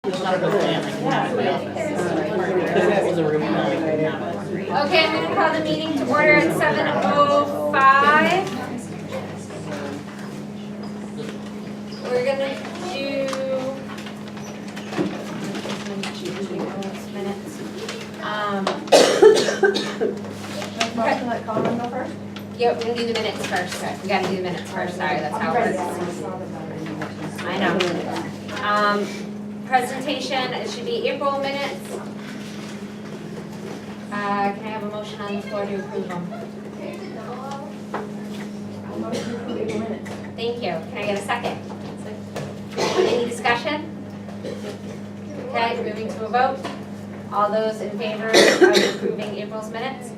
Okay, I'm gonna call the meeting to order at 7:05. We're gonna do minutes. Motion let Colin go first? Yeah, we're gonna do the minutes first. We gotta do the minutes first, sorry, that's how it works. I know. Presentation, it should be April minutes. Can I have a motion on the floor to approve them? Motion to approve April minutes. Thank you. Can I get a second? Any discussion? Okay, moving to a vote. All those in favor of approving April's minutes?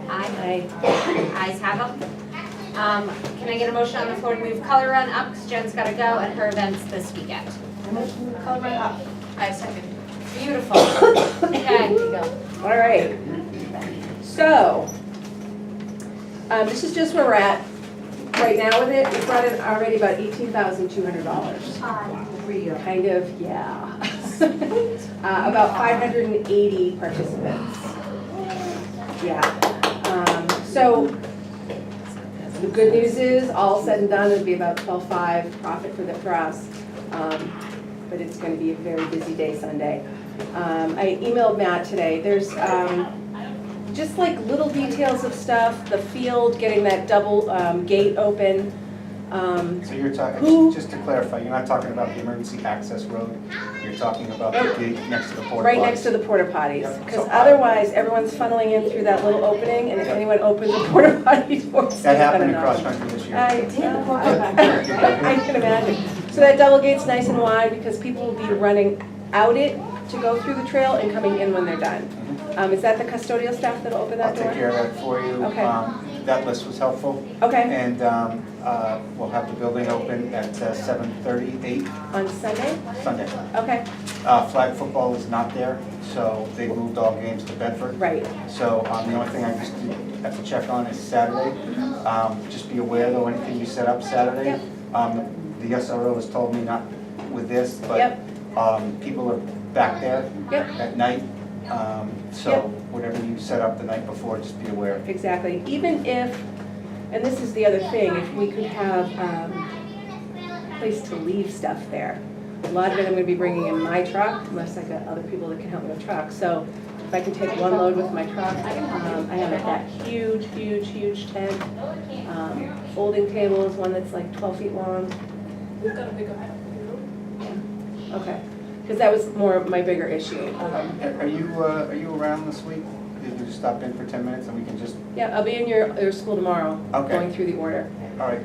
Aye. Ayes have them. Can I get a motion on the floor to move Color Run up, because Jen's gotta go, and her events this weekend? Motion to Color Run up. I second. Beautiful. Okay. All right. So, this is just where we're at right now with it. We brought in already about $18,200. Kind of, yeah. About 580 participants. Yeah. So, the good news is, all said and done, it'll be about $12.5 profit for us. But it's going to be a very busy day Sunday. I emailed Matt today. There's just like little details of stuff, the field, getting that double gate open. So you're talking, just to clarify, you're not talking about the emergency access road, you're talking about the gate next to the porta Right potties. next to the porta potties, Yep. because otherwise everyone's funneling in through that little opening, and if anyone opens the porta potty doors, That I happened don't in know. cross country this year. I can imagine. So that double gate's nice and wide because people will be running out it to go through the trail and coming in when they're done. Is that the custodial staff that'll open I'll that door? take care of that for you. Okay. That list was helpful. Okay, And we'll have the building open at 7:38 on Sunday? Sunday. Okay, Flag football is not there, so they moved all games to Bedford. right, So the only thing I just have to check on is Saturday. Just be aware though, anything you set up Saturday. The SRO has told me not with this, but Yep. people are back there Yep. at night. So Yep. whatever you set up the night before, just be aware. exactly. Even if, and this is the other thing, if we could have a place to leave stuff there. A lot of it I'm gonna be bringing in my truck, unless I got other people that can help me with truck. So if I can take one load with my truck, I have that huge tent. Folding tables, one that's like 12 feet long. We've got a big event. Okay, because that was more of my bigger issue. Are you around this week? Did you just stop in for 10 minutes and we can just, Yeah, I'll be in your school tomorrow, Okay. going through the order, all right,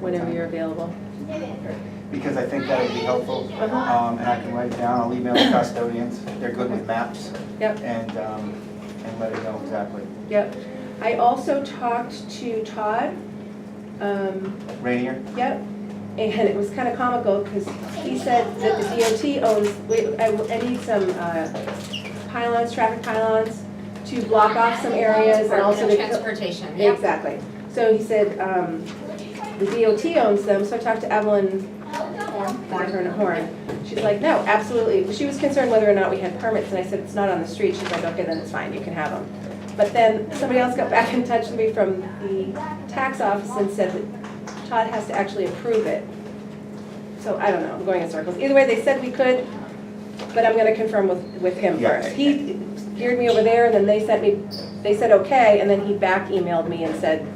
whenever you're available. because I think that would be helpful. Uh-huh. And I can write it down, I'll email the custodians, they're good with maps. Yep. And let it know exactly. Yep. I also talked to Todd. Rainier? Yep. And it was kind of comical because he said that the DOT owns, I need some pylons, traffic pylons to block off some areas and also to. Transportation, yep. Exactly. So he said the DOT owns them, so I talked to Evelyn Horn. She's like, no, absolutely. She was concerned whether or not we had permits, and I said, it's not on the street. She's like, okay, then it's fine, you can have them. But then somebody else got back in touch with me from the tax office and said that Todd has to actually approve it. So I don't know, I'm going in circles. Either way, they said we could, but I'm gonna confirm with him Yeah. first. He geared me over there, and then they said okay, and then he back emailed me and said,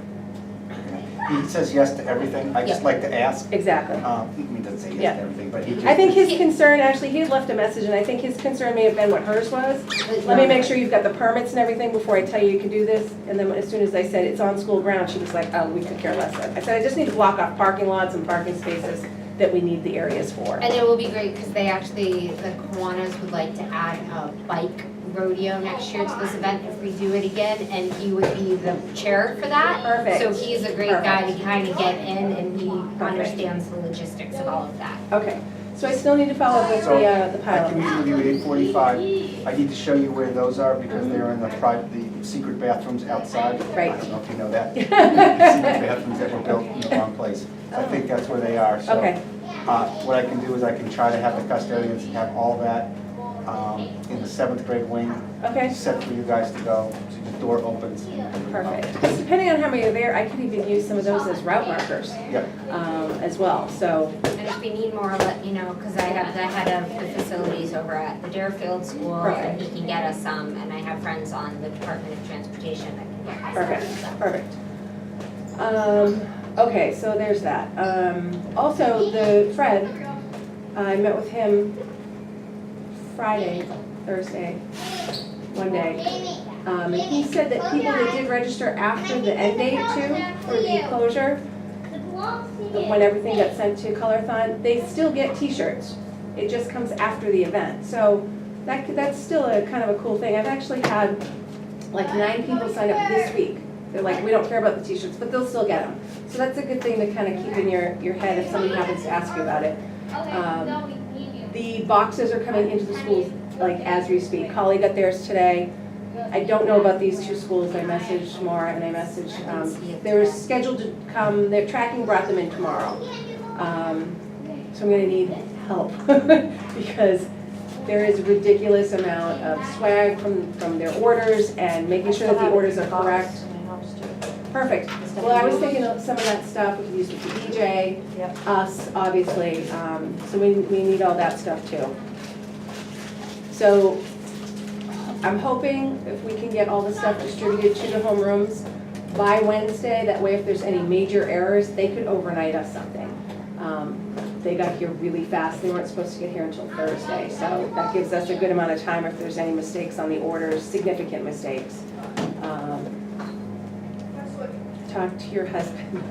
He says yes to everything, I just Yeah. like to ask. exactly. He doesn't say yes Yeah. to everything, but he just. I think his concern, actually, he had left a message, and I think his concern may have been what hers was. Let me make sure you've got the permits and everything before I tell you you can do this. And then as soon as I said it's on school ground, she was like, oh, we could care less. I said, I just need to block off parking lots and parking spaces that we need the areas for. And it will be great because they actually, the Kiwanis would like to add a bike rodeo next year to this event if we do it again, and he would be the chair for that. Perfect. So he's a great guy to kind of get in, and he understands the logistics of all of that. Okay, so I still need to follow up with So, the I can pilot. meet with you at 8:45. I need to show you where those are because they're in the secret bathrooms outside. Right. I don't know if you know that. Secret bathrooms that were built in the wrong place. So I think that's where they are, so. Okay, What I can do is I can try to have the custodians have all that in the 7th grade wing, Okay, set for you guys to go, so the door opens. perfect. 'Cause depending on how many are there, I could even use some of those as route markers Yep, as well, so, And if we need more, let you know, because I have the head of the facilities over at the Deerfield School, and he can get us some, and I have friends on the Department of Transportation that can get us some. perfect. Okay, so there's that. Also, Fred, I met with him Thursday, one day. And he said that people that did register after the end date too, for the closure, when everything got sent to Colorathon, they still get t-shirts. It just comes after the event. So that's still a kind of a cool thing. I've actually had like 9 people sign up this week. They're like, we don't care about the t-shirts, but they'll still get them. So that's a good thing to kind of keep in your head if somebody happens to ask you about it. The boxes are coming into the schools like as we speak. Holly got theirs today. I don't know about these 2 schools. I messaged Maura and I messaged, they were scheduled to come, their tracking brought them in tomorrow. So I'm gonna need help because there is a ridiculous amount of swag from their orders and making sure that the orders are correct. Perfect. Well, I was thinking of some of that stuff, we could use it for DJ, us, obviously, so we need all that stuff too. So I'm hoping if we can get all the stuff distributed to the homerooms by Wednesday, that way if there's any major errors, they could overnight us something. They got here really fast, they weren't supposed to get here until Thursday, so that gives us a good amount of time if there's any mistakes on the orders, significant mistakes. Talk to your husband.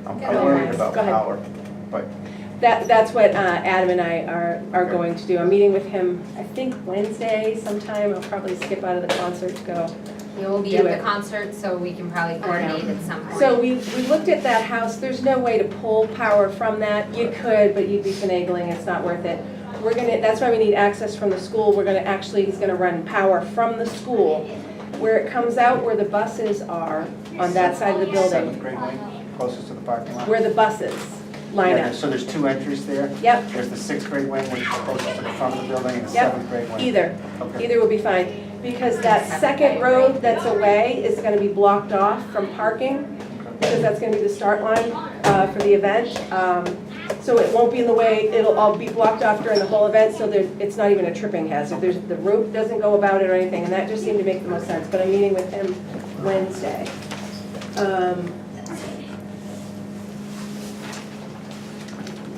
I'm Go worried ahead. about Go ahead. power, but That's what Adam and I are going to do. I'm meeting with him, I think Wednesday sometime. I'll probably skip out of the concert to go. You will be Do at it. the concert, so we can probably coordinate at some point. So we looked at that house. There's no way to pull power from that. You could, but you'd be finagling. It's not worth it. That's why we need access from the school. He's gonna run power from the school where it comes out where the buses are on that side of the building, 7th grade wing, closest to the parking lot. where the buses line Yeah, up. so there's 2 entries there. Yep, There's the 6th grade wing, which is closest to the front of the building, and the Yep. 7th grade wing. either. Okay. Either will be fine, because that second road that's away is gonna be blocked off from parking, because that's gonna be the start line for the event. So it won't be in the way, it'll all be blocked off during the whole event, so it's not even a tripping hazard. The rope doesn't go about it or anything, and that just seemed to make the most sense, but I'm meeting with him Wednesday.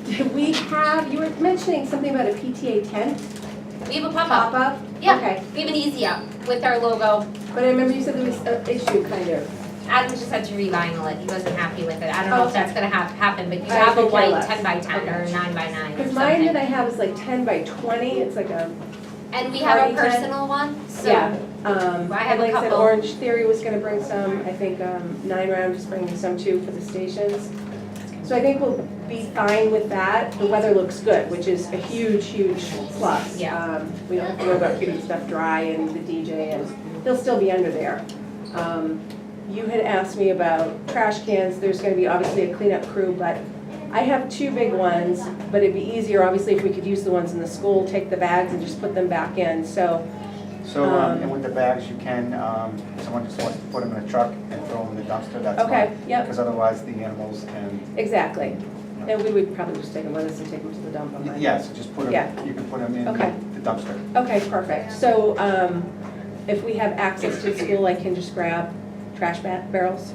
You were mentioning something about a PTA tent We have a pop-up. pop-up? Yeah, Okay, we have an easy up with our logo. but I remember you said there was an issue, kind of. Adam just had to revinyl it, he wasn't happy with it. I don't know if Okay. that's gonna happen, but you I have a could care white less. 10 by 10 or Okay. 9 by 9 or Because mine that something. I have is like 10 by 20, it's like a, And we have party a tent. personal one, so. yeah. I have And a like I said, couple. Orange Theory was gonna bring some, I think 9 Round is bringing some too for the stations. So I think we'll be fine with that. The weather looks good, which is a huge, huge plus. Yeah. We don't have to worry about keeping stuff dry and the DJ, and they'll still be under there. You had asked me about trash cans. There's gonna be obviously a cleanup crew, but I have 2 big ones, but it'd be easier, obviously, if we could use the ones in the school, take the bags and just put them back in, so. So, and with the bags, you can, someone just wants to put them in a truck and throw them in the dumpster, that's fine. Okay, yep, Because otherwise the animals and, exactly. And we would probably just take them with us and take them to the dump on Monday. yeah, so just put Yeah. them, you can put them in Okay. the dumpster. Okay, perfect. So, if we have access to the school, I can just grab trash barrels?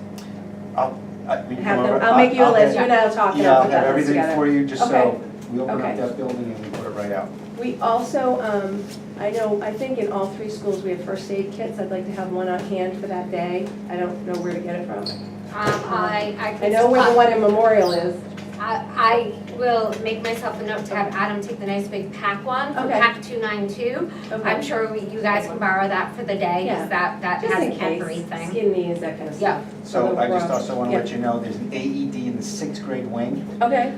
We can Have come them, over- I'll make you a I'll list, you have- and I'll talk and Yeah, I'll I'll put have that list everything together. for you, just Okay. so we open Okay. up that building and we put it right out. We also, I think in all 3 schools, we have first aid kits. I'd like to have one on hand for that day. I don't know where to get it from. I I can know where the spot- one in Memorial is. I will make myself a note to have Adam take the nice big pack one, from Okay. pack 292. Okay. I'm sure you guys can borrow that for the day, Yeah. because that Just has in case, everything. skin knees, that kind of stuff. So I just also want to Yeah. let you know, there's an AED in the 6th grade wing. Okay,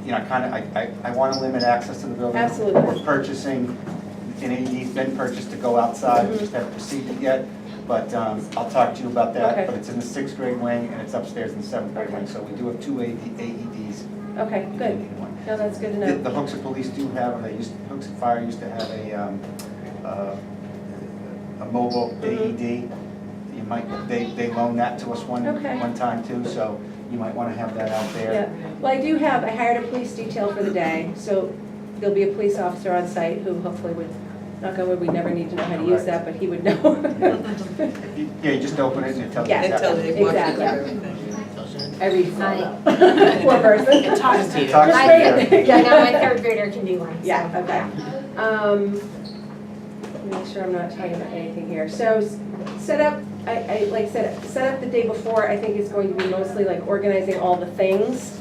You know, I want to limit access to the building. Absolutely. We're purchasing, an AED's been purchased to go outside, we Mhm. just haven't received it yet. But I'll talk to you about Okay. that, but it's in the 6th grade wing and it's upstairs in the 7th grade Okay. wing. So we do have 2 AEDs Okay, good. No, that's good to The know. Hooksett Police do have, Hooksett Fire used to have a mobile AED. You might, they loaned that to us Okay. one time too, so you might wanna have that out Yeah, there. well, I hired a police detail for the day, so there'll be a police officer on site who hopefully would, knock on wood, weuld never need to know how to use that, but he would know. Yeah, you just open it and it tells you Yeah. exactly. Until they walk Exactly. through everything. Every Right. poor person. It talks to you. Talks to My you. third, you know, my third grader can do one, so. Yeah, okay. Let me make sure I'm not talking about anything here. So set up, I like said, set up the day before, I think is going to be mostly like organizing all the things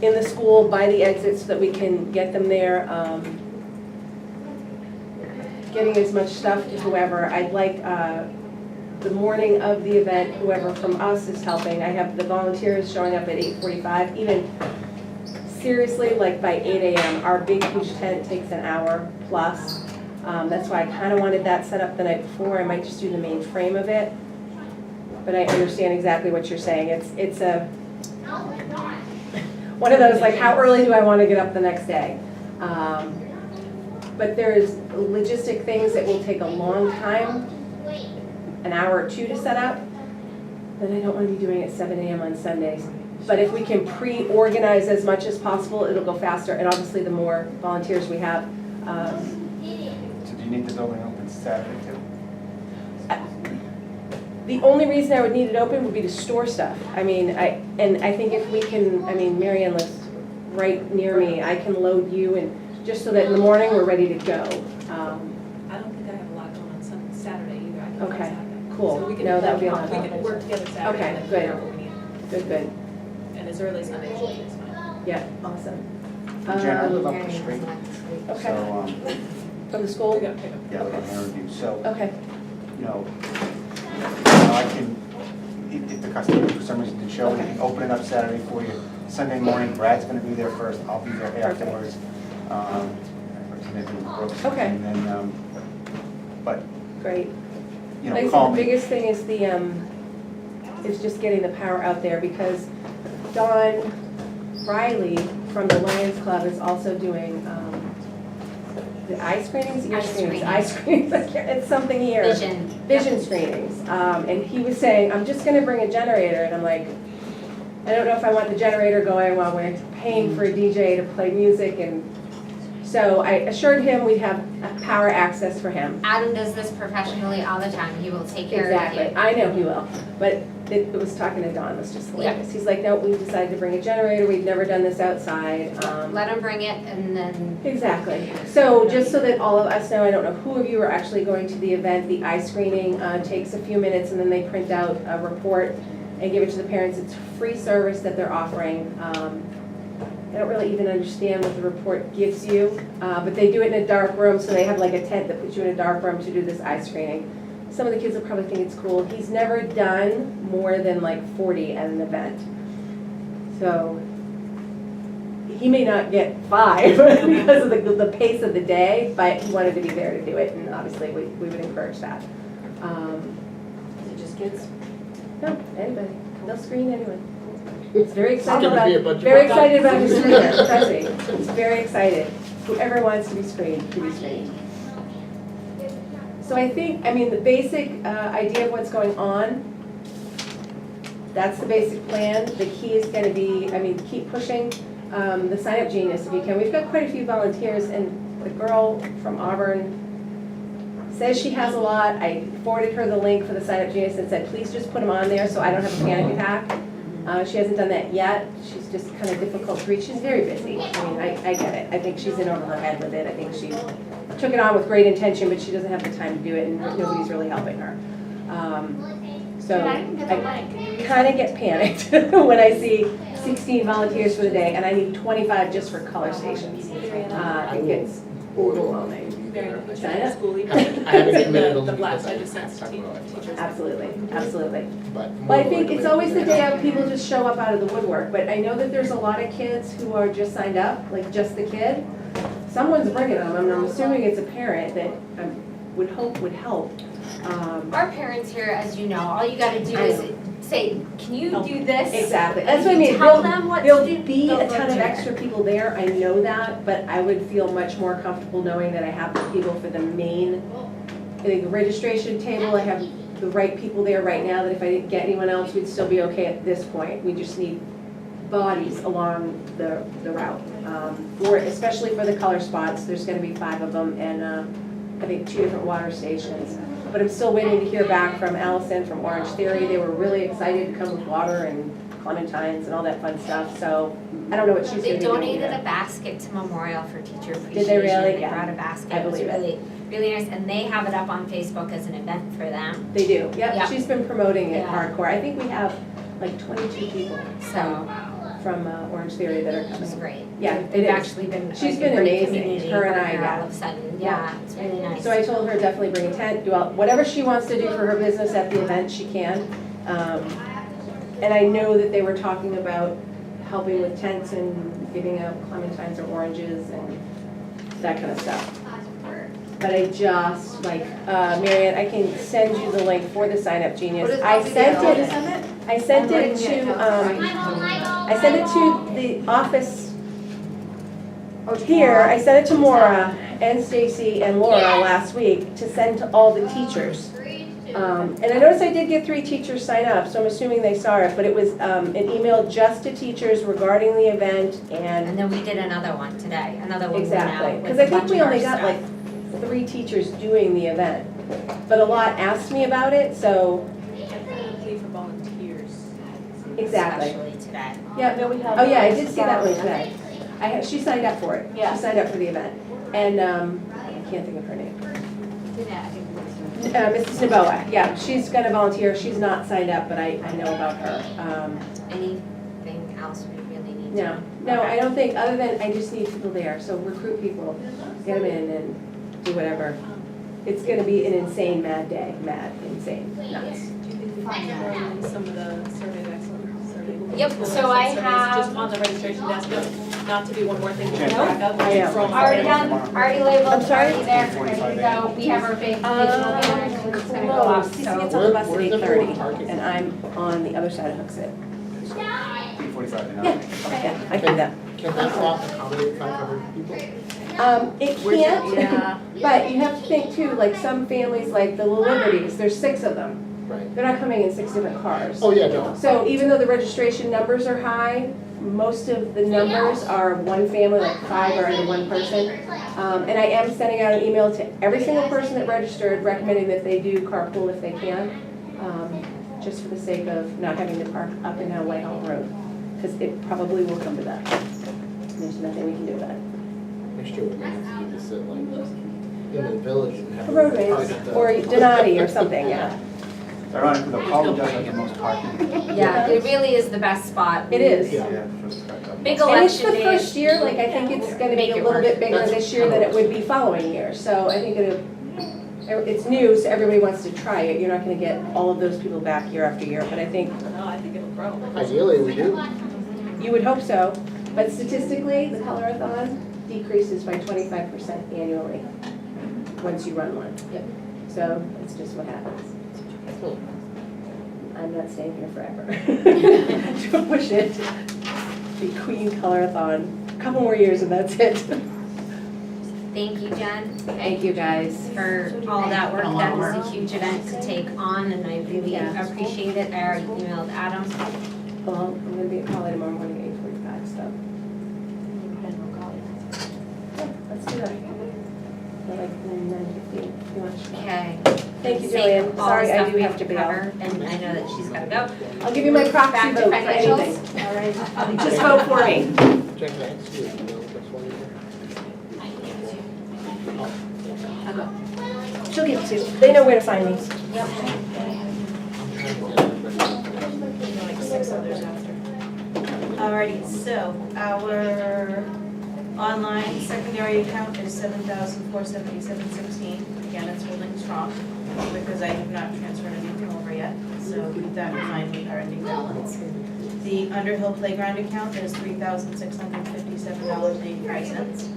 in the school by the exits so that we can get them there. Getting as much stuff to whoever. I'd like the morning of the event, whoever from us is helping. I have the volunteers showing up at 8:45, even seriously, like by 8 a.m. Our big huge tent takes an hour plus. That's why I kind of wanted that set up the night before. I might just do the main frame of it. But I understand exactly what you're saying. It's a, one of those, like, how early do I want to get up the next day? But there's logistic things that will take a long time, an hour or two to set up, that I don't want to be doing at 7 a.m. on Sundays. But if we can pre-organize as much as possible, it'll go faster, and obviously the more volunteers we have. So do you need the building open Saturday too? The only reason I would need it open would be to store stuff. I mean, I think if we can, I mean, Mary Ann lives right near me, I can load you, and just so that in the morning we're ready to go. I don't think I have a lot going on Saturday either. I can Okay, work Saturday. cool. So we can, No, that would be a lot we of can work together Saturday Okay, and then good. figure out what we need. Good. And as early as Sunday, it's fine. Yeah, awesome. Jen, I live up Very the street, nice. Okay, so, from the school? We got to pick up. yeah, on Maryview, so, Okay, I can, if the customer for some reason didn't show, we can open it up Saturday for you. Sunday morning, Brad's gonna be there first, I'll be there afterwards. Representative Brooks. Okay. And then, but, great. you Like I know, said, call the me. biggest thing is is just getting the power out there, because Dawn Riley from the Lions Club is also doing, the eye screenings, ear Eye screenings, eye screenings, it's something here. Vision screenings, and he was saying, I'm just gonna bring a generator, and I'm like, I don't know if I want the generator going while we're paying for a DJ to play music, and so I assured him we'd have power access for him. Adam does this professionally all the time, he will take care of Exactly, you. I know he will, but it was talking to Don, it was just hilarious. He's like, no, we've decided to bring a generator, we've never done this outside. Let him bring it and then, Exactly. So just so that all of us know, I don't know who of you are actually going to the event, the eye screening takes a few minutes, and then they print out a report and give it to the parents. It's free service that they're offering. I don't really even understand what the report gives you, but they do it in a dark room, so they have like a tent that puts you in a dark room to do this eye screening. Some of the kids will probably think it's cool. He's never done more than like 40 at an event. So he may not get 5 because of the pace of the day, but he wanted to be there to do it, and obviously we would encourage that. Is it just kids? No, anybody. They'll screen anyone. It's very excited gonna be a bunch about, of very adults. excited about his screener, trust me. It's very excited. Whoever wants to be screened, can be screened. So I think, I mean, the basic idea of what's going on, that's the basic plan. The key is gonna be, I mean, keep pushing the Sign Up Genius if you can. We've got quite a few volunteers, and the girl from Auburn says she has a lot. I forwarded her the link for the Sign Up Genius and said, please just put them on there so I don't have a panic attack. She hasn't done that yet. She's just kind of difficult to reach. She's very busy. I mean, I get it. I think she's in over her head with it. I think she took it on with great intention, but she doesn't have the time to do it, and nobody's really helping her. So I kind of get panicked when I see 16 volunteers for the day, and I need 25 just for color stations. It gets overwhelming. Sign up. School even. I haven't committed a The leave, blast but I just sent to teachers. Absolutely, absolutely. But Well, I think it's always the day of people just show up out of the woodwork, but I know that there's a lot of kids who are just signed up, like just the kid. Someone's bringing them, and I'm assuming it's a parent that I would hope would help. our parents here, as you know, all you gotta do is say, can you do this? Exactly, that's what I And mean. Tell them what to There'll do. be they'll a go ton of do it. extra people there, I know that, but I would feel much more comfortable knowing that I have the people for the main, the registration table, I have the right people there right now, that if I didn't get anyone else, we'd still be okay at this point. We just need bodies along the route. Especially for the color spots, there's gonna be 5 of them, and I think 2 different water stations. But I'm still waiting to hear back from Allison from Orange Theory. They were really excited to come with water and clementines and all that fun stuff, so I don't know what she's gonna They be doing donated either. a basket to Memorial for Teacher Appreciation. Did they really? They Yeah. brought a basket. I It was believe it. really, really nice, and they have it up on Facebook as an event for them, They do, Yeah. yep, she's been promoting it Yeah. hardcore. I think we have like 22 people so from Orange Theory that are it was coming. great. Yeah, it They've is. actually been She's like been a great amazing. community Her and I, partner yeah. all of a sudden, yeah, it's really nice. So I told her definitely bring a tent, do whatever she wants to do for her business at the event, she can. And I know that they were talking about helping with tents and giving out clementines or oranges and that kind of stuff. But I just, Marianne, I can send you the link for the Sign Up Genius. I sent it to the office here, I sent it to Maura and Stacy and Laura last week to send to all the teachers. And I noticed I did get 3 teachers sign up, so I'm assuming they saw it, but it was an email just to teachers regarding the event and, And then we did another one today, another one went out exactly. with Because a I think bunch we of our only got stuff. like 3 teachers doing the event, but a lot asked me about it, so, Definitely for volunteers. exactly. Especially today. Yeah, No, we have. oh yeah, I did see that one today. She signed up for it. Yeah. She signed up for the event. And, I can't think of her name. Mrs. Naboa, yeah, she's gonna volunteer, she's not signed up, but I know about her. Anything else we really need to? No, I don't think, other than I just need people there, so recruit people, get them in and do whatever. It's gonna be an insane mad day, insane, nuts. Do you think we can throw in some of the survey of excellence, survey? Yep, school so I excellence surveys have- Just on the registration desk, not to be one more thing to keep Nope. track of. I am. From- Already done, already labeled, I'm sorry? already there, ready to go. We have our big digital banners, and it's gonna go up, Cece so. gets on the bus at Where's everyone 8:30, parking? and I'm on the other side of Hooksett. 8:45 now. Yeah, I can do that. Can that slot accommodate 500 people? It can't, but you have to think too, like some families, like the Liberties, there's 6 of them. Right. They're not coming in 6 different cars. Oh, yeah, no. So even though the registration numbers are high, most of the numbers are one family, like 5 are under one person. And I am sending out an email to every single person that registered recommending that they do carpool if they can, just for the sake of not having to park up and down Whitehall Road, because it probably will come to that. There's nothing we can do about it. Next year, we might have to just sit like in the village and have. A road race, or Donati or something, yeah. Ironically, the Paul does have the most parking. Yeah, it really is the best spot. It is. Yeah. Yeah, for the start. Big And it's election the day. first year, like, I think it's gonna be Make a it little work. bit bigger That's this year than it would be following year, so I think it's new, so everybody wants to try it, you're not gonna get all of those people back year after year, but I think, No, I think it'll grow. Ideally, we do. you would hope so, but statistically, the colorathon decreases by 25% annually, once you run one. Yep. So, it's just what happens. I'm not staying here forever. Don't push it. Be queen colorathon, a couple more years and that's it. Thank you, Jen. Thank you, guys. For all that work, that is a huge event to take on, and I really Yeah. appreciate it. I already emailed Adam. Well, I'm gonna be at Poly tomorrow morning at 8:45, so. Yeah, let's do that. Like 9:15, you want to? Okay. Thank you, Save Jillian. all the Sorry, I stuff do we have to bail. cover, and I know that she's gotta go. I'll give you my proxy Back to vote for financials. anything. All right. Just vote for me. Jen, can I ask you, you know, that's one here? She'll give it to you. They know where to find me. Yep. Like 6 others after. Alrighty, so our online secondary account is 7,477.16. Again, it's holding strong because I have not transferred anything over yet, so keep that in mind with our ending balance. The Underhill Playground account is $3,657.85.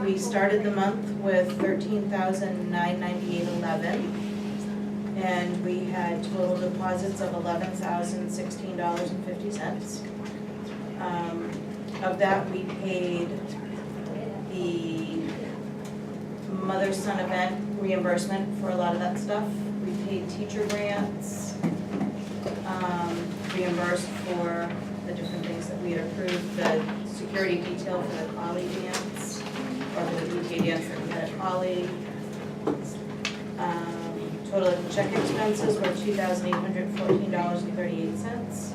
We started the month with $13,998.11. And we had total deposits of $11,016.50. Of that, we paid the mother-son event reimbursement for a lot of that stuff. We paid teacher grants, reimbursed for the different things that we had approved, the security detail for the Collie dance, or for the PTA dance that we had at Collie. Total check expenses were $2,814.38.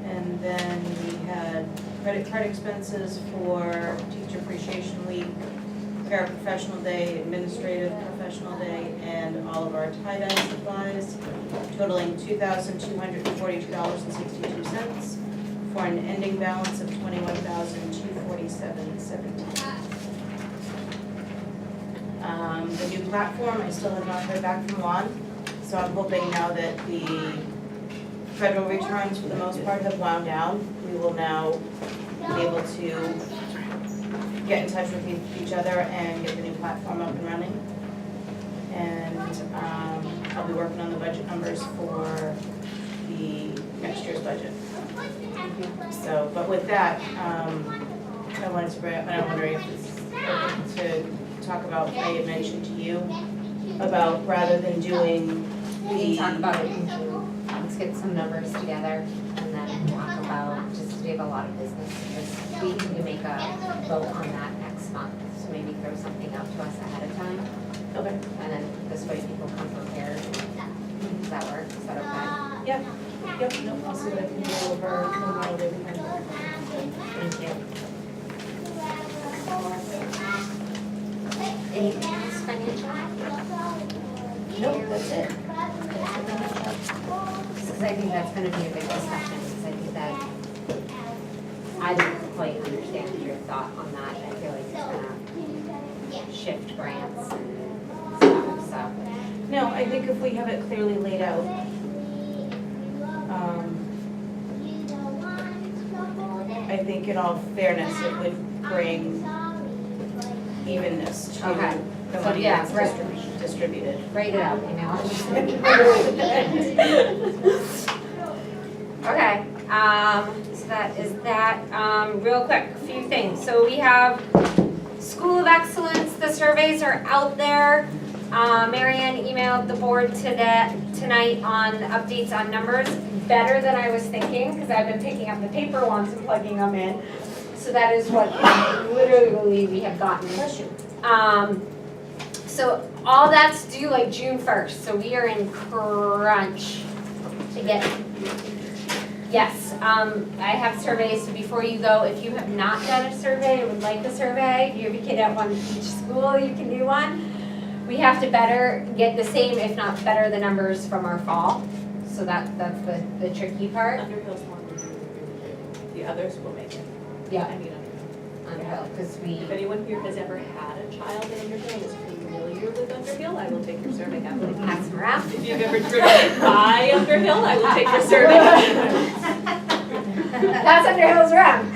And then we had credit card expenses for Teacher Appreciation Week, Paraprofessional Day, Administrative Professional Day, and all of our tie-dye supplies, totaling $2,242.62, for an ending balance of $21,247.17. The new platform, I still have not heard back from Juan, so I'm hoping now that the federal returns for the most part have wound down, we will now be able to get in touch with each other and get the new platform up and running. And I'll be working on the budget numbers for the next year's budget. So, but with that, I wanted to bring up, and I'm wondering if it's to talk about, I had mentioned to you about rather than doing We can talk about it. Let's get some numbers together and then talk about, just we have a lot of business. We can make a vote on that next month. So maybe throw something out to us ahead of time. Okay. And then this way people come prepared. Does that work? Is that okay? Yep, no, I'll see what I can do over Memorial Day weekend. Thank you. Anything else financial? Nope, that's it. Because I think that's gonna be a big discussion, because I think that I didn't quite understand your thought on that. I feel like it's gonna shift grants and stuff, so. No, I think if we have it clearly laid out, I think in all fairness, it would bring evenness to Okay. the So, money yeah, that's right. distributed. Write it out, you know? Okay, so that is that. Real quick, a few things. So we have School of Excellence, the surveys are out there. Marianne emailed the board tonight on updates on numbers. Better than I was thinking, because I've been picking up the paper ones and plugging them in. So that is what literally we have gotten. So all that's due like June 1st, so we are in crunch to get. Yes, I have surveys, so before you go, if you have not done a survey or would like a survey, if you have a kid at one each school, you can do one. We have to better get the same, if not better, the numbers from our fall. So that's the tricky part. Underhill's one, the others will make it. Yeah, I mean, Underhill, because we, if anyone here has ever had a child in Underhill and is familiar with Underhill, I will take your survey happily. pass them around. If you've ever driven by Underhill, I will take your survey happily. That's Underhill's round.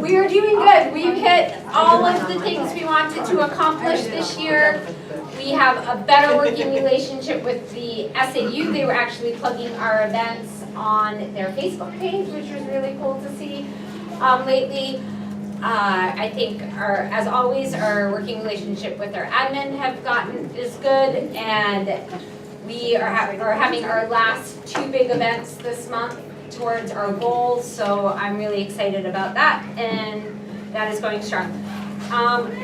We are doing good. We've hit all of the things we wanted to accomplish this year. We have a better working relationship with the SAU. They were actually plugging our events on their Facebook page, which was really cool to see lately. I think as always, our working relationship with our admin is good, and we are having our last 2 big events this month towards our goals, so I'm really excited about that, and that is going strong.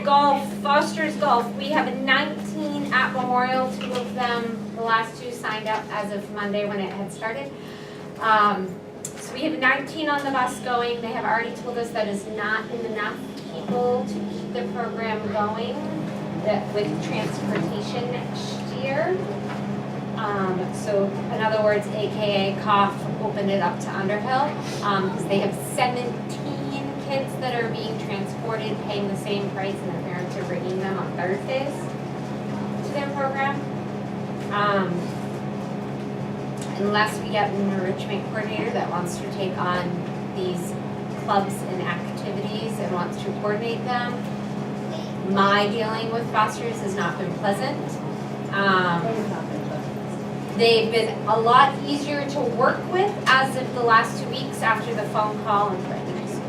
Golf, Foster's Golf, we have 19 at Memorial, 2 of them, the last 2 signed up as of Monday when it had started. So we have 19 on the bus going. They have already told us that is not enough people to keep the program going, that with transportation next year. So in other words, AKA cough, open it up to Underhill, because they have 17 kids that are being transported, paying the same price, and their parents are bringing them on Thursdays to their program. Unless we get an enrichment coordinator that wants to take on these clubs and activities and wants to coordinate them. My dealing with Foster's has not been pleasant. They've been a lot easier to work with as of the last 2 weeks after the phone call and threatenings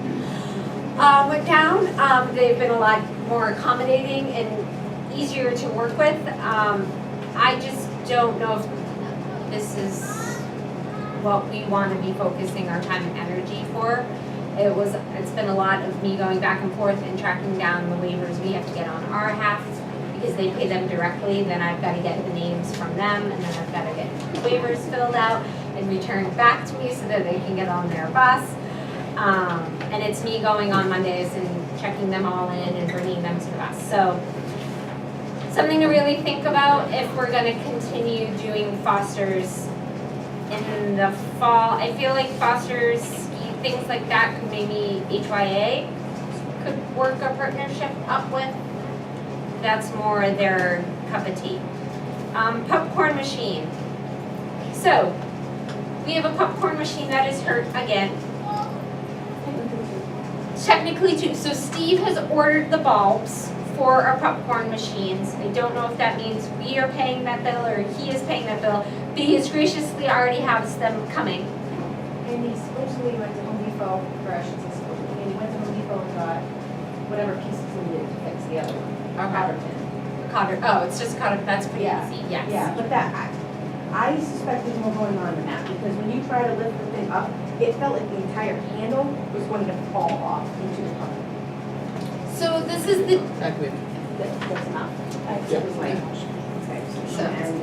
went down. They've been a lot more accommodating and easier to work with. I just don't know if this is what we want to be focusing our time and energy for. It's been a lot of me going back and forth and tracking down the waivers we have to get on our half because they pay them directly. Then I've got to get the names from them, and then I've got to get waivers filled out and returned back to me so that they can get on their bus. And it's me going on Mondays and checking them all in and bringing them to the bus. So something to really think about if we're going to continue doing fosters in the fall. I feel like fosters, things like that, could maybe HYA could work a partnership up with. That's more their cup of tea. Popcorn machine. So, we have a popcorn machine that is hurt again. Technically too, so Steve has ordered the bulbs for our popcorn machines. I don't know if that means we are paying that bill or he is paying that bill, but he has graciously already has them coming. And he supposedly went to Home Depot, or I should say supposedly, and he went to Home Depot and got whatever pieces he needed to fix the other one. Our cotter pin. Cotter, oh, it's just cotter, that's pretty Yeah. easy, yes. Yeah, but that, I suspect there's more going on than that, because when you try to lift the thing up, it felt like the entire handle was going to fall off into the car. So this is the, Exactly. That's enough. Yeah. It was like, okay, So- and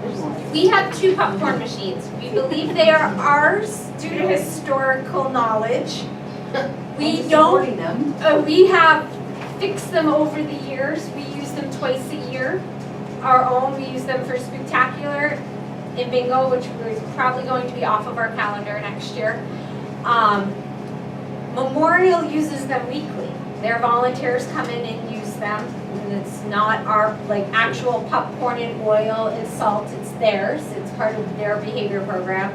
there's more. we have 2 popcorn machines. We believe they are ours due to historical knowledge. We And don't, supporting them. we have fixed them over the years. We use them twice a year. Our own, we use them for Spectacular and Bingo, which we're probably going to be off of our calendar next year. Memorial uses them weekly. Their volunteers come in and use them. And it's not our, like, actual popcorn and oil and salt, it's theirs. It's part of their behavior program.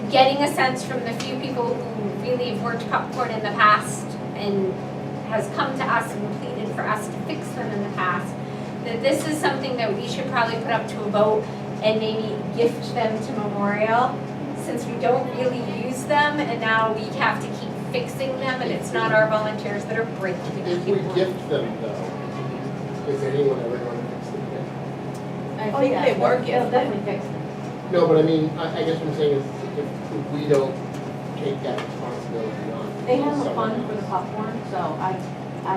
Getting a sense from the few people who really have worked popcorn in the past and has come to us and pleaded for us to fix them in the past, that this is something that we should probably put up to a vote and maybe gift them to Memorial, since we don't really use them and now we have to keep fixing them and it's not our volunteers that are breaking If we them. gift them though, is anyone ever going to fix them again? I think they were They'll gifted. definitely fix them. No, but I mean, I guess what I'm saying is if we don't take that responsibility on. They have a someone fund for the else, popcorn, so I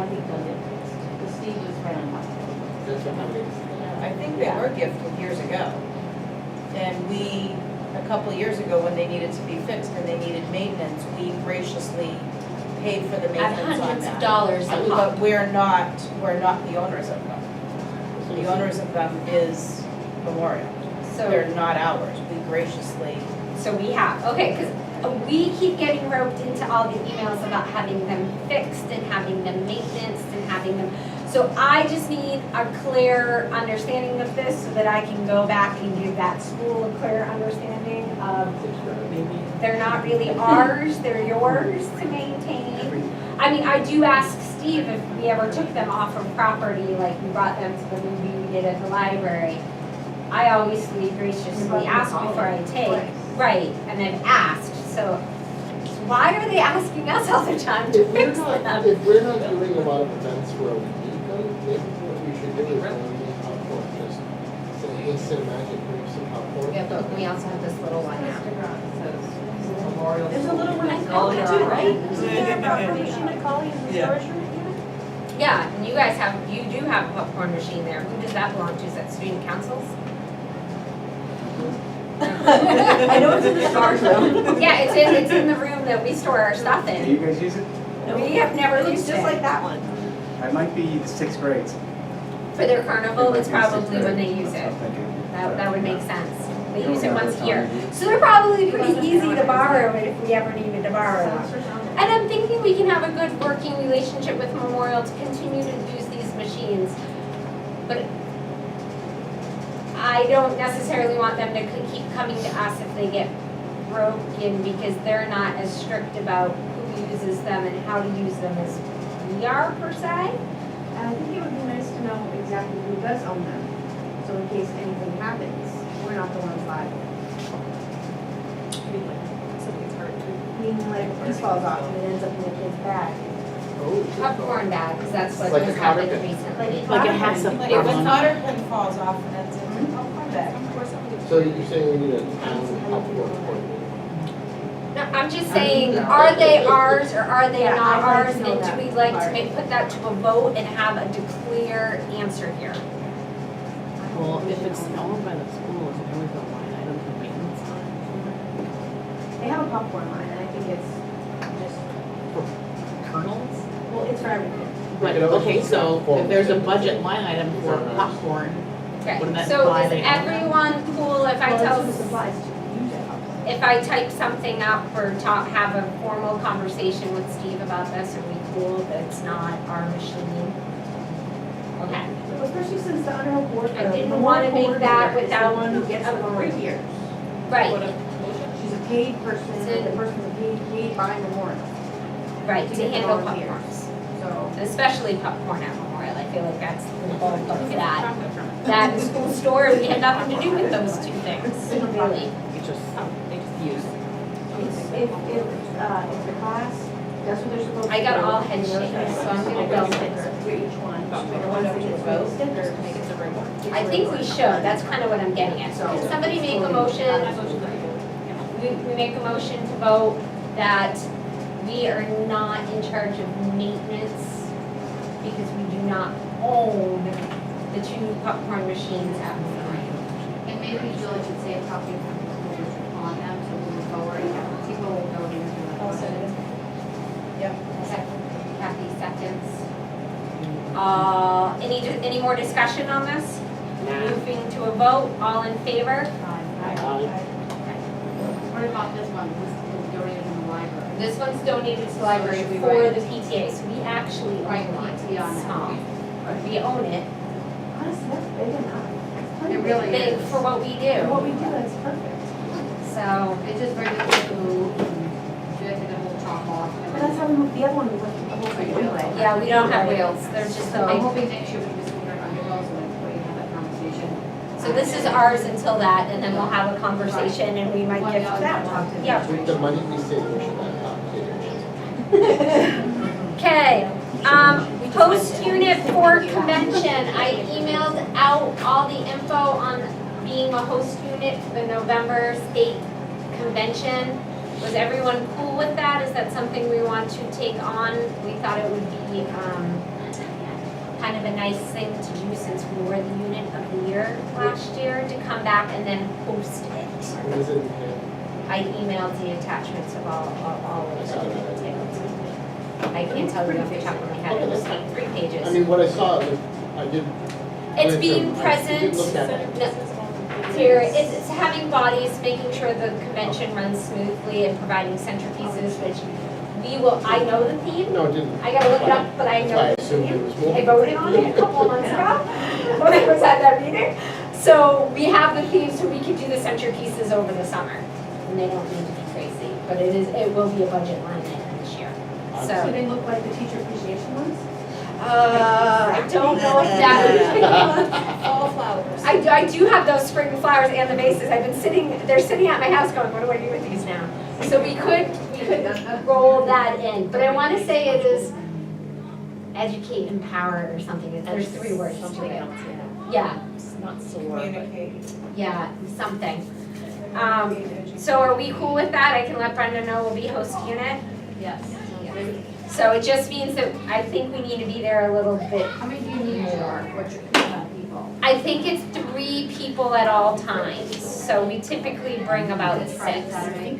think they'll get fixed. The Steve was right on top of it. That's what happens. I think they were gifted years ago. And we, a couple of years ago, when they needed to be fixed and they needed maintenance, we graciously paid for the At maintenance on hundreds of that. dollars a But pop. we're not the owners of them. The owners of them is Memorial. So, They're not ours. We graciously, so we have, okay, because we keep getting roped into all the emails about having them fixed and having them maintenance and having them. So I just need a clear understanding of this so that I can go back and give that school a clear understanding of they're not really ours, they're yours to maintain. I mean, I do ask Steve if we ever took them off of property, like we brought them to the movie we did at the library. I always graciously ask before I take, right, and I've asked, so why are they asking us all the time to If we're fix not, them? if we're not doing a lot of events where we need them, maybe what we should do is when we need popcorn, just say, hey, Cinemagic, bring some popcorn. Yeah, but we also have this little one now. there's a little one in Collie too, right? Isn't there a popcorn machine at Collie in the storage room? Yeah, and you guys have, you do have a popcorn machine there. Who does that belong to? Is that student councils? I know it's in the storage room. Yeah, it's in the room that we store our stuff Do you in. guys use it? We have never It looks used just like it. that one. I might be the 6th grades. For their carnival, it's It might be probably 6th when grade. they use That's it. what I'm thinking. That would make sense. They You don't use it have once the a year. time. So they're probably pretty easy to borrow it if we ever needed to borrow them. And I'm thinking we can have a good working relationship with Memorial to continue to use these machines. But I don't necessarily want them to keep coming to us if they get broken, because they're not as strict about who uses them and how to use them as we are per se. And I think it would be nice to know exactly who does own them. So so in case anything happens, we're not the ones liable. Something's hard to. Meaning like a piece falls off and it ends up in the kid's bag. Oh. Popcorn bag, because that's what Like a has happened powder recently. Like it has some. Like If a a powder solder pin falls off and it's in the popcorn bag. So you're saying we need a town popcorn coordinator? No, I'm just saying, are they ours or are they Yeah, not I'd like ours? to know And that do we like to part. put that to a vote and have a clear answer here? Well, if it's owned by the school, is it always a line item for maintenance on They have a popcorn line and I think it's just, it? Kernels? well, it's for everything. But, could always okay, use so that for- if there's a budget line item for For- popcorn, Okay, Wouldn't that so imply is they own that? everyone cool if I Well, tell, it's just supplies to use it. if I type something up or talk, have a formal conversation with Steve about this? Are we cool that it's not our machine? Okay. Well, especially since the Underhill board. I didn't wanna make that without The one who gets the volunteers. Right, She's a paid person, So- the person is paid by Memorial, right, to to get the handle volunteers. popcorns. so. Especially popcorn at Memorial, I feel like that's the bulk of that. That and school store, we had nothing to do with those two things, really. it's just, they just use. If the class, that's what they're supposed to do. I got all head shakes, so I'm gonna go For each one. And once they get those stickers, Make it a regular. I think we should, that's kind of what I'm getting at. So can somebody make a motion, we make a motion to vote that we are not in charge of maintenance because we do not own the two popcorn machines at Memorial. And maybe Julie should say a copy of the school district on them, so moving forward, people will know these are. Also, Yep. Kathy seconds. Any more discussion on this? Moving to a vote, all in favor? What about this one, this is donated in the library? This one's donated to the library So should we for write- the PTA, so we actually Write own it, PTA on it's that. small. We own it, honestly, that's big enough. That's plenty It really big is. for what we For do, what we do, that's perfect. so. It just brings it to move, and do it to the whole chop off. But that's how we moved the other one, we went the whole thing anyway. Yeah, we don't have wheels, there's just So a I'm big, hoping next year we can just put our undergirls and then we have that conversation. so this is ours until that, and then we'll have a conversation and we might One give the other that one. one. Yeah. With the money we save, we should have computers. Okay, post-unit for convention, I emailed out all the info on being a host unit for the November state convention. Was everyone cool with that? Is that something we want to take on? We thought it would be, kind of a nice thing to do since we were the unit of the year last year, to come back and then host it. What is it in here? I emailed the attachments of all of the details. I can't tell you off the top of my head, it was like 3 pages. I mean, what I saw, I did. It's being I present, did look at it. here, it's having bodies, making sure the convention runs smoothly and providing centerpieces, which we will, I know the theme. No, it didn't. I gotta look it up, but I That's know why I the assumed theme. there was more. I voted on it a couple of months ago when I was at that meeting. So we have the theme so we can do the centerpieces over the summer. And they don't need to be crazy, but it will be a budget line item this year. So So, they look like the teacher appreciation ones? I don't know if that Fall flowers. I do have those spring flowers and the vases. I've been they're sitting at my house going, what do I do with these now? So we could roll that in, but I want to say it is educate, empower or something. There's 3 words to it. Yeah, Not sore, but. Communicate. yeah, something. So are we cool with that? I can let Brenda know we'll be host unit. Yes. So it just means that I think we need to be there a little bit. How many do you need, Shark? What's your people? I think it's 3 people at all times. So we typically bring about 6. Friday, Saturday?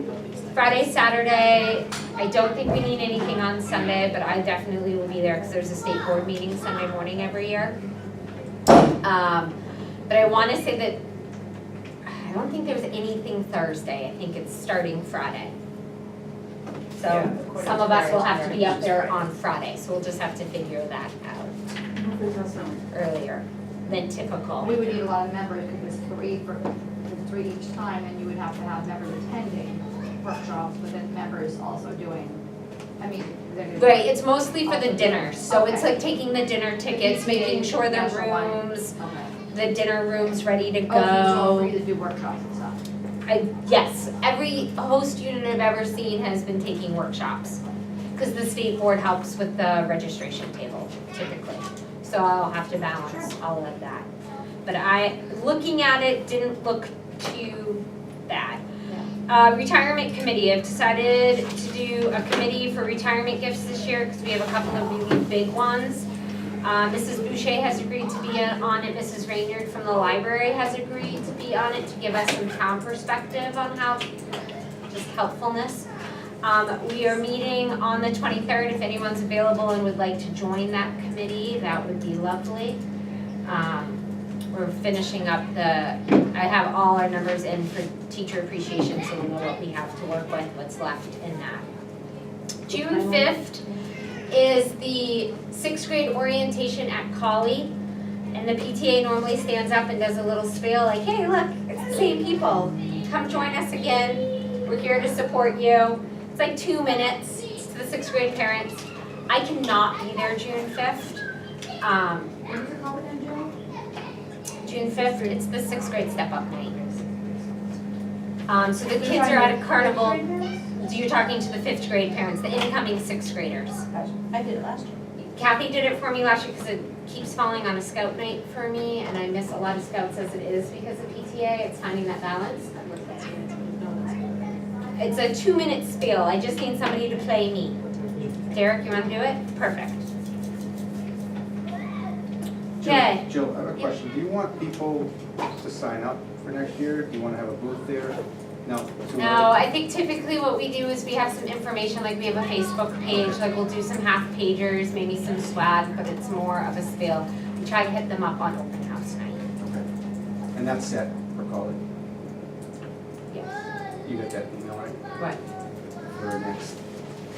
Friday, Saturday, I don't think we need anything on Sunday, but I definitely will be there because there's a state board meeting Sunday morning every year. But I want to say that, I don't think there's anything Thursday, I think it's starting Friday. So according some to of us will have to Mary's be up there Friday. on Friday, so we'll just have to figure that out earlier than typical. We would need a lot of members because 3 each time, and you would have to have members attending workshops, but then members also doing, I mean, they're gonna. Right, it's mostly for the Also dinners, so it's okay. like taking the dinner tickets, making sure the Special one. rooms, Okay. the dinner room's ready to Oh, so for go. you to do workshops and stuff. Yes, every host student I've ever seen has been taking workshops. Because the state board helps with the registration table typically. So I'll have to balance all of that. But looking at it, didn't look too bad. Retirement committee, I've decided to do a committee for retirement gifts this year because we have a couple of really big ones. Mrs. Boucher has agreed to be on it, Mrs. Raynyard from the library has agreed to be on it to give us some town perspective on how, just helpfulness. We are meeting on the 23rd, if anyone's available and would like to join that committee, that would be lovely. We're finishing up I have all our numbers in for teacher appreciation, so we'll know what we have to work with, what's left in that. June 5th is the 6th grade orientation at Collie. And the PTA normally stands up and does a little spiel like, hey, look, it's the same people. Come join us again. We're here to support you. It's like 2 minutes. It's to the 6th grade parents. I cannot be there June 5th. What is it called again, Jill? June 5th, it's the 6th grade step-up night. So the kids are at a carnival. So you're talking to the 5th grade parents, the incoming 6th graders. I did it last year. Kathy did it for me last year because it keeps falling on a scout night for me, and I miss a lot of scouts as it is because of PTA. It's finding that balance. It's a 2-minute spiel. I just need somebody to play me. Derek, you want to do it? Perfect. Okay. Jill, I have a question. Do you want people to sign up for next year? Do you want to have a booth there? No? Too No, early? I think typically what we do is we have some information, like we have a Facebook page, like we'll do some half pagers, maybe some swag, but it's more of a spiel. We try to hit them up on open house night. Okay. And that's set for college? Yes. You got that email, right? What? For next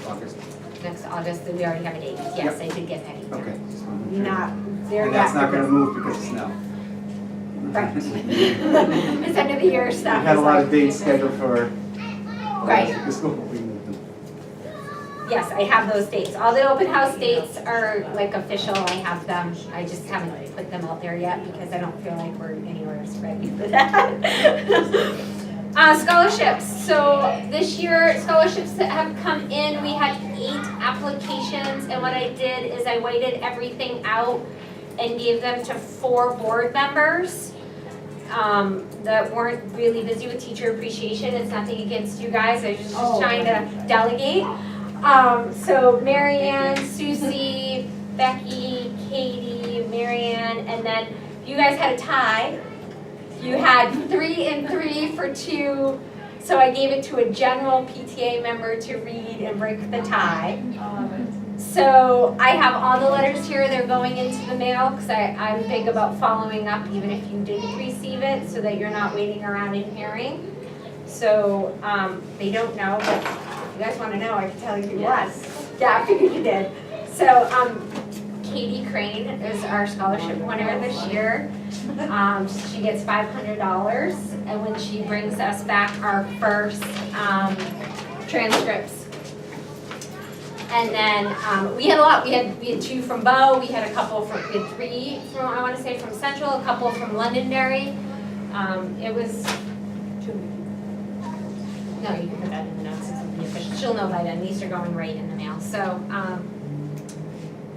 August? Next August, we already have a date. Yes, I did get that email. Okay. Just wanted to make sure. Not there And yet. that's not gonna move because of snow? Right. This end of the year We stuff. had a is lot like- of dates scheduled for Right. the school, we moved them. Yes, I have those dates. All the open house dates are like official, I have them. I just haven't put them out there yet because I don't feel like we're anywhere ready for that. Scholarships. So this year, scholarships that have come in, we had 8 applications, and what I did is I whited everything out and gave them to 4 board members that weren't really busy with teacher appreciation. It's nothing against you guys, I was just trying to delegate. So Marianne, Susie, Becky, Katie, Marianne, and then you guys had a tie. You had 3 and 3 for 2, so I gave it to a general PTA member to read and break the tie. So I have all the letters here, they're going into the mail, because I'm big about following up even if you didn't receive it, so that you're not waiting around and hearing. So, they don't know, but if you guys want to know, I can tell you who it was. Yeah, I figured you did. So, Katie Crane is our scholarship winner this year. She gets $500, and when she brings us back our first transcripts. And then we had a lot. We had 2 from Bow. We had a couple from. We had 3 from I want to say from Central. A couple from Londonderry. It was. No, you can put that in the notes. It's the official. She'll know by then. These are going right in the mail. So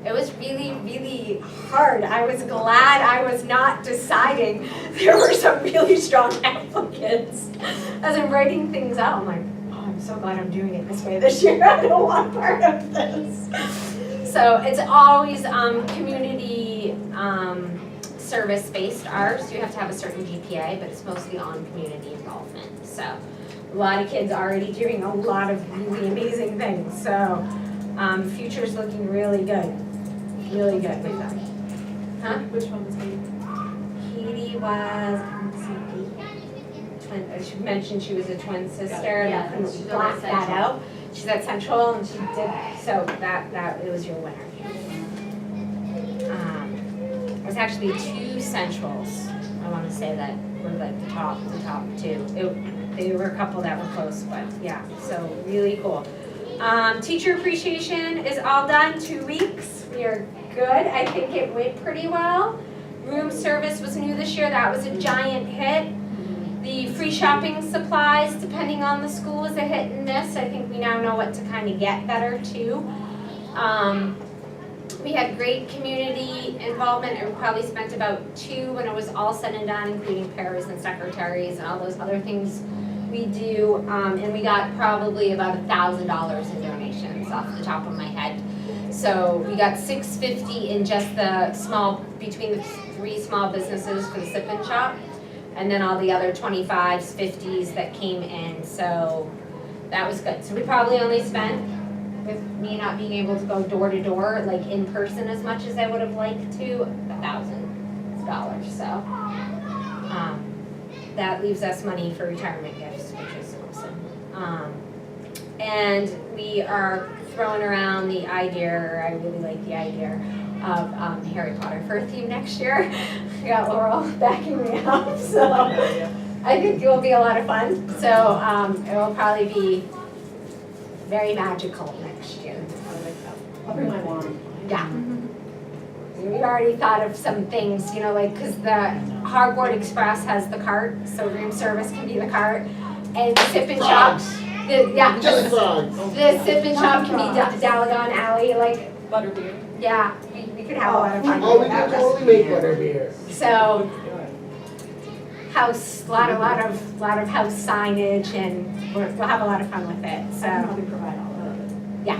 it was really, really hard. I was glad I was not deciding. There were some really strong applicants. As I'm writing things out, I'm like, I'm so glad I'm doing it this way this year. I don't want part of this. So it's always community service-based. Ours, you have to have a certain GPA, but it's mostly on community involvement. So a lot of kids already doing a lot of really amazing things. So future's looking really good. Really good with them. Huh? Which one was Katie? Katie was, she mentioned she was a twin sister, and I couldn't she's block at that Central. out. She's at Central, and she did, so that it was your winner. It was actually 2 Centrals, I wanna say that were like the top 2. There were a couple that were close, but yeah, so really cool. Teacher appreciation is all done, 2 weeks. We are good. I think it went pretty well. Room service was new this year, that was a giant hit. The free shopping supplies, depending on the school, is a hit and miss. I think we now know what to kind of get better too. We had great community involvement, and we probably spent about 2 when it was all said and done, including paras and secretaries and all those other things we do. And we got probably about $1,000 in donations off the top of my head. So we got $650 in just the between the 3 small businesses for the Sip and Shop. And then all the other 25s, 50s that came in, so that was good. So we probably only spent, with me not being able to go door to door, like in person as much as I would have liked to, $1,000, so. That leaves us money for retirement gifts, which is awesome. And we are throwing around the idea, or I really like the idea, of Harry Potter for a theme next year. I got Laurel backing me up, so I think it will be a lot of fun. So it will probably be very magical next year. I'll bring my wand. Yeah. We already thought of some things, you know, like, because the Hogwarts Express has the cart, so room service can be the cart. And Sip and Shop, Just frogs. the Sip and Shop can be Dalagon Alley, like, Butterbeer. yeah, we could have a lot of fun Oh, we with can that. totally make butterbeer. So, lot of house signage, and we'll have a lot of fun with it, so, Probably provide all of it. yeah.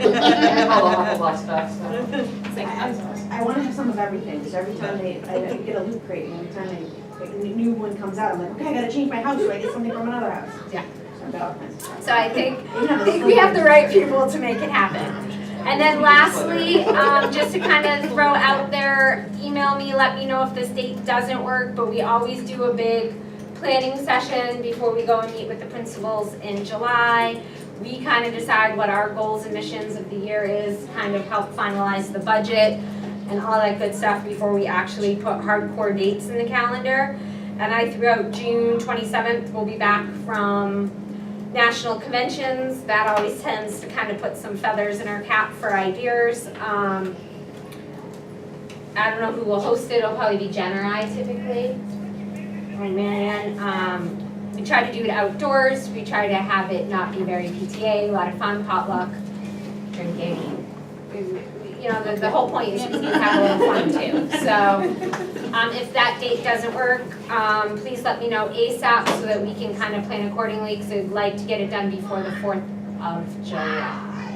I want to have some of everything, because every time I get a loot crate, and every time a new one comes out, I'm like, okay, I gotta change my house, so I get something from another house. Yeah. So I've got all kinds of stuff. So I think we have the right people to make it happen. And then lastly, just to kind of throw out there, email me, let me know if this date doesn't work, but we always do a big planning session before we go and meet with the principals in July. We kind of decide what our goals and missions of the year is, kind of help finalize the budget and all that good stuff before we actually put hardcore dates in the calendar. And I threw out June 27th, we'll be back from national conventions. That always tends to kind of put some feathers in our cap for ideas. I don't know who will host it, it'll probably be Jen or I typically, or Marianne. We try to do it outdoors, we try to have it not be very PTA, a lot of fun, potluck, drinking. You know, the whole point is to have a little fun too. So if that date doesn't work, please let me know ASAP so that we can kind of plan accordingly, because I'd like to get it done before the 4th of July.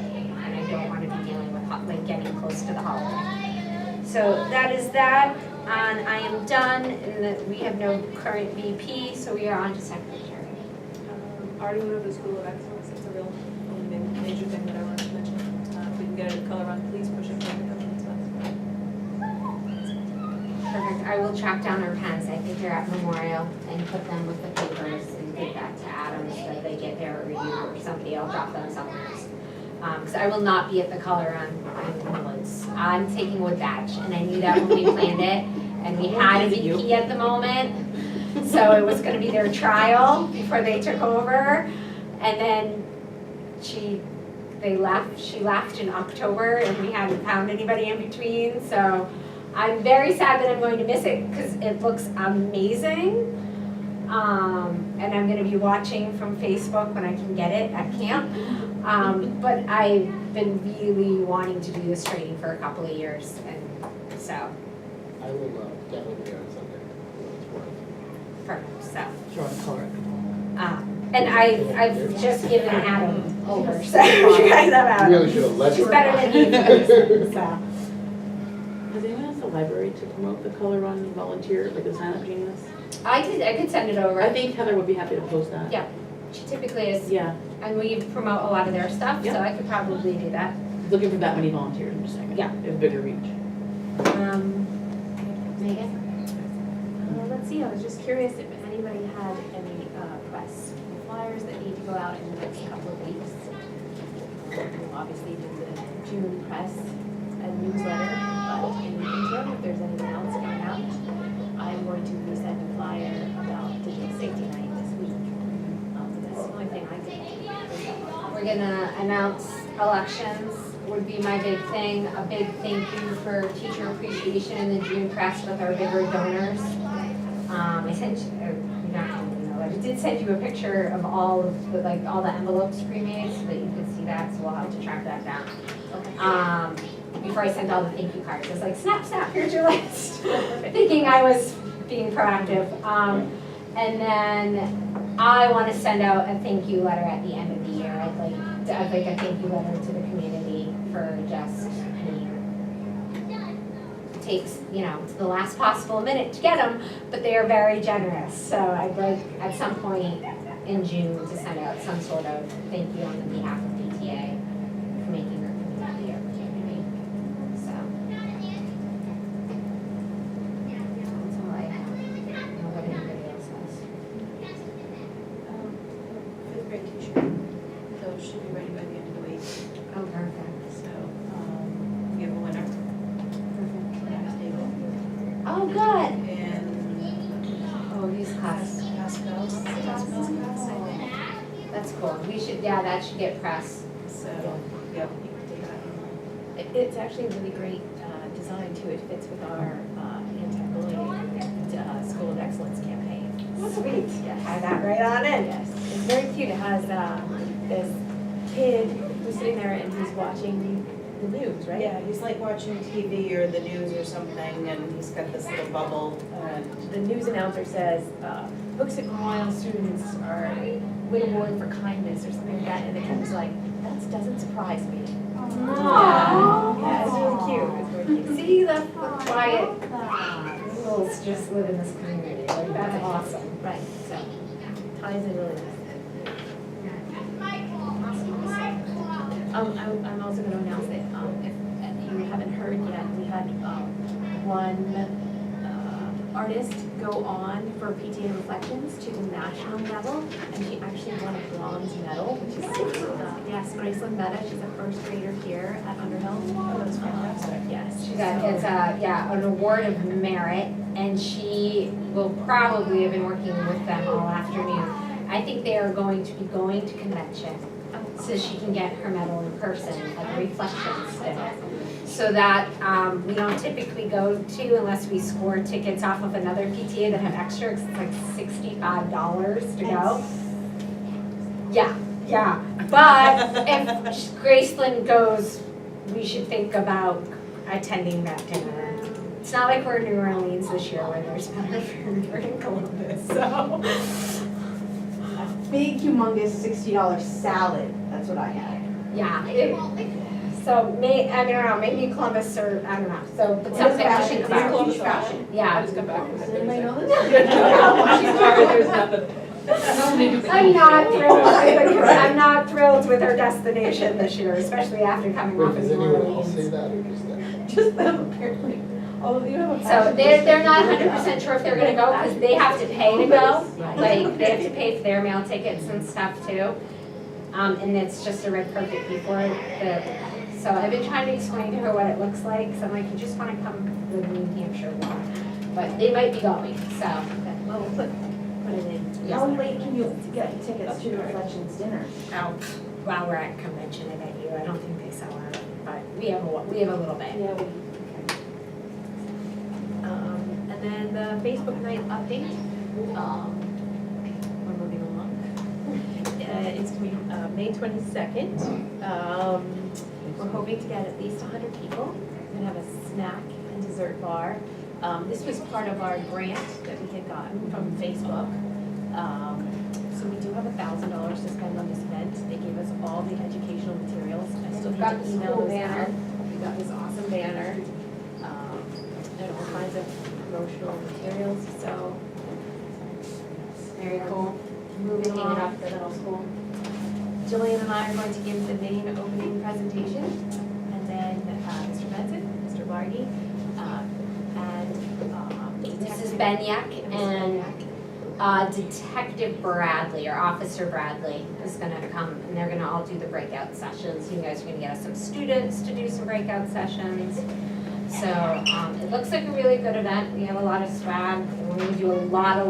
And I don't want to be dealing with like getting close to the holiday. So that is that. And I am done, and we have no current VP, so we are on to secretary. Already went over the School of Excellence, it's a real major thing that I wanted to mention. If we can get it to color on, please push it for the government's Perfect, I will track down our pens, I think they're at Memorial, and put them with the papers and give that to Adam so that they get their review, or somebody, I'll drop them somewhere else. Because I will not be at the color on Woods. I'm taking Wood Badge, and I knew that when we planned it, and we had a VP at the moment, so it was gonna be their trial before they took over, and then she left in October, and we hadn't found anybody in between, so I'm very sad that I'm going to miss it, because it looks amazing. And I'm gonna be watching from Facebook when I can get it at camp. But I've been really wanting to do this training for a couple of years, and so, I will definitely be on Sunday. It's worth perfect, so. Sure, I'll color it. And I've just given Adam over, so you guys have it. Adam. Really should have let She's her. better than me in person, so. Has anyone asked the library to promote the color run and volunteer, like the sign up genius? I could send it over. I think Heather would be happy to post that. Yeah, she typically is, Yeah, and we promote a lot of their stuff, so Yeah. I could probably do that. looking for that many volunteers, I'm just saying. Yeah. If bigger reach. Megan? Let's see, I was just curious if anybody had any press flyers that need to go out in the next couple of weeks. We'll obviously do the June press and newsletter, but in the interim, if there's anything else coming out, I'm going to resend a flyer about Digital Safety Night this week. That's the only thing I can think of. We're gonna announce elections would be my big thing. A big thank you for teacher appreciation in the June press with our bigger donors. I sent you, you don't know, I did send you a picture of all of the, like, all the envelopes pre-made so that you could see that, so we'll have to track that down. Before I sent all the thank you cards, I was like, snap, snap, here's your list. Thinking I was being proactive. And then I want to send out a thank you letter at the end of the year. I'd like a thank you letter to the community for just, it takes, to the last possible minute to get them, but they are very generous. So I'd like at some point in June to send out some sort of thank you on the behalf of PTA for making our community a community. So that's all I have. I don't know what anybody else has. Fifth grade teacher, those should be ready by the end of the week, Oh, perfect. so, we have a winner. Next table. Oh, good. And Oh, these class. Pascal's class, I think. That's cool. We should, that should get press. So, yeah, you can take that. It's actually a really great design too. It fits with our anti-bullying School of Excellence campaign. Sweet. Yes. Add that right on in. Yes, it's very cute. It has this kid who's sitting there and he's watching the news, right? Yeah, he's like watching TV or the news or something, and he's got this little bubble, and The news announcer says, Hooksett Memorial students are win award for kindness or something like that, and the kid was like, that doesn't surprise me. Yeah, it's really cute. It's really cute. See, the quiet rules just live in this community. Like, that's awesome. Right, so ties in really nice. I'm also going to announce that if you haven't heard yet, we had one artist go on for PTA Reflections to the national level, and she actually won a bronze medal, which is, yes, Graceland Meta. She's a first grader here at Underhill. oh, that's fantastic. Yes, she's It's an award of merit, and she will probably have been working with them all afternoon. I think they are going to be going to convention, so she can get her medal in person at the Reflections Day. So that we don't typically go to unless we score tickets off of another PTA that have extra, 'cause it's like $65 to go. Yeah, but if Graceland goes, we should think about attending that dinner. It's not like we're in New Orleans this year where there's better food. We're in Columbus, so. Big, humongous $60 salad, that's what I had. Yeah, so I don't know, maybe Columbus or, I don't know, so, but something to think about. Columbus fashion. Yeah. just got back from Does it. anybody know this? I'm not thrilled with our destination this year, especially after coming Wait, off of does New anyone else say Orleans. that or just that? Just them, apparently. Oh, you have a So fashion. they're not 100% sure if they're gonna go, because they have to pay to go, like, they have to pay for their meal tickets and stuff too. And it's just a red carpet before so I've been trying to explain to her what it looks like, so I'm like, you just wanna come to the New Hampshire one. But they might be going, so. Well, we'll put it in. How late can you get tickets to Reflections dinner? While we're at convention, I bet you, I don't think they sell out, but we have a little bit. Yeah, and then the Facebook night update, we're moving along. It's going to be May 22nd. We're hoping to get at least 100 people. We're going to have a snack and dessert bar. This was part of our grant that we had gotten from Facebook. So we do have $1,000 to spend on this event. They gave us all the educational materials. I still We've need got to this email cool those banner. out. We got this awesome banner. And all kinds of promotional materials, so. Very cool. Moving Picking it along. up for middle school. Jillian and I are going to give the main opening presentation, and then Mr. Benson, Mr. Vardy, and Mrs. Benyak and Detective Bradley, or Officer Bradley, is gonna come, and they're gonna all do the breakout sessions. You guys are gonna get us some students to do some breakout sessions. So, it looks like a really good event. We have a lot of swag. We're gonna do a lot of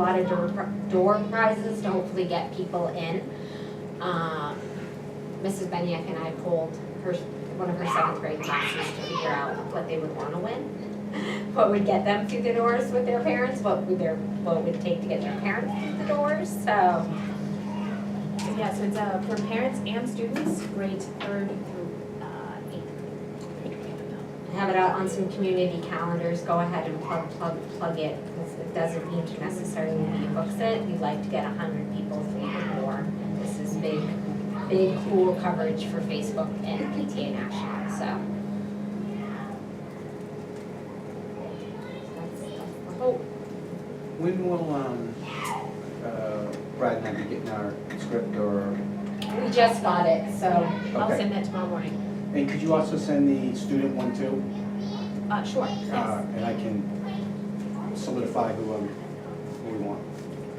door prizes to hopefully get people in. Mrs. Benyak and I polled her, one of her 7th grade classes to figure out what they would wanna win. What would get them through the doors with their parents, what would it take to get their parents through the doors, so. Yeah, so it's for parents and students, grades 3rd through 8th grade. Have it out on some community calendars, go ahead and plug it, because it doesn't need to necessarily be books it, we'd like to get 100 people through the door. This is big, cool coverage for Facebook and PTA National, so. That's the hope. When will, Brad and I be getting our script or, We just got it, so. I'll Okay. send that tomorrow morning. and could you also send the student one too? Sure, yes, And I can solidify who we want.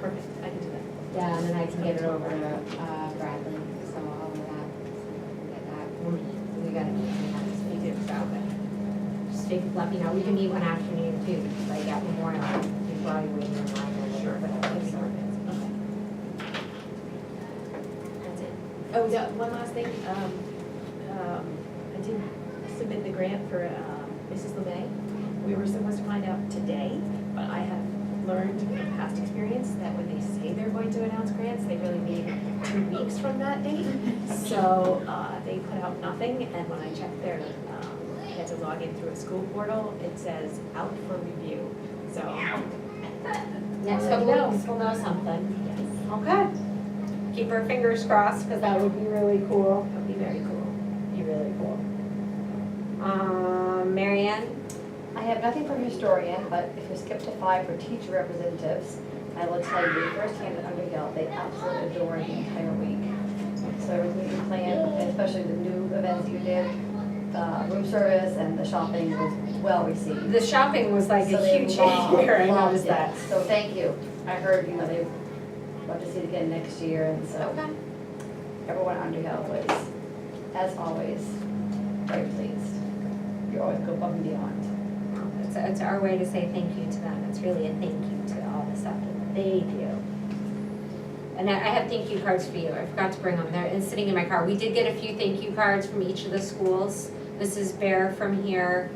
perfect, I can do that. Yeah, and then I can get it over to Bradley, so all of that, get that, we gotta meet, we have to speak it about it. Just let me know, we can meet one afternoon too, like at Memorial, while you're waiting in line or Sure. whatever, so. Okay. That's it. Oh, yeah, one last thing, I did submit the grant for Mrs. LeMay. We were supposed to find out today, but I have learned from past experience that when they say they're going to announce grants, they really mean 2 weeks from that date. So they put out nothing, and when I checked their, I had to log in through a school portal, it says out for review. So, Next couple weeks, we'll know something. yes, Okay. Keep our fingers crossed, because that would be really cool. that would be very cool. Be really cool. Mary Ann? I have nothing for historian, but if you skip to 5 for teacher representatives, I will tell you firsthand at Underhill, they absolutely adore the entire week. So everything you planned, especially the new events you did, room service and the shopping was well received. The shopping was like So a they huge loved- year, I loved noticed it. that. So thank you. I heard, they want to see it again next year, and so Okay. everyone at Underhill was, as always, very pleased. You always go above and beyond. It's our way to say thank you to them. It's really a thank you to all the stuff that they do. And I have thank you cards for you. I forgot to bring them. They're sitting in my car. We did get a few thank you cards from each of the schools. This is Bear from here.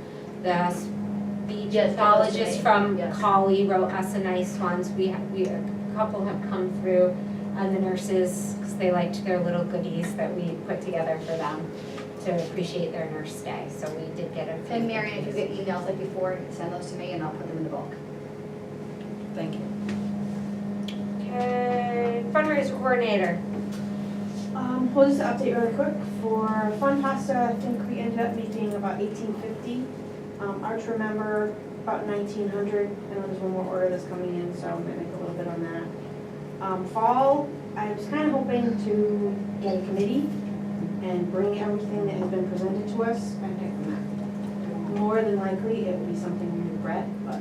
The speech Yes, pathologist that was from me. Yes. Collie wrote us a nice ones. A couple have come through. And the nurses, because they liked their little goodies that we put together for them to appreciate their nurse day. So we did get a few. And Marion, if you get emails like before, send those to me and I'll put them in the book. Thank you. Okay, fundraiser coordinator. We'll just update really quick. For Fun Pasta, I think we ended up making about $18.50. Arch Remember, about $1,900. I know there's one more order that's coming in, so I'm gonna make a little bit on that. Fall, I was kind of hoping to get a committee and bring everything that has been presented to us and pick from that. More than likely, it will be something we regret, but.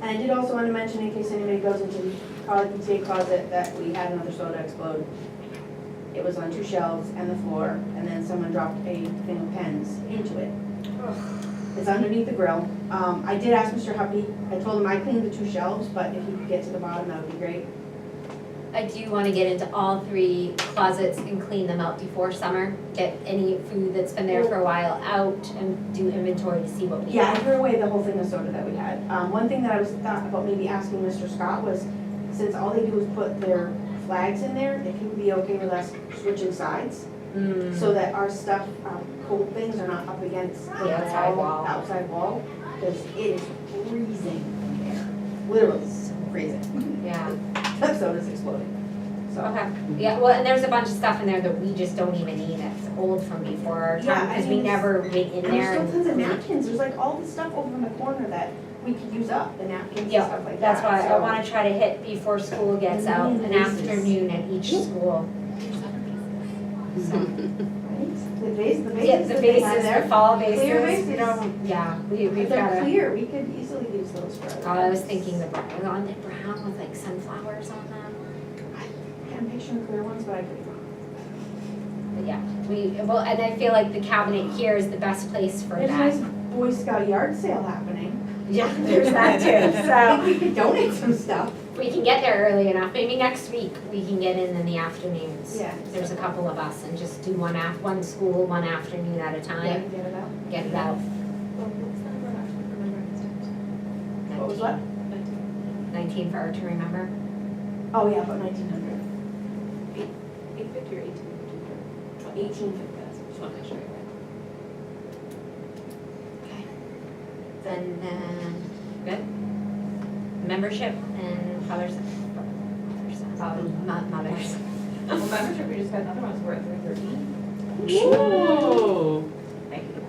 And I did also want to mention, in case anybody goes into the college PTA closet, that we had another soda explode. It was on 2 shelves and the floor, and then someone dropped a thing of pens into it. It's underneath the grill. I did ask Mr. Huppy, I told him I cleaned the 2 shelves, but if he could get to the bottom, that would be great. I do want to get into all 3 closets and clean them out before summer. Get any food that's been there for a while out and do inventory to see what we Yeah, I have. threw away the whole thing of soda that we had. One thing that I was thought about maybe asking Mr. Scott was, since all they do is put their flags in there, if he would be okay with us switching sides, Mm. so that our stuff, cold things are not up against the outside wall. outside wall, because it is freezing in there, literally freezing. Yeah, That soda's exploding, so. okay. Yeah, well, and there's a bunch of stuff in there that we just don't even need. It's old from before our Yeah, time, I because we mean, never went in And there. there's still tons of and- napkins, there's like all this stuff over in the corner that we could use up, the napkins and Yeah, stuff like that. that's why I so- want to try to hit before school gets And out, then an vases. afternoon at each school. So, Right? The vases, the yeah, vases the that they have vases, there. the fall vases, Clear we vases. don't, yeah, we've If got they're to. clear, we could easily use those for. I was thinking the brown, on the brown with like sunflowers on them. I'm picturing clear ones, but I could be wrong. But yeah, well, and I feel like the cabinet here is the best place for There's a that. nice Boy Scout yard sale happening. Yeah, there's that too, I so. think we could donate some stuff. We can get there early enough, maybe next week we can get in the afternoons. Yeah. There's a couple of us and just do one school, one afternoon at a Yeah, time, get it out. get it out. What was what? 19 for Art to Remember. Oh, yeah, about 1900. 850 or 1850? 1850. Just want to make sure you're right. And then, good? Membership and others, mothers. Well, membership, we just got another one, so we're at 313. Whoa. Thank you.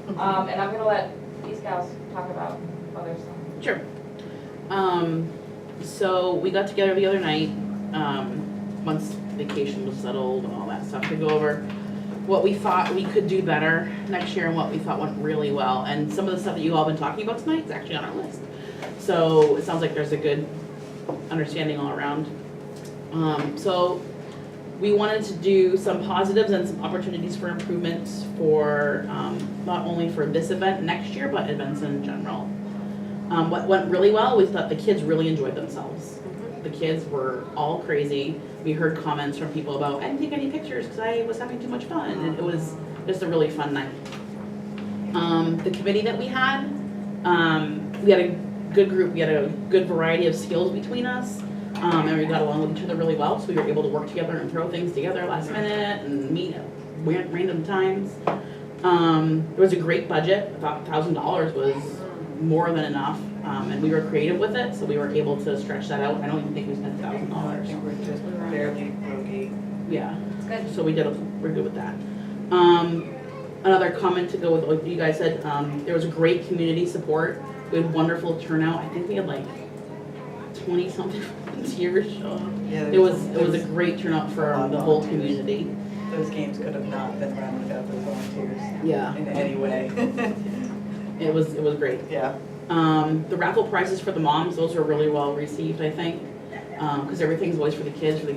And I'm gonna let these gals talk about other stuff. Sure. So we got together the other night, once vacation was settled and all that stuff, to go over what we thought we could do better next year and what we thought went really well. And some of the stuff that you all been talking about tonight is actually on our list. So it sounds like there's a good understanding all around. So we wanted to do some positives and some opportunities for improvements for, not only for this event next year, but events in general. What went really well, we thought the kids really enjoyed themselves. The kids were all crazy. We heard comments from people about, I didn't take any pictures because I was having too much fun, and it was just a really fun night. The committee that we had a good group, we had a good variety of skills between us, and we got along with each other really well, so we were able to work together and throw things together last minute and meet at random times. There was a great budget. I thought $1,000 was more than enough, and we were creative with it, so we were able to stretch that out. I don't even think we spent $1,000. We're just barely broke even. Yeah, Good. so we're good with that. Another comment to go with what you guys said, there was a great community support. We had wonderful turnout. I think we had like 20-something volunteers. Yeah, It was a great turnout for the whole community. Those games could have not been run without those volunteers Yeah, in any way. it was great. Yeah. The raffle prizes for the moms, those were really well received, I think. Because everything's always for the kids, and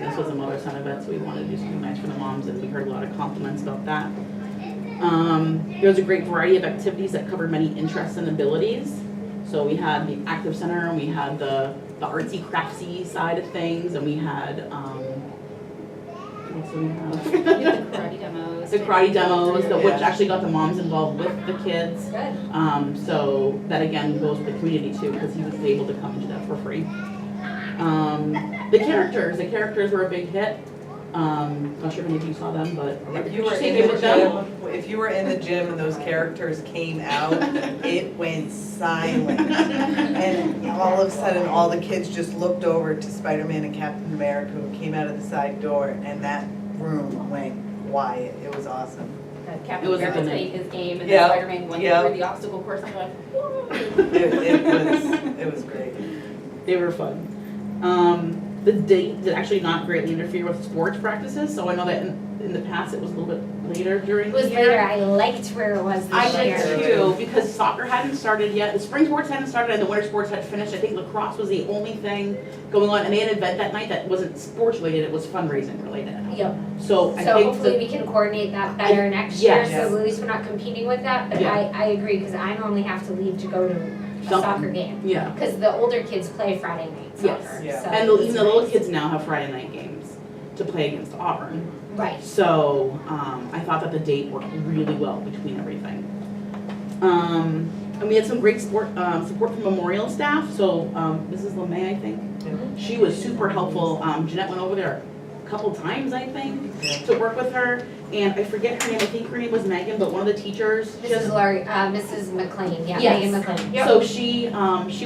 this was a Mother's Son event, so we wanted to do something nice for the moms, and we heard a lot of compliments about that. There was a great variety of activities that covered many interests and abilities. So we had the Active Center, and we had the artsy craftsy side of things, and we had, what else do we have? The karate demos. The karate demos, which Yeah. actually got the moms involved with the kids. Good. So that again goes with the community too, because he was able to come and do that for free. The characters were a big hit. Not sure if any of you saw them, but If you were in the gym and those characters came out, it went silent. And all of a sudden, all the kids just looked over to Spider-Man and Captain America, who came out of the side door, and that room went quiet. It was awesome. Captain It was a America good night. made his game, and Yeah, then Spider-Man went yeah. over the obstacle course, and I'm like, whoa. It was great. they were fun. The date did actually not greatly interfere with sports practices, so I know that in the past it was a little bit later during It the was year. later, I liked where it was I this year. did too, because soccer hadn't started yet, the spring sports hadn't started, and the winter sports had finished. I think lacrosse was the only thing going on, and they had an event that night that wasn't sports related, it was fundraising related. Yep. So I So think hopefully we can coordinate that better next year, yes. so at least we're not competing with that, but Yeah. I agree, because I normally have to leave to go to a Something. soccer game. Yeah, Because the older kids play Friday night Yes. soccer, Yeah. so. and it's even the little nice. kids now have Friday night games to play against Auburn. Right. So, I thought that the date worked really well between everything. And we had some great support from Memorial staff, so, Mrs. LeMay, I think, she was super helpful. Jeanette went over there a couple times, I think, to work with her, and I forget her name, I think her name was Megan, but one of the teachers. she has- Mrs. McLean, yeah, Yes. Megan McLean. Yep. So she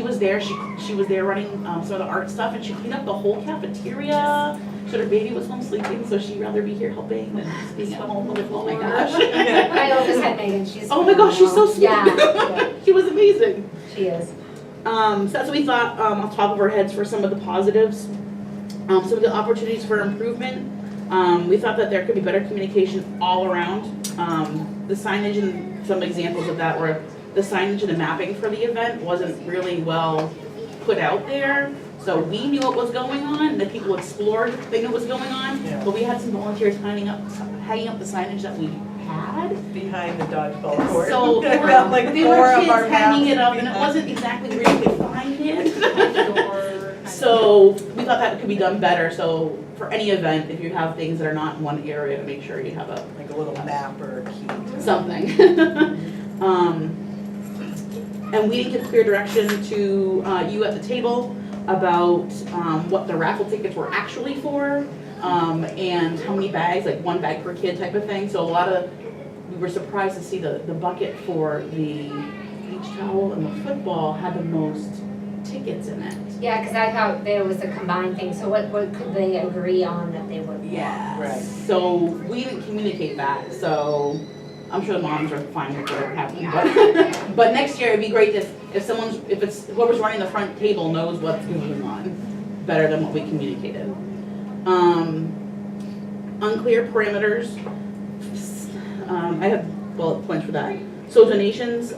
was there, she was there running, some of the art stuff, and she cleaned up the whole cafeteria. So her baby was home sleeping, so she'd rather be here helping than just being at home with, oh my gosh. My oldest had Megan, she's. Oh my gosh, she's so sweet. Yeah, She was amazing. she is. So that's what we thought, off the top of our heads for some of the positives. Some of the opportunities for improvement. We thought that there could be better communication all around. The signage and some examples of that were the signage and the mapping for the event wasn't really well put out there. So we knew what was going on, and the people explored the thing that was going on. Yeah. But we had some volunteers hanging up the signage that we had. Behind the dodgeball court. So About like they 4 were of kids our hanging it maps up and it behind. wasn't exactly where you could find it. So we thought that could be done better, so for any event, if you have things that are not in one area, to make sure you have Like a little map or a key. something. And we didn't give clear direction to you at the table about what the raffle tickets were actually for, and how many bags, like one bag per kid type of thing. So we were surprised to see the bucket for the beach towel and the football had the most tickets in it. Yeah, because I thought there was a combined thing, so what could they agree on that they would? Yeah. Right. So we didn't communicate that, so I'm sure the moms are fine with whatever happened, but next year it'd be great if it's whoever's running the front table knows what's going on, better than what we communicated. Unclear parameters. I have bullet points for that. So donations,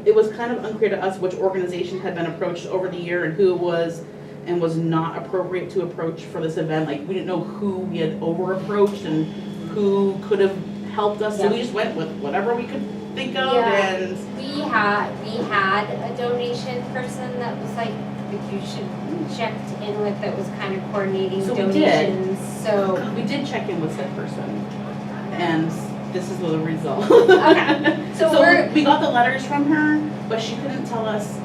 it was kind of unclear to us which organization had been approached over the year and who it was and was not appropriate to approach for this event. Like, we didn't know who we had over-approached and who could have helped us, so we just went with whatever we could think of, Yeah. and We had a donation person that was like you should checked in with, that was kind of coordinating So we did. donations, so. we did check in with said person, and this is the result. Okay, so we're, we got the letters from her, but she couldn't tell us,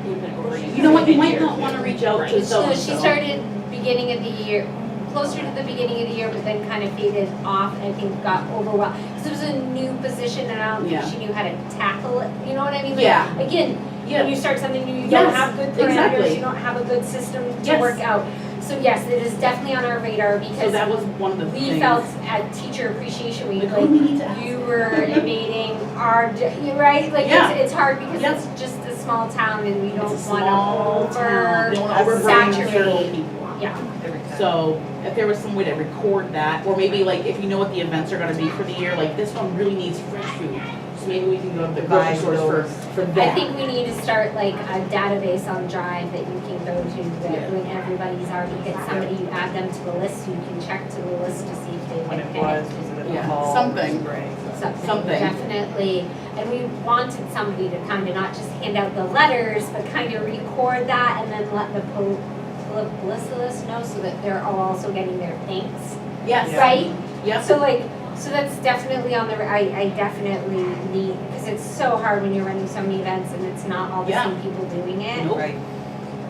you know what, you might not wanna reach out to so so-and-so. she started beginning of the year, closer to the beginning of the year, but then kind of faded off, and I think got overwhelmed. Because it was a new position, and I don't think Yeah. she knew how to tackle it, you know what I mean? Like, Yeah. Again, Yeah. when you start something new, you don't Yes, have good parameters, exactly. you don't have a good system to Yes. work out. So yes, it is definitely on our radar, So because that was one of the we things. felt at Teacher Appreciation Week, Like, like, who we need to ask? you were invading our, right? Like, Yeah. it's hard because Yeah. it's just a small town and we don't It's a want small to town, they don't wanna overburden saturate. several people. Yeah, Every time. So if there was some way to record that, or maybe like if you know what the events are gonna be for the year, like this one really needs fresh food. So maybe we can go to the grocery Buy stores those. for I that. think we need to start like a database on Drive that you can go to, Yeah. that when everybody's already hit somebody, you add them to the list, so you can check to the list to see if they've When been it hit. was it Yeah, the fall, something. spring? Something. Definitely, and we wanted somebody to kind of not just hand out the letters, but kind of record that and then let the publicist know, so that they're all also getting their thanks, Yes. Yeah. right? Yep. So that's definitely on the, I definitely need, because it's so hard when you're running so many events and it's not all the Yeah. same people doing it. Nope. Right.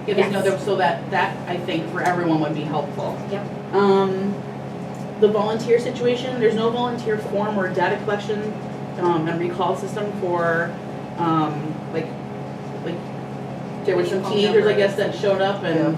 Yeah, there's no, Yes. so that I think for everyone would be helpful. Yep. The volunteer situation, there's no volunteer form or data collection, and recall system for, like, there were some Phone teenagers, I numbers. guess, that showed up and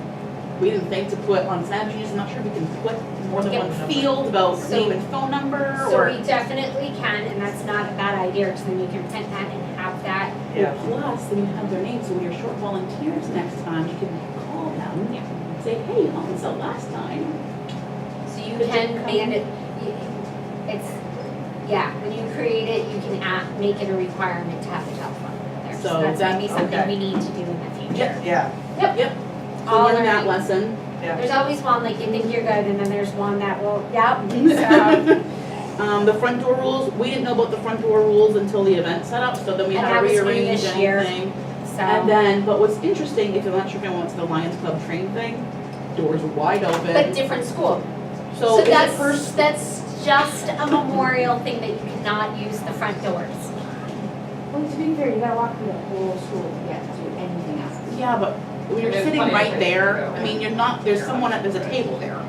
we didn't think to put on Snapchat, I'm not sure we can put more than Yep. one field about So- name and phone number, So or. we definitely can, and that's not a bad idea, because then you can print that and have that. Yeah. Plus, then you have their names, so when you're short volunteers next time, you can call them, say, hey, so last time. So you Could can you make it, it's, yeah, when you create it, you can make it a requirement to have the telephone number there. So That's gonna be that- something okay. we need to do in the future. Yeah, So All learn that learning. lesson. yeah. There's always one, like, you think you're good, and then there's one that will, yep, so. The front door rules, we didn't know about the front door rules until the event set up, so then we And had that to was new rearrange this year. anything. So, And then, but what's interesting, if you're not sure if anyone went to the Lions Club train thing, doors wide but open. different school. So is it that's just a memorial thing that you cannot use the front doors. Well, to be fair, you gotta walk through the whole school to get to anything else. Yeah, but when you're sitting right there, I mean, you're not, there's there's a table there.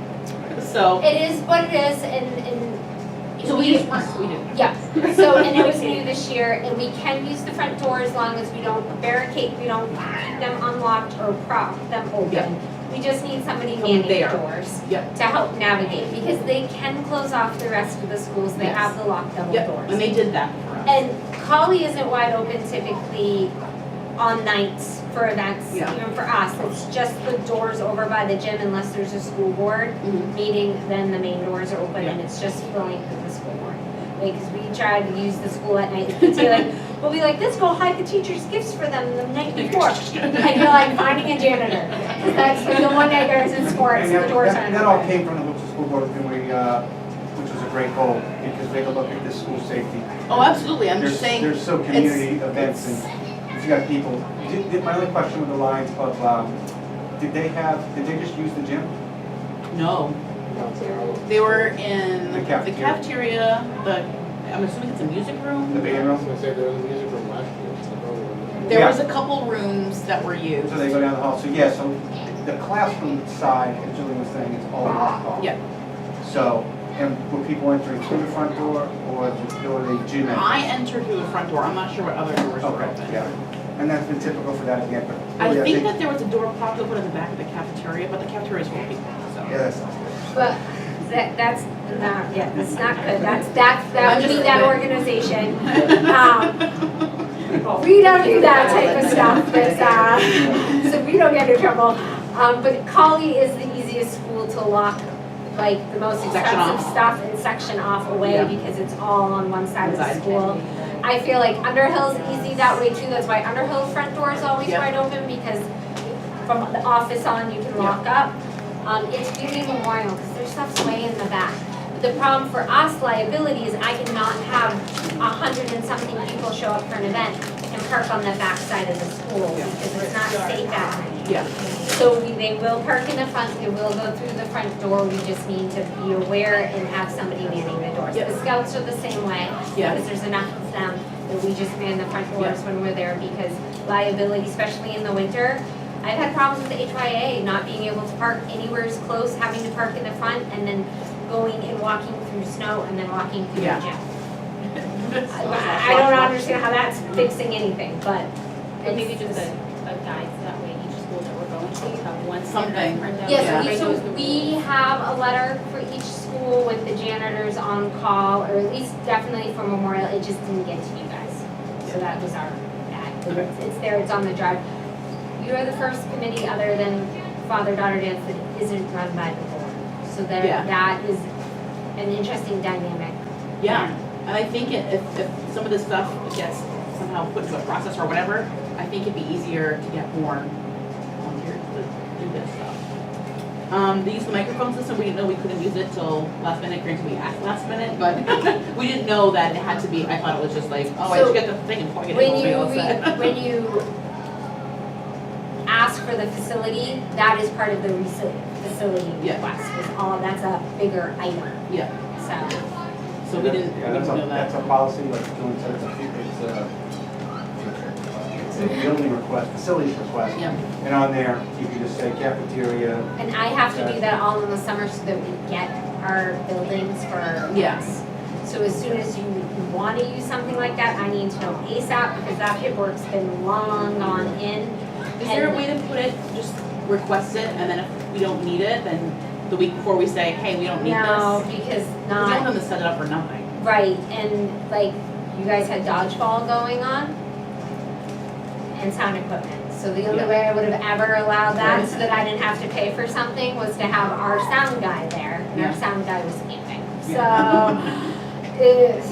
So, It is what it is, and so we just weren't, we didn't. yeah, so, and it was new this year, and we can use the front door as long as we don't barricade, we don't keep them unlocked or prop them Yeah. open. We just need somebody Someone manning the there. doors Yep. to help navigate, because they can close off the rest of the schools, they Yes. have the locked double Yep, doors. and they did that for us. And Collie isn't wide open typically on nights for events, Yeah. even for us. It's just the doors over by the gym unless there's a school board Mhm. meeting, then the main doors are open and it's just the length of the school board. Like, 'cause we tried to use the school at night, the kids are like, we'll be like, let's go hide the teachers' gifts for them the night before. And you're like finding a janitor. 'Cause that's like the one night I was in sports, And the doors aren't that all open. came from the Wiltshire School Board, and we, which was a great goal, because they can look at the school safety. Oh, absolutely, I'm just There's- saying. There's so community events, and if you got people, my only question with the Lions Club, did they just use the gym? No, they were in The the cafeteria. cafeteria, I'm assuming it's a music room. The band I was room? gonna say there was a music room last year, it's like, oh, There Yeah. was a couple rooms that were used. So they go down the hall, so yeah, so the classroom side, as Julie was saying, is all locked off. Yeah. So, and were people entering through the front door or the gym entrance? I entered through the front door, I'm not sure what other doors were Okay, open. yeah, and that's been typical for that again, but. I yeah, think that there was a door propped open in the back of the cafeteria, but the cafeteria is full of people, so. Yeah, that sounds good. But that's not, yeah, that's not good. That would be that organization. We don't do that type of stuff, that's, so we don't get in trouble. But Collie is the easiest school to lock, like, the most Section expensive off. stuff and section off away Yeah. because it's all on one side of the Inside. school. I feel like Underhill's easy that way too, that's why Underhill's front door is always Yeah. wide open, because from the office on, you can lock up. It's really Memorial, because their stuff's way in the back. The problem for us, liability, is I cannot have 100 and something people show up for an event and park on the back side of the school, because it's not safe that night. Yeah, So they will park in the front, they will go through the front door, we just need to be aware and have somebody manning the doors. Yep. The scouts are the same way, Yeah. because there's enough of them that we just man the front doors when we're there, because liability, especially in the winter. I've had problems with the HYA not being able to park anywhere as close, having to park in the front, and then going and walking through snow, and then walking through the Yeah. gym. I don't understand how that's fixing anything, but. Or maybe just a guide, so that way each school that we're going to have one Something. standard print out. Yes, Yeah. we- so we have a letter for each school with the janitors on call, or at least definitely for Memorial, it just didn't get to you guys. So that was our bad. Okay. It's there, it's on the drive. You are the first committee other than father-daughter dance that isn't run by the board. So there, Yeah. that is an interesting dynamic. yeah, and I think if some of this stuff gets somehow put into a process or whatever, I think it'd be easier to get more volunteers to do this stuff. They used the microphone system, we didn't know we couldn't use it till last minute, granted we asked last minute, but we didn't know that it had to be, I thought it was just like, oh, I So, just get the thing and plug it in, When we'll be you, all set. when you ask for the facility, that is part of the facility Yeah. request, is all, that's a bigger item, Yeah, so. so we didn't Yeah, that's know that's that. a policy, like Julie said, it's a building request, facilities request. Yeah, And on there, you can just say cafeteria, And I have to do that all in the summer so that we get our buildings for. Yes. So as soon as you want to use something like that, I need to know ASAP, because that paperwork's been long gone in. is there a way to put it, just request it, and then if we don't need it, then the week before we say, hey, we don't need this? No, because Because you don't not, have to set it up for nothing. right, and like, you guys had dodgeball going on and sound equipment. So the only Yeah. way I would have ever allowed that, so that I didn't have to pay for something, was to have our sound guy there, and our Yeah. sound guy was camping. So,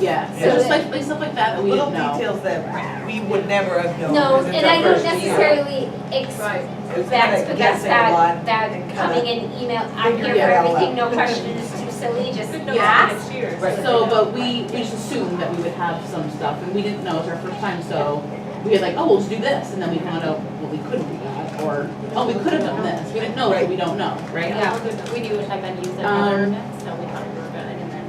Yeah, So so just that- like stuff like that we Little didn't know. details that we would never have known. no, because it's and our I don't first year. necessarily It was expect, kinda but that's guessing a lot that and kinda coming in email, I'm here figure for it all everything, out. no question is too silly, just Yeah. ask. Right. So, but we just assumed that we would have some stuff, and we didn't know, it was our first time, so we had like, oh, we'll just do this, and then we found out, well, we couldn't do that, or, oh, we could have done this, we didn't know, so Right. we don't know, right? Yeah. We knew which had been used at Um, other events, so we thought we were good, and then.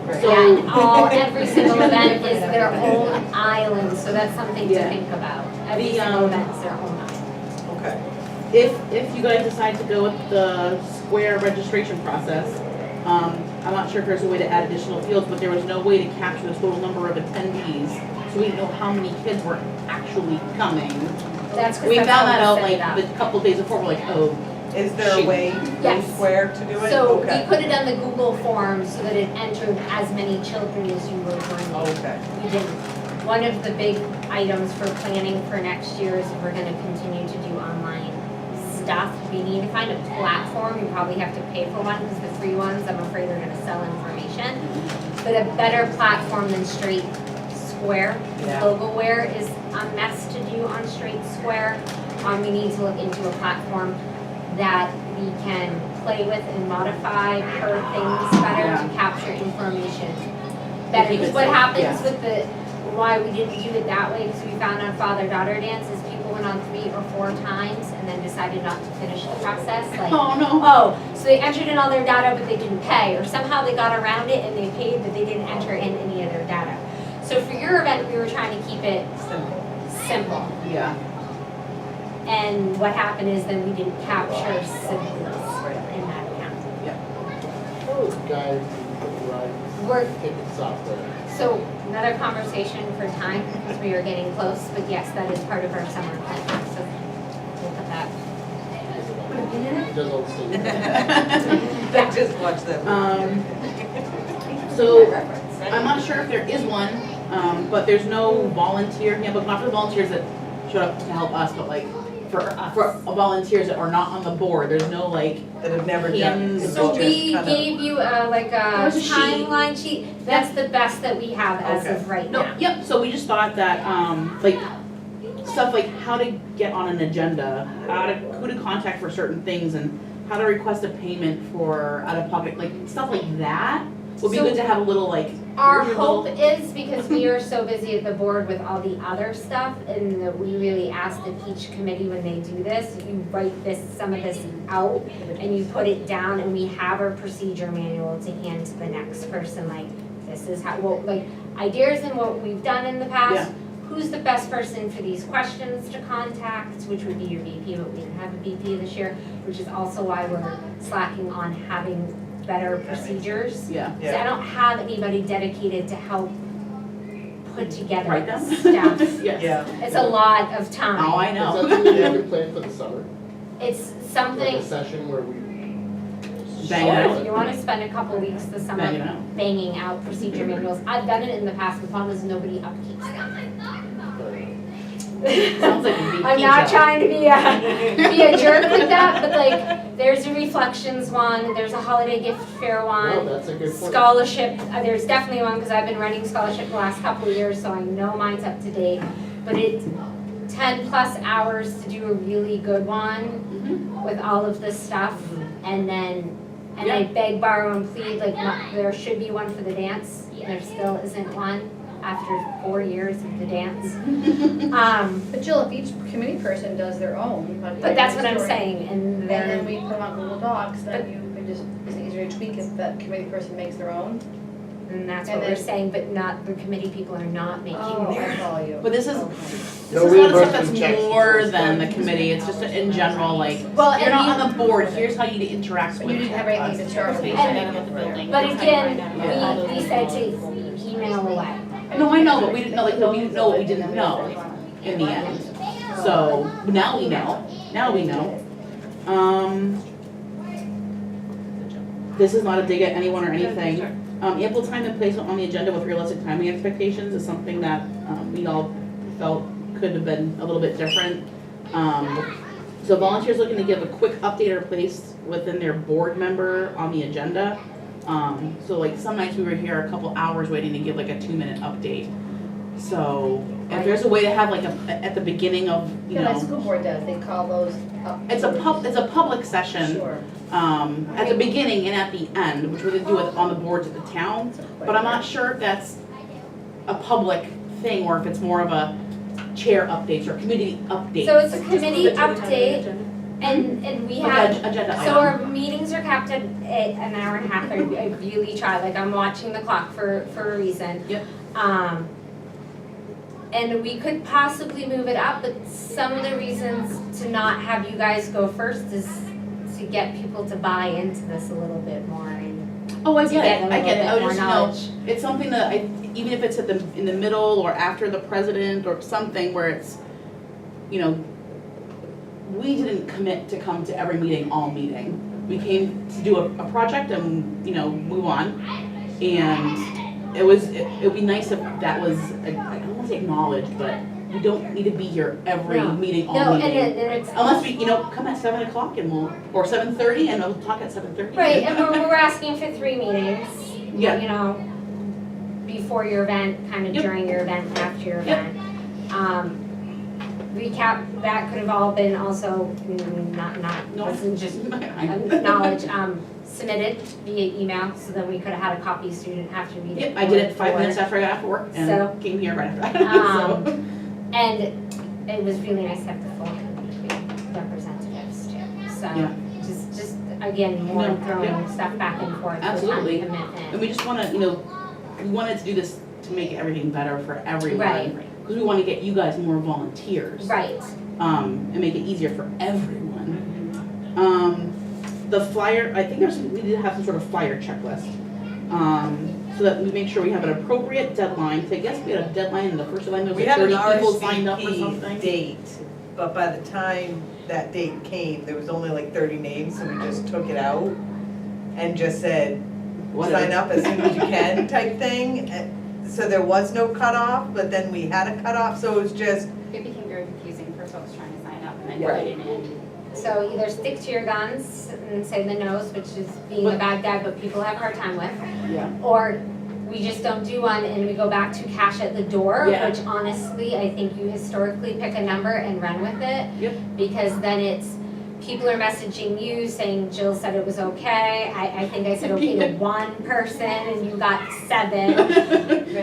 Right. So- Yeah, and every single event is their own island, so that's something to Yeah. think about. Every The, single event is their own island. Okay. If you guys decide to go with the square registration process, I'm not sure if there's a way to add additional fields, but there was no way to capture the total number of attendees, so we didn't know how many kids were actually coming. That's 'cause We that's found how that we out set like it up. the couple days before, we're like, oh, Is there a Shoot. way Yes. in Square to do it? So we Okay. put it on the Google form so that it entered as many children as you were bringing. Okay. We didn't. One of the big items for planning for next year is if we're gonna continue to do online stuff. We need to find a platform, you probably have to pay for one, because the free ones, I'm afraid, are gonna sell information. But a better platform than Straight Square. Yeah. Logoware is a mess to do on Straight Square. We need to look into a platform that the we can play with and modify per things better to capture information better. Keep it Because what safe, happens yeah. with the, why we didn't do it that way, because we found on father-daughter dance is people went on 3 or 4 times and then decided not to finish the process, like, Oh, no. oh, so they entered in all their data, but they didn't pay, or somehow they got around it and they paid, but they didn't enter in any of their data. So for your event, we were trying to keep it simple. Yeah. And what happened is then we didn't capture simpleness in that account. Oh, the guy who rides We're, ticket software. so another conversation for time, because we are getting close, but yes, that is part of our summer plan, so we'll put that. He does all the same. I just watched that. So, I'm not sure if there is one, but there's no volunteer handbook, not for the volunteers that showed up to help us, but like for volunteers that are not on the board, there's no like, That have never done. Hands. So Just we kind of- gave you like a There's a sheet. timeline sheet, that's the best that we have as of right no, now. yep, so we just thought that, like, stuff like how to get on an agenda, who to contact for certain things, and how to request a payment for out-of-pocket, like, stuff like that would be So- good to have a little, like, Our here's your little- hope is, because we are so busy at the board with all the other stuff, and that we really ask that each committee, when they do this, you write some of this out, and you put it down, and we have our procedure manual to hand to the next person, like, this is how, well, like, ideas and what we've done in the past. Yeah. Who's the best person for these questions to contact, which would be your VP, but we didn't have a VP this year, which is also why we're slacking on having better procedures. Yeah. So I don't have anybody dedicated to help put together Write them? stuff. Yes. Yeah. It's a lot of time. Oh, I Is know. that something you can plan for the summer? It's Like something, a session where we. Bang it out. if you wanna spend a couple weeks this summer Bang it out. banging out procedure manuals, I've done it in the past, the problem is nobody upkeeps them. Sounds like a VP I'm not job. trying to be a jerk with that, but like, there's a reflections one, there's a holiday gift fair No, one. that's a good point. Scholarship, there's definitely one, because I've been running scholarship the last couple of years, so I know mine's up to date. But it's 10+ hours to do a really good one with all of this stuff, and then, and I beg, borrow, and plead, like, there should be one for the dance, there still isn't one after 4 years of the dance. But Jill, if each committee person does their own, But that's what I'm saying, and And then then, we put them on Google Docs, then you can just, it's easier to tweak if that committee person makes their own. and that's and what we're then- saying, but not, the committee people are not making Oh, I theirs. follow you. But this is, Okay. this No is a lot of stuff reimbursement that's checks more until than the it's committee, it's just in general, like, Well, you're not and on the board, here's how you need to interact But with. you didn't have anything to start with. But again, we said to email away. No, I know, but we didn't know, like, we didn't know what we didn't know in the end. So, now we know, this is not a dig at anyone or anything. Ample time and place on the agenda with realistic timing expectations is something that, we all felt could have been a little bit different. So volunteers looking to give a quick update or place within their board member on the agenda. So like some nights we were here a couple hours waiting to give like a 2-minute update. So if there's a way to have like at the beginning of, you Yeah, like know, school board does, they call those up. it's a public session, Sure. at the beginning and at the end, which we're gonna do it on the boards of the town. But I'm not sure if that's a public thing or if it's more of a chair updates or committee updates. So it's a committee update, and we have, Agenda so item. our meetings are capped at an hour and a half. I really try, like, I'm watching the clock for a reason. Yep. And we could possibly move it up, but some of the reasons to not have you guys go first is to get people to buy into this a little bit more and Oh, I to get get a it, I little get it, bit I would more just know, knowledge. it's something that even if it's in the middle or after the president or something where it's, you know, we didn't commit to come to every meeting, all meeting. We came to do a project and, you know, move on. And it would be nice if that was, I don't wanna say acknowledged, but we don't need to be here every No. meeting, all No, meeting. and it's. Unless we, you know, come at 7 o'clock and or 7:30 and we'll talk at 7:30. Right, and we're asking for 3 meetings, Yeah. you know, before your event, kind of Yep. during your event, and after your Yep. event. recap, that could have all been also, wasn't just knowledge, submitted via email, so then we could have had a copy student after meeting. Yep, I did it 5 minutes after I got off work So- and came here right after that, so. And it was really nice to have the full community representatives too, so Yeah. just again, more No, throwing yeah. stuff back and forth. with time Absolutely. commitment. And we just wanna, we wanted to do this to make everything better for everyone. Right. Because we wanna get you guys more volunteers. Right, And make it easier for everyone. The flyer, I think we did have some sort of flyer checklist. So that we make sure we have an appropriate deadline. So I guess we had a deadline, and the first deadline there was We like had an 30 people signed up or something. RSVP date, but by the time that date came, there was only like 30 names, so we just took it out and just said, Whatever. sign up as soon as you can type thing. So there was no cutoff, but then we had a cutoff, so it was just, It became very confusing for folks trying to sign up and then Right. getting in. so either stick to your guns and say the no's, which is being a bad guy, but people have a hard time with. Yeah. Or we just don't do one and we go back to cash at the door, Yeah. which honestly, I think you historically pick a number and run with it. Yep. Because then it's, people are messaging you saying Jill said it was okay. I think I said okay to one person and you got 7.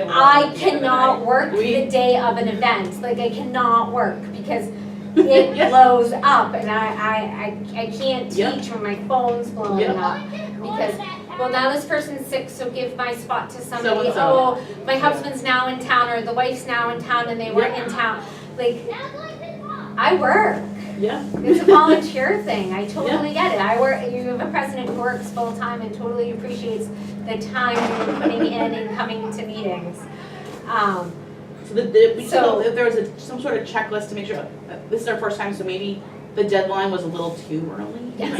I cannot work the day of an event, like I cannot work because it Yes. blows up and I can't Yep. teach when my phone's blowing Yep. up. Because, well, now this person's sick, so give my spot to somebody. So-and-so. Oh, my husband's now in town or the wife's now in town and they weren't in town. Like, I work. Yeah. It's a volunteer thing. I totally get it. I work, you have a president who works full-time and totally appreciates the time you're putting in and coming to meetings. So we So- so if there was some sort of checklist to make sure, this is our first time, so maybe the deadline was a little too early. Yes.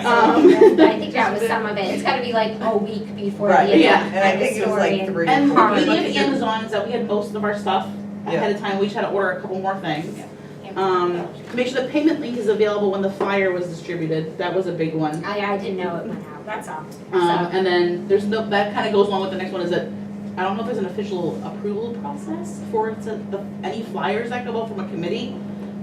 Um, I think that was some of it. It's gotta be like a week before the right, event. Yeah. and I think it was like 3 And or the 4. beauty of Amazon is that we had most of our stuff ahead of time, we just had to order a couple more things. Make sure the payment link is available when the flyer was distributed, that was a big one. I didn't know it went out, that's all. And then there's no, that kind of goes along with the next one, is that, I don't know if there's an official approval process for any flyers that go out from a committee,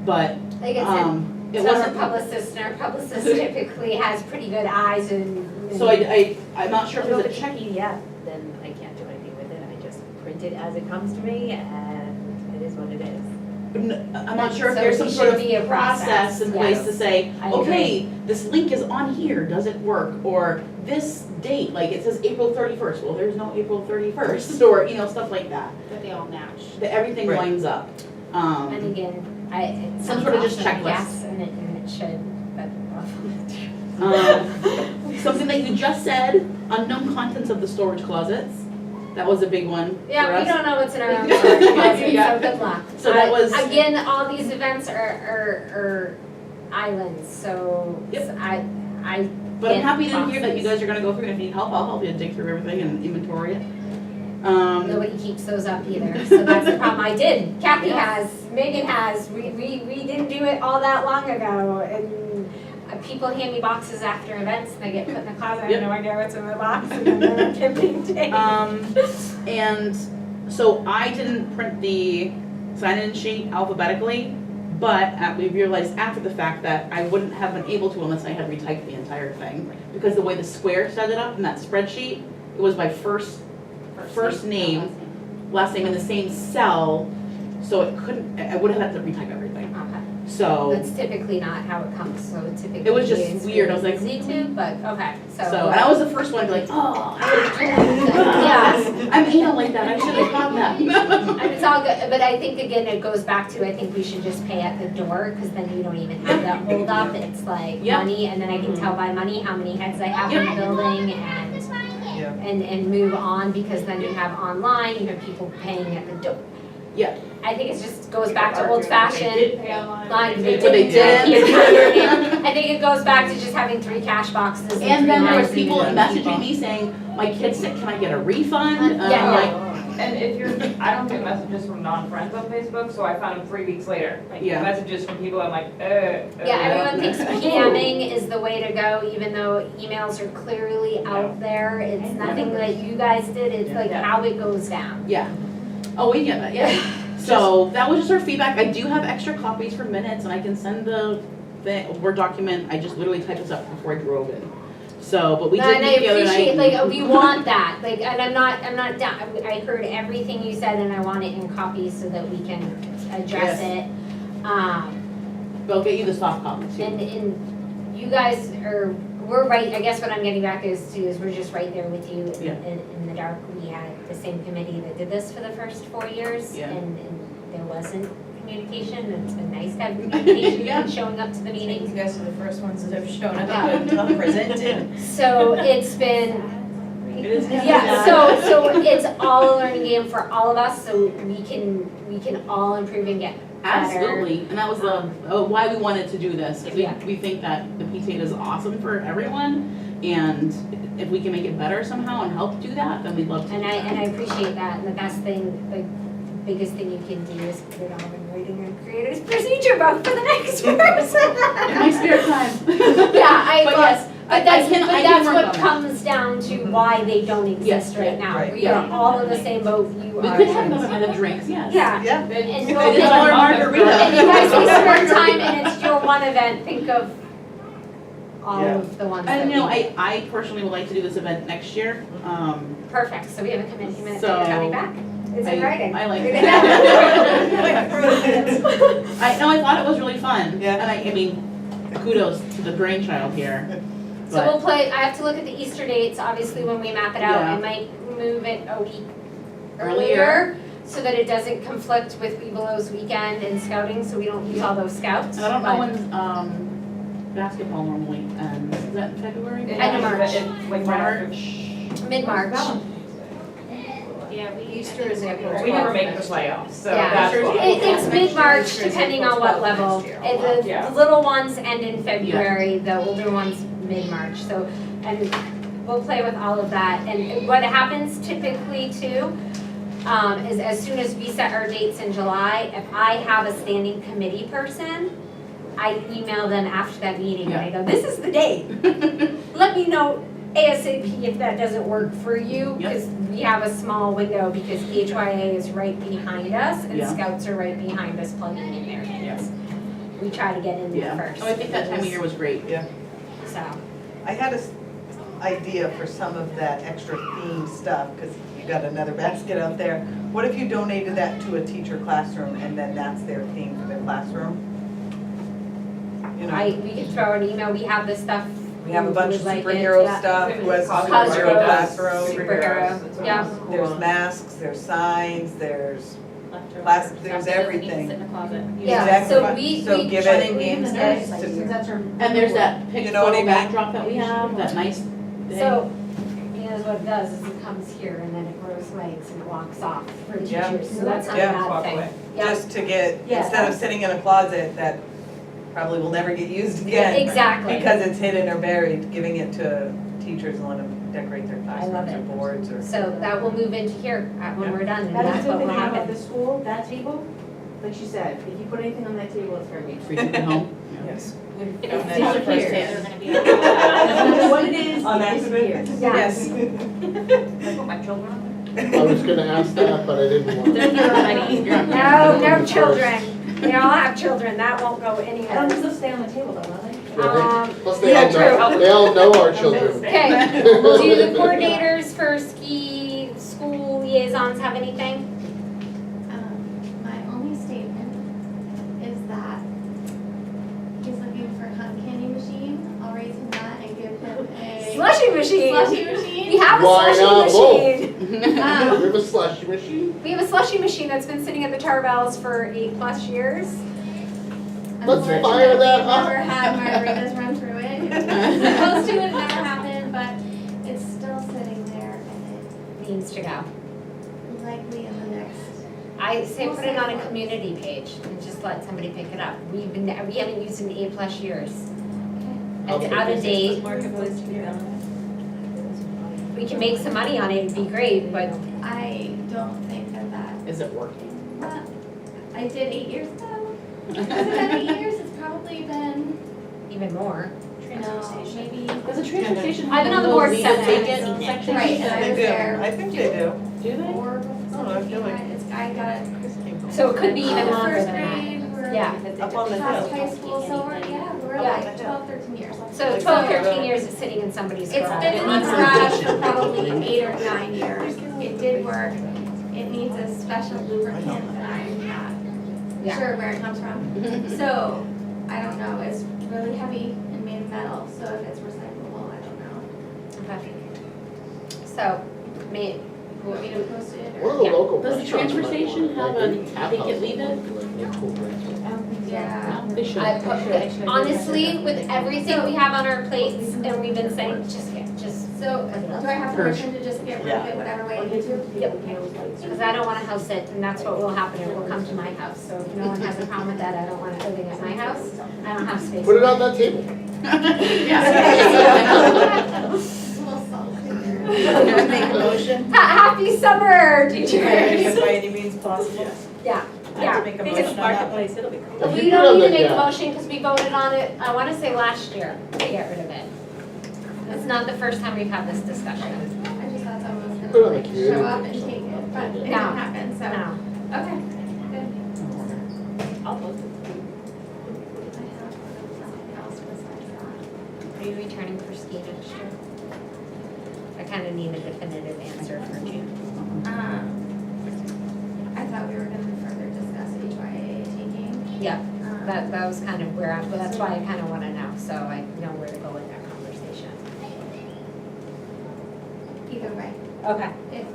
but, Like I said, it so our wasn't. publicist, and our publicist typically has pretty good eyes and. So I'm not sure if If there's it's a a PDF, then I can't do anything with it, I just print it as it comes to me, and it is what it is. I'm not sure if So there's it some sort should be a of process in place yes. to say, I agree. okay, this link is on here, does it work? Or this date, like it says April 31st, well, there's no April 31st, or, stuff like that. That they all match. That everything Right. lines up. And again, it Some sounds sort of just awesome, checklist. yes, and it should, but. Something that you just said, unknown contents of the storage closets. That was a big one for Yeah, we us. don't know what's in our own storage closet, Yeah. so good luck. So that was- Again, all these events are islands, so Yep. I. But I'm get happy to hear that you boxes. guys are gonna go through, and if you need help, I'll help you dig through everything and inventory it. Nobody keeps those up either, so that's the problem. I did, Kathy Yes. has, Megan has, we didn't do it all that long ago, and people hand me boxes after events, and they get put in the closet, I have Yep. no idea what's in the box, and then they're camping day. And so I didn't print the sign-in sheet alphabetically, but we realized after the fact that I wouldn't have been able to unless I had retyped the entire thing. Because the way the square set it up in that spreadsheet, it was my first name, last name in the same cell, so it couldn't, I would have had to retype everything. Okay. So, That's typically not how it comes, so typically It was just it's weird. I was really like, easy to, but, okay, so, and I was the first one to be like, oh, I was totally, Yeah. I'm anal like that, I should have thought that. And it's all good, but I think again, it goes back to, I think we should just pay at the door, cause then you don't even have that hold up, it's like Yep. money, and then I can tell by money how many heads I have in the building, and, Yeah. and move on, because then you have online, you have people paying at the door. Yeah. I think it just goes back to old fashioned. Line, But they didn't. I think it goes back to just having 3 cash boxes and And then there was 3 people lines messaging me saying, my kid's sick, can I get a refund? And I'm Yeah, like, And if you're, I don't get messages from non-friends on Facebook, so I found them 3 weeks later. Like Yeah. messages from people, I'm like, Yeah, everyone thinks PMing is the way to go, even though emails are clearly out there. It's nothing that you guys did, it's like Yeah. how it goes down. yeah. Oh, we get that, yeah. So that was just our feedback. I do have extra copies for minutes and I can send the Word document. I just literally typed this up before I drove in. So, but we No, did and I meet the other appreciate, night. like, we want that, like, and I'm not down, I heard everything you said and I want it in copies so that we can address it. But I'll get you the soft copy too. And you guys are, we're right, I guess what I'm getting back is we're just right there with you Yeah. in the dark. We had the same committee that did this for the first 4 years Yeah. and there wasn't communication, and it's been nice to have communication Yeah. and showing up to the You meetings. guys are the first ones that have shown up Yeah. and presented. So it's been, It is. yeah, so it's all a learning game for all of us, so we can all improve and get better. Absolutely, and that was why we wanted to do this. 'Cause Yeah. we think that the PTA is awesome for everyone, and if we can make it better somehow and help do that, then we'd love to. And do I that. appreciate that, and the best thing, like, biggest thing you can do is put it all in writing and create a procedure book for the next person. In my spare time. Yeah, But yes, I that's can work what on that. comes down to why they don't Yes, exist right now. right. We are all in the same boat, you We are. could have them at the drinks, yes. Yeah. Yeah. And It's we'll- our margarita. And you guys say springtime and it's your one event, think of all Yeah. of the ones that And you know, we- I personally would like to do this event next year. Perfect, so we have a committee minute So, that you're coming back? It's in writing. I like Read it that. down. I thought it was really fun. Yeah. And I mean, kudos to the brainchild here. So But- we'll play, I have to look at the Easter dates, obviously, when we map it out. Yeah. I might move it a week Earlier. earlier so that it doesn't conflict with We Below's weekend and scouting, so we don't lose all those scouts. And I don't know but- when, basketball normally ends. Is that in February? End of March. Like March. Mid-March. Yeah, we. Easter is April. We never make the playoffs, so Yeah. that's why. It's mid-March, depending on what level. And Yeah. the little ones end in February, the older ones mid-March, so, and we'll play with all of that. And what happens typically too, is as soon as we set our dates in July, if I have a standing committee person, I email them after that meeting and I go, this is the date. Let me know ASAP if that doesn't work for you, Yep. because we have a small window, because HYA is right behind us and Yeah. scouts are right behind us plugging in their kids. We try to get in there Yeah. first. Oh, I think that time of year was great. So, I had a idea for some of that extra theme stuff, because you got another basket out there. What if you donated that to a teacher classroom and then that's their theme for their classroom? You know, we can throw an email, we have this stuff. we have a bunch of Would like it, superhero yeah. stuff, who has a Cosgrove, superhero classroom. Superhero, yeah. There's masks, there's signs, there's there's everything. Sit in the closet. Yeah, Exactly. so we- So we- give Fun it and games days. And there's that You picture know what I mean? backdrop that we have, that nice thing. So, here's what it does, is it comes here and then it grows legs and walks off for Yeah. teachers, so that's not a Yeah. bad Walk thing. away. Yeah. Just to get, Yeah. instead of sitting in a closet that probably will never get used again. Exactly. Because it's hidden or buried, giving it to teachers and let them decorate their I love classrooms or it. boards or. So that will move into here when we're done, and That is that's the what thing will about happen. the school, that table, like she said, if you put anything on that table, it's for me. Free to go home. Yes. If And it's then not the here, first they're hand. gonna be. No matter what it is, On it accident? disappears. Yes. I put my children on I was gonna ask that, but I didn't want They're to. here already. No children, they all have children, that won't go I don't anywhere. think they'll stay on the table though, will they? Plus they yeah, all know, they all know our children. Okay, we'll do the coordinators for ski, school liaisons, have anything? My only statement is that he's looking for a cotton candy machine. I'll raise him that and give him a Slushy machine. slushy machine. We have a Why not slushy machine. We have a slushy machine. We have a slushy machine that's been sitting at the Tarbells for 8+ years. Let's fire that Unfortunately, up. we've never had margaritas run through it. It was supposed to, it never happened, but it's still sitting there and Needs to go. it likely in the next. I say put it on a community page and just let somebody pick it up. We haven't used it in 8+ years. It's out of date. We can make some money on it, it'd be great, but I don't think that. Is it working? Well, I did 8 years ago. Has it been 8 years? It's probably been, even more. no, maybe. Does a transfer station I've been have on the one board of those 7 vacant years. sections? Right, and I They was do, there. I think they do. Do they? Or Oh, I feel like- I got Chris came So it could be even The longer first than that. grade, we're Yeah. Up on the past hill. high school, so we're, we're Yeah. like 12, 13 years. So 12, 13 years is sitting in somebody's It's garage. been in the garage for probably 8 or 9 years. It did work. It needs a special lubricant that I'm Yeah. not sure where it comes from. So, I don't know, it's really heavy and made of metal, so if it's recyclable, I don't know. Okay. So, me, Want me to post it One or? of the Yeah. local Does the restaurants transfer might station want have to, a like, tap take it, houses leave it? might be like cool restaurants. Yeah. They should. honestly, with everything we have on our plates, and we've been saying, just So, do I have permission to just get rid of it whatever way I need to? because I don't want to house it, and that's what will happen, it will come to my house. So if no one has a problem with that, I don't want it living at my house, I don't have space. Put it on that table. A little salt. Make a motion. Happy summer, teachers! By any means possible. Yeah, I have to make a Biggest motion on that one. marketplace, it'll be cool. If we you don't put need on to make a the- motion because we voted on it, I want to say last year, to get rid of it. It's not the first time we've had this discussion. I just thought someone was Put it gonna on like the community show up and page. take it, but it didn't No. happen, so, No. okay, good. I'll post it. I have something else besides that. Are you returning for ski next year? I kind of need a definitive answer for June. I thought we were gonna further discuss HYA taking. Yeah, Um, that was kind of where I'm, that's why I kind of want to know, so I know where to go with that conversation. Either way, Okay. if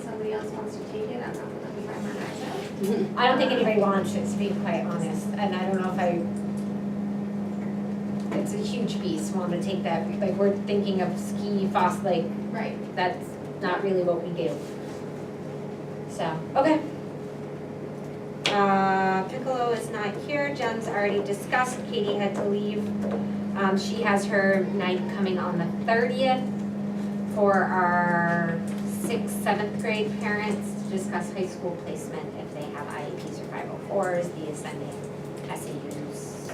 somebody else wants to take it, I'm not gonna be by my myself. I don't think anybody wants it, to be quite honest, and I don't know if it's a huge beast, want to take that, like, we're thinking of ski, like, Right. that's not really what we do. So, okay. Piccolo is not here, Jen's already discussed, Katie had to leave. She has her night coming on the 30th for our 6th, 7th grade parents to discuss high school placement if they have IEPs or 504s, the ascending SAUs,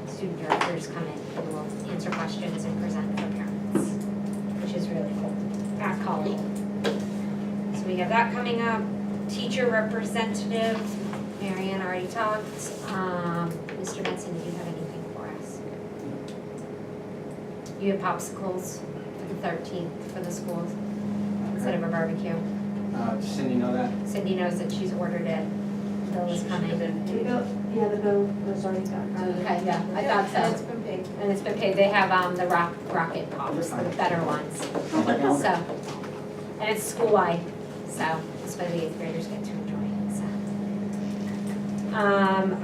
student directors come in and will answer questions and present for parents, which is really cool, at college. So we have that coming up. Teacher representative, Marianne already talked. Mr. Benson, do you have anything for us? You have popsicles for the 13th for the schools instead of a barbecue. Does Cindy know that? Cindy knows that she's ordered it. Bill is coming. Yeah, the bill was already done. Okay, yeah, I thought And it's so. been paid. And it's been paid. They have the rocket pops, the better ones. So, and it's school-wide, so that's why the 8th graders get to enjoy it, so.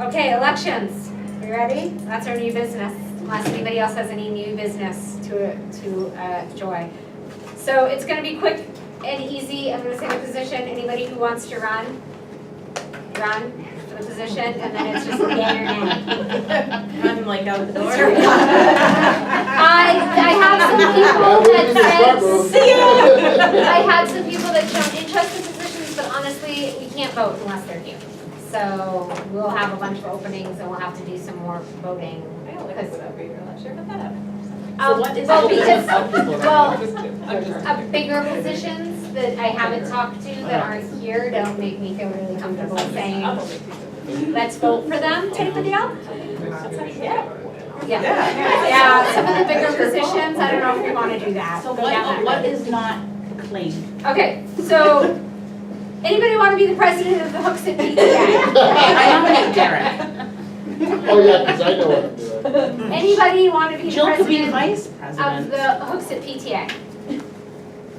Okay, elections. You ready? That's our new business, unless anybody else has any new business to Joy. So it's gonna be quick and easy. I'm gonna say the position. Anybody who wants to run for the position, and then it's just yay or nay. Run like out the door. I have some people that said, I had some people that showed interest in positions, but honestly, we can't vote unless they're new. So we'll have a bunch of openings and we'll have to do some more voting. I don't like to put up for your election, but that happens. So what is Well, it? because, well, I'm just bigger positions that I haven't talked to that aren't here don't make me feel really comfortable saying, let's vote for them type of deal. Yeah, yeah, some of the bigger positions, I don't know if we wanna do that. So Go down that what road. is not claimed? Okay, so, anybody wanna be the president of the Hooksett PTA? I nominate Derek. Oh, yeah, because I know what I'm doing. Anybody wanna be the Jill could be the president vice of president. the Hooksett PTA?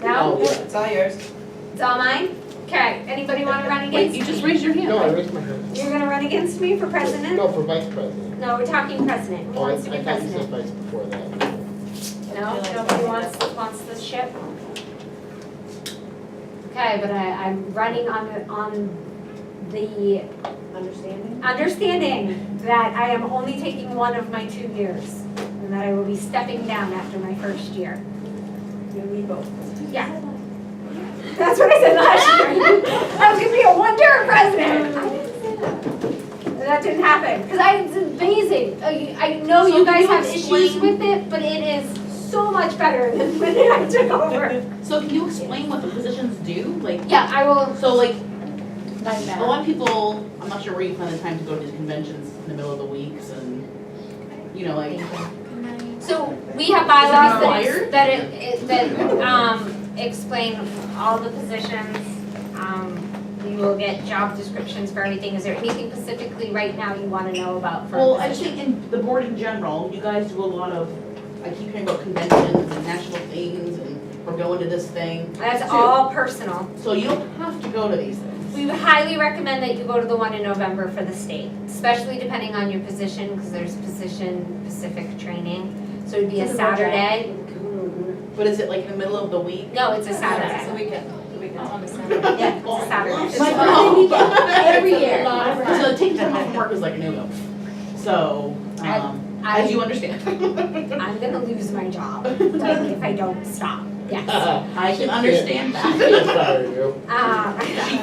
No? Oh, yeah. It's all yours. It's all mine? Okay, anybody wanna run Wait, against you me? just raised your hand. No, I right? raised my hand. You're gonna run against me for president? No, for vice president. No, we're talking president. Who Oh, I wants to be thought you said president? vice before that. No, nobody wants the ship? Okay, but I'm running on the understanding that I am only taking one of my 2 years, and that I will be stepping down after my first year. You and me both. Yeah. That's what I said last year. I was gonna be a one-term president. And that didn't happen, because it's amazing. I know So you can guys you have issues explain- with it, but it is so much better than when I took over. So can you explain what the positions do? Like, Yeah, I will. so like, A lot of people, I'm not sure where you find the time to go to these conventions in the middle of the weeks and, you know, like. So we have bylaws required? that explain all the positions. You will get job descriptions for everything. Is there anything specifically right now you want to know about for a Well, I just position? think in the board in general, you guys do a lot of, I keep hearing about conventions and national things and we're going to this thing. That's all personal. So you don't have to go to these things. We would highly recommend that you go to the one in November for the state, especially depending on your position, because there's position-specific training. So it'd be a Saturday. But is it like in the middle of the week? No, it's a Saturday. It's the weekend. Yeah, it's a Saturday. It's my birthday weekend, every year. So it takes time off from work is like a no-go. So, as you understand. I'm gonna lose my job if I don't stop, yes. I can understand that. Can't fire you.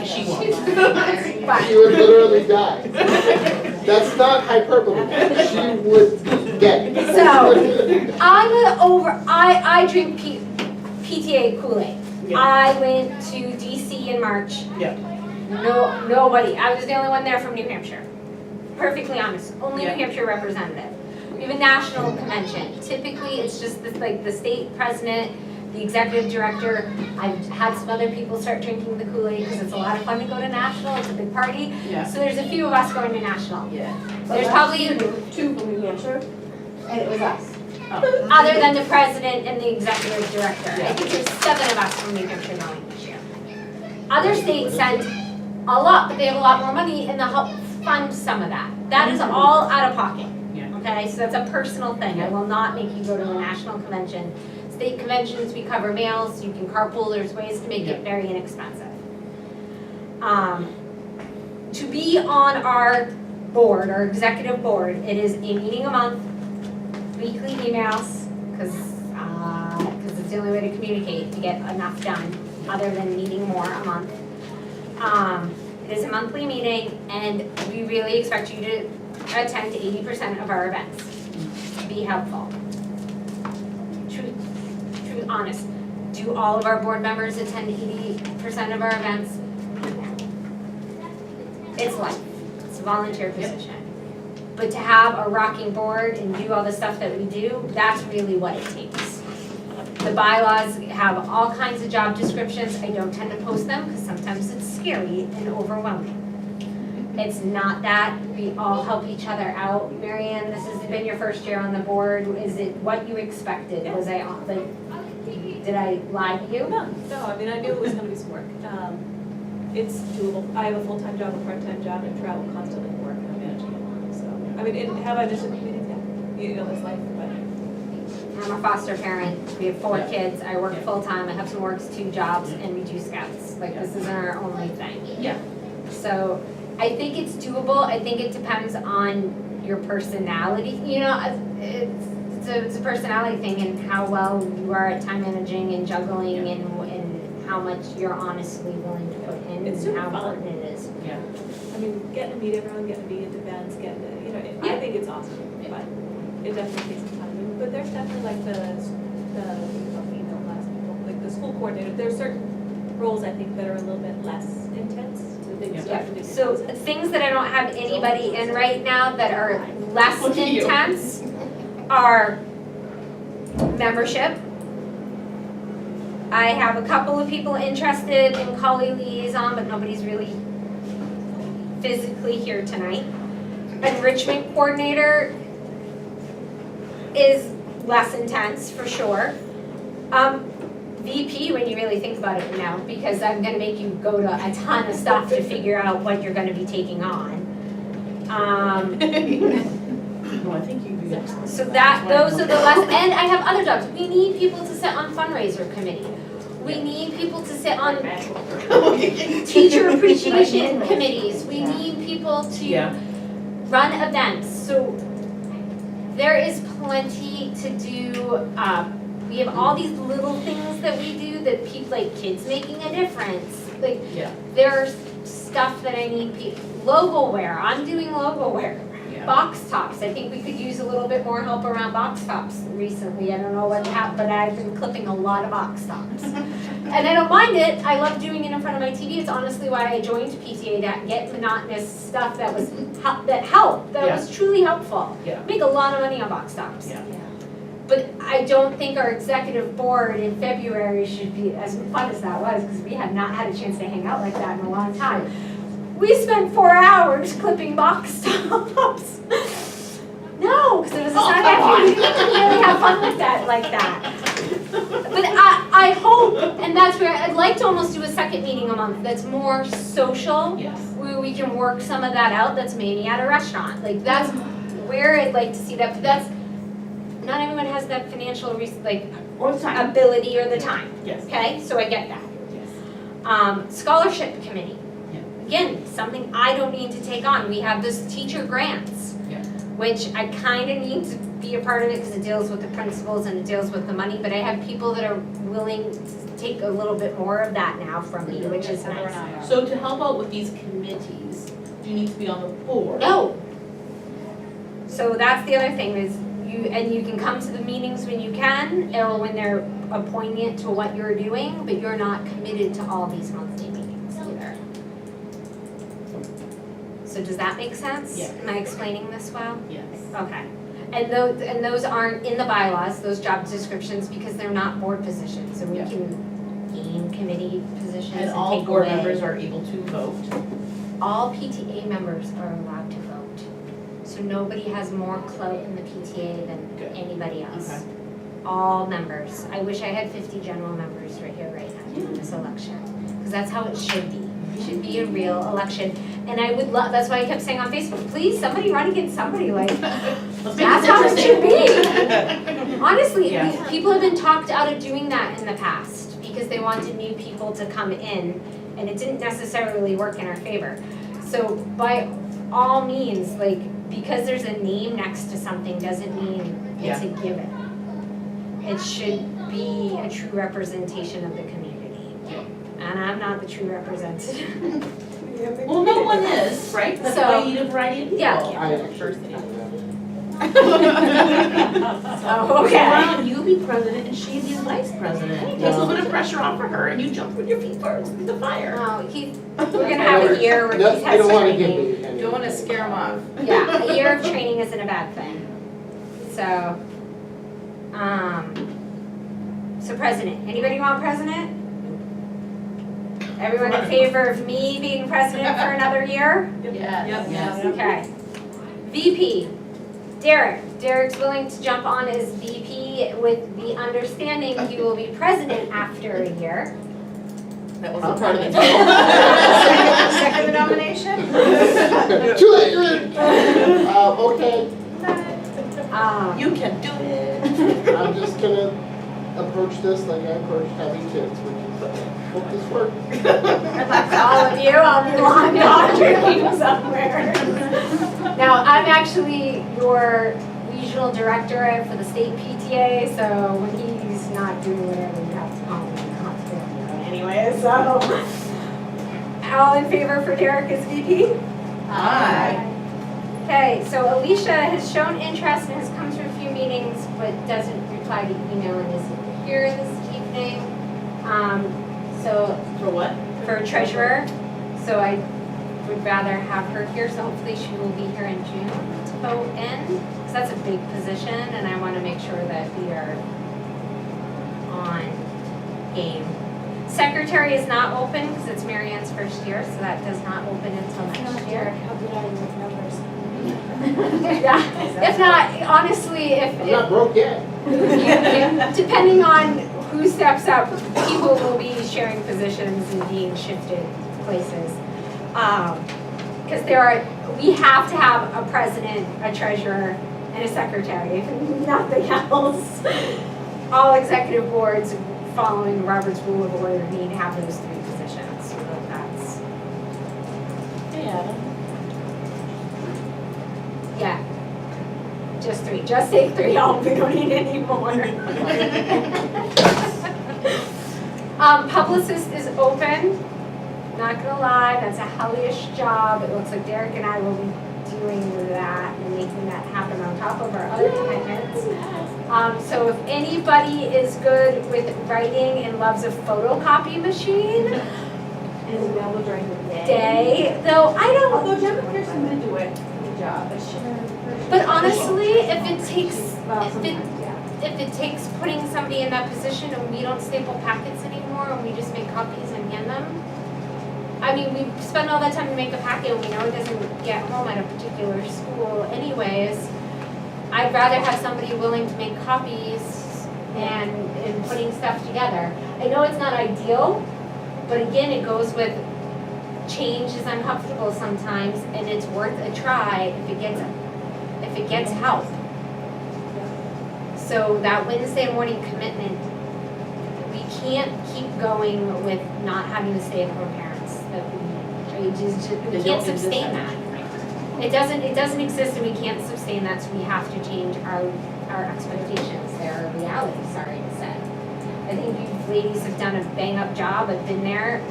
She won't. But She would literally die. That's not hyperbole. She would be dead. So, I drink PTA Kool-Aid. Yeah. I went to DC in March. Yeah. Nobody, I was the only one there from New Hampshire. Perfectly honest, only Yeah. New Hampshire representative. We have a national convention. Typically, it's just the state president, the executive director. I've had some other people start drinking the Kool-Aid because it's a lot of fun to go to national. It's a big party. Yeah. So there's a few of us going to national. Yeah. There's probably, Two from New Hampshire, and it was us. other than the president and the executive director, I Yeah. think there's 7 of us from New Hampshire going this year. Other states send a lot, but they have a lot more money and they'll help fund some of that. That is all out of pocket. Yeah. Okay, so that's a personal thing. I will not make you go to a national convention. State conventions, we cover meals, you can carpool, there's ways to make it very inexpensive. To be on our board, our executive board, it is a meeting a month, weekly emails, because it's the only way to communicate, to get enough done, other than meeting more a month. It is a monthly meeting, and we really expect you to attend 80% of our events. Be helpful. True, honest. Do all of our board members attend 80% of our events? It's life. It's a volunteer position. But to have a rocking board and do all the stuff that we do, that's really what it takes. The bylaws have all kinds of job descriptions. I don't tend to post them because sometimes it's scary and overwhelming. It's not that. We all help each other out. Marianne, this has been your first year on the board. Is it what you expected? Was I like, did I lie to you? No, I mean, I knew it was gonna be some work. It's doable. I have a full-time job, a part-time job, and travel constantly for work, and I'm managing it, so. I mean, and have I missed a meetings? Yeah. You know, that's life, but. I'm a foster parent. We have 4 kids. I work full-time. I have some works, 2 jobs, and we do scouts. Like, this isn't our only thing. Yeah. So I think it's doable. I think it depends on your personality. You know, it's a personality thing and how well you are at time managing and juggling and how much you're honestly willing to put in It's and super how fun. important it is. Yeah. I mean, getting to meet everyone, getting to be at events, getting to, you know, I think it's awesome, but it definitely takes some time. But there's definitely like the female class people, like the school coordinator, there's certain roles I think that are a little bit less intense, so they can start to do. So things that I don't have anybody in right now that are less Look at you. intense are membership. I have a couple of people interested in Collie Liaison, but nobody's really physically here tonight. Enrichment coordinator is less intense for sure. VP, when you really think about it now, because I'm gonna make you go to a ton of stuff to figure out what you're gonna be taking on. No, I think you'd be excellent. So those are the less, and I have other jobs. We need people to sit on fundraiser committee. We need people to sit on teacher appreciation committees. We need people to run events. So there is plenty to do. We have all these little things that we do that people, like kids making a difference. Like there's stuff that I need logo wear. I'm doing logo wear. Box tops, I think we could use a little bit more help around box tops recently. I don't know what happened, but I've been clipping a lot of box tops. And I don't mind it, I love doing it in front of my TV. It's honestly why I joined PTA, to get monotonous stuff that was, that helped, that was truly helpful. Yeah. Make a lot of money on box tops. Yeah. But I don't think our executive board in February should be as fun as that was, because we had not had a chance to hang out like that in a long time. We spent 4 hours clipping box tops. No, because it was a Saturday afternoon, we didn't really have fun with that like that. But I hope, and that's where I'd like to almost do a second meeting a month that's more social, Yes. where we can work some of that out, that's maybe at a restaurant. Like, that's where I'd like to see that, but that's, not everyone has that financial, Or the time. ability or the time, Yes. okay? So I get that. Yes. Scholarship committee. Yeah. Again, something I don't need to take on. We have this teacher grants, Yeah. which I kind of need to be a part of it because it deals with the principals and it deals with the money, but I have people that are willing to take a little bit more of that now from me, which is nice. So to help out with these committees, do you need to be on the board? No. So that's the other thing is you can come to the meetings when you can or when they're appointing it to what you're doing, but you're not committed to all these monthly meetings either. So does that make sense? Yeah. Am I explaining this well? Yes. Okay. And those aren't in the bylaws, those job descriptions, because they're not board positions, so we Yeah. can gain committee positions and And take all board away. members are able to vote. All PTA members are allowed to vote. So nobody has more clout in the PTA than Good. anybody else. Okay. All members. I wish I had 50 general members right here, right now, doing this election, because that's how it should be. It should be a real election. And I would love, that's why I kept saying on Facebook, please, somebody run against somebody, like, Let's make that's this how it should interesting. be. Honestly, Yeah. people have been talked out of doing that in the past because they wanted new people to come in and it didn't necessarily work in our favor. So by all means, like, because there's a name next to something doesn't mean it's a given. It should be a true representation of the community. And I'm not the true representative. Well, no one is, right? That's why you need a variety of people. Yeah. I actually think that. Oh, okay. Well, you be president and she be vice president. Takes a little bit of pressure off of her and you jump with your feet first in the fire. No, we're gonna have a year where No, he you has don't wanna give training. me any. Don't wanna scare them off. Yeah, a year of training isn't a bad thing. So president, anybody want president? Everyone in favor of me being president for another year? Yes. Okay. VP, Derek's willing to jump on as VP with the understanding he will be president after a year. That was I'm a part of part it. Second the nomination? Too late, you're in. Okay, You can do it. I'm just gonna approach this like I approached having kids, which is, hope this works. All of you, I'll be long gone somewhere. Now, I'm actually your regional director for the state PTA, so when he's not doing whatever, you have to call me, not to do it anyway, so. All in favor for Derek as VP? Aye. Okay, so Alicia has shown interest and has come to a few meetings, but doesn't reply to email and isn't here this evening. So For what? for treasurer, so I would rather have her here, so hopefully she will be here in June to vote in, because that's a big position, and I want to make sure that we are on game. Secretary is not open, because it's Mary Ann's first year, so that does not open until next year. How good are you with numbers? Yeah, if not, honestly, I'm not broke yet. depending on who steps up, people will be sharing positions and being shifted places. Because we have to have a president, a treasurer, and a secretary, if nothing else. All executive boards following Robert's Rule of Order need to have those three positions, so that's, Hey, Adam. yeah. Just three, just take three, we don't need any more. Publicist is open, not gonna lie, that's a hellish job. It looks like Derek and I will be doing that in the top of our other commitments. So if anybody is good with writing and loves a photocopy machine, And available during the day. though I don't, Although Gemma Pearson did do it, good job, but she. but honestly, if it takes, Well, if it, sometimes, yeah. if it takes putting somebody in that position and we don't staple packets anymore and we just make copies and hand them, I mean, we spend all that time to make a packet and we know it doesn't get home at a particular school anyways. I'd rather have somebody willing to make copies and putting stuff together. I know it's not ideal, but again, it goes with change is uncomfortable sometimes and it's worth a try if it gets help. So that Wednesday morning commitment, we can't keep going with not having the stay-at-home parents that we can't sustain that. It doesn't exist and we can't sustain that, so we have to change our expectations, their reality, sorry to say. I think you ladies have done a bang-up job. I've been there.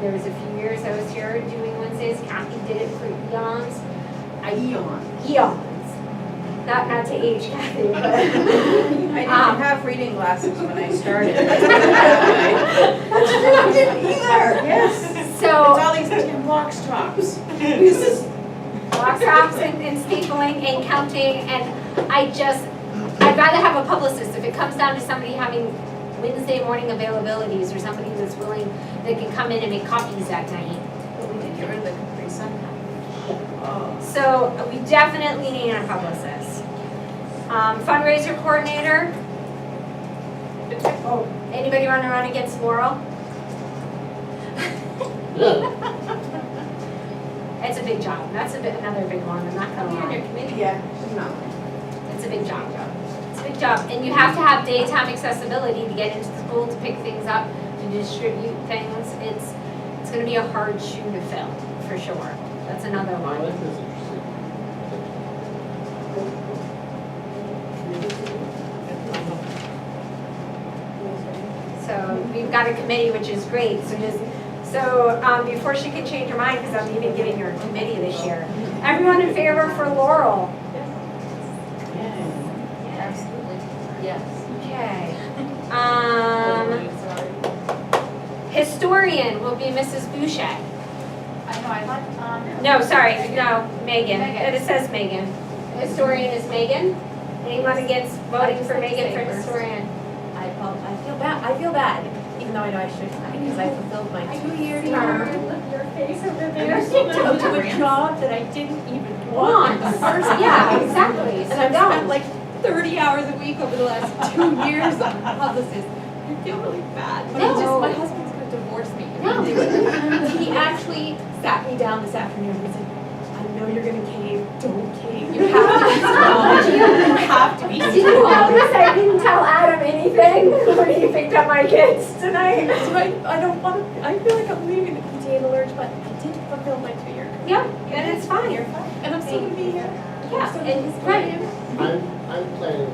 There was a few years I was here doing Wednesdays. Kathy did it for eons. Eons. Not to age Kathy, but. I didn't have reading glasses when I started. I didn't either. Yes. It's So, all these damn box tops. box tops and stapling and counting, and I'd rather have a publicist. If it comes down to somebody having Wednesday morning availabilities or somebody that's willing, that can come in and make copies that night. But we did get rid of the Capri Sun. So we definitely need a publicist. Fundraiser coordinator. Oh, anybody running around against Laurel? It's a big job. That's another big one. I'm not gonna lie. Yeah, she's not. It's a big job. It's a big job. And you have to have daytime accessibility to get into the school, to pick things up, to distribute things. It's gonna be a hard shoe to fill, for sure. That's another I one. like this interesting. So we've got a committee, which is great. Before she can change her mind, because I'm even giving her a committee this year. Everyone in favor for Laurel? Absolutely. Yes. Okay. Historian will be Mrs. Boucher. I know, I like, No, sorry, no, Megan. Megan. It says Megan. Historian is Megan. Anyone against voting for Megan for historian? I feel bad, even though I know I shouldn't, because I fulfilled my 2-year term. your face over And I still to a job that I didn't even want. Yeah, exactly. And I've spent like 30 hours a week over the last 2 years on publicist. I feel really bad, but it's just, my husband's gonna divorce me. No. He actually sat me down this afternoon and said, I know you're gonna cave, don't cave, you have to be strong, you have to be Did you strong. notice I didn't tell Adam anything when he picked up my kids tonight? So I don't want to, I feel like I'm leaving the PTA in the lurch, but I did fulfill my 2-year. Yeah, and it's fine. And I'm still gonna be here. Yeah, and, right. I'm planning.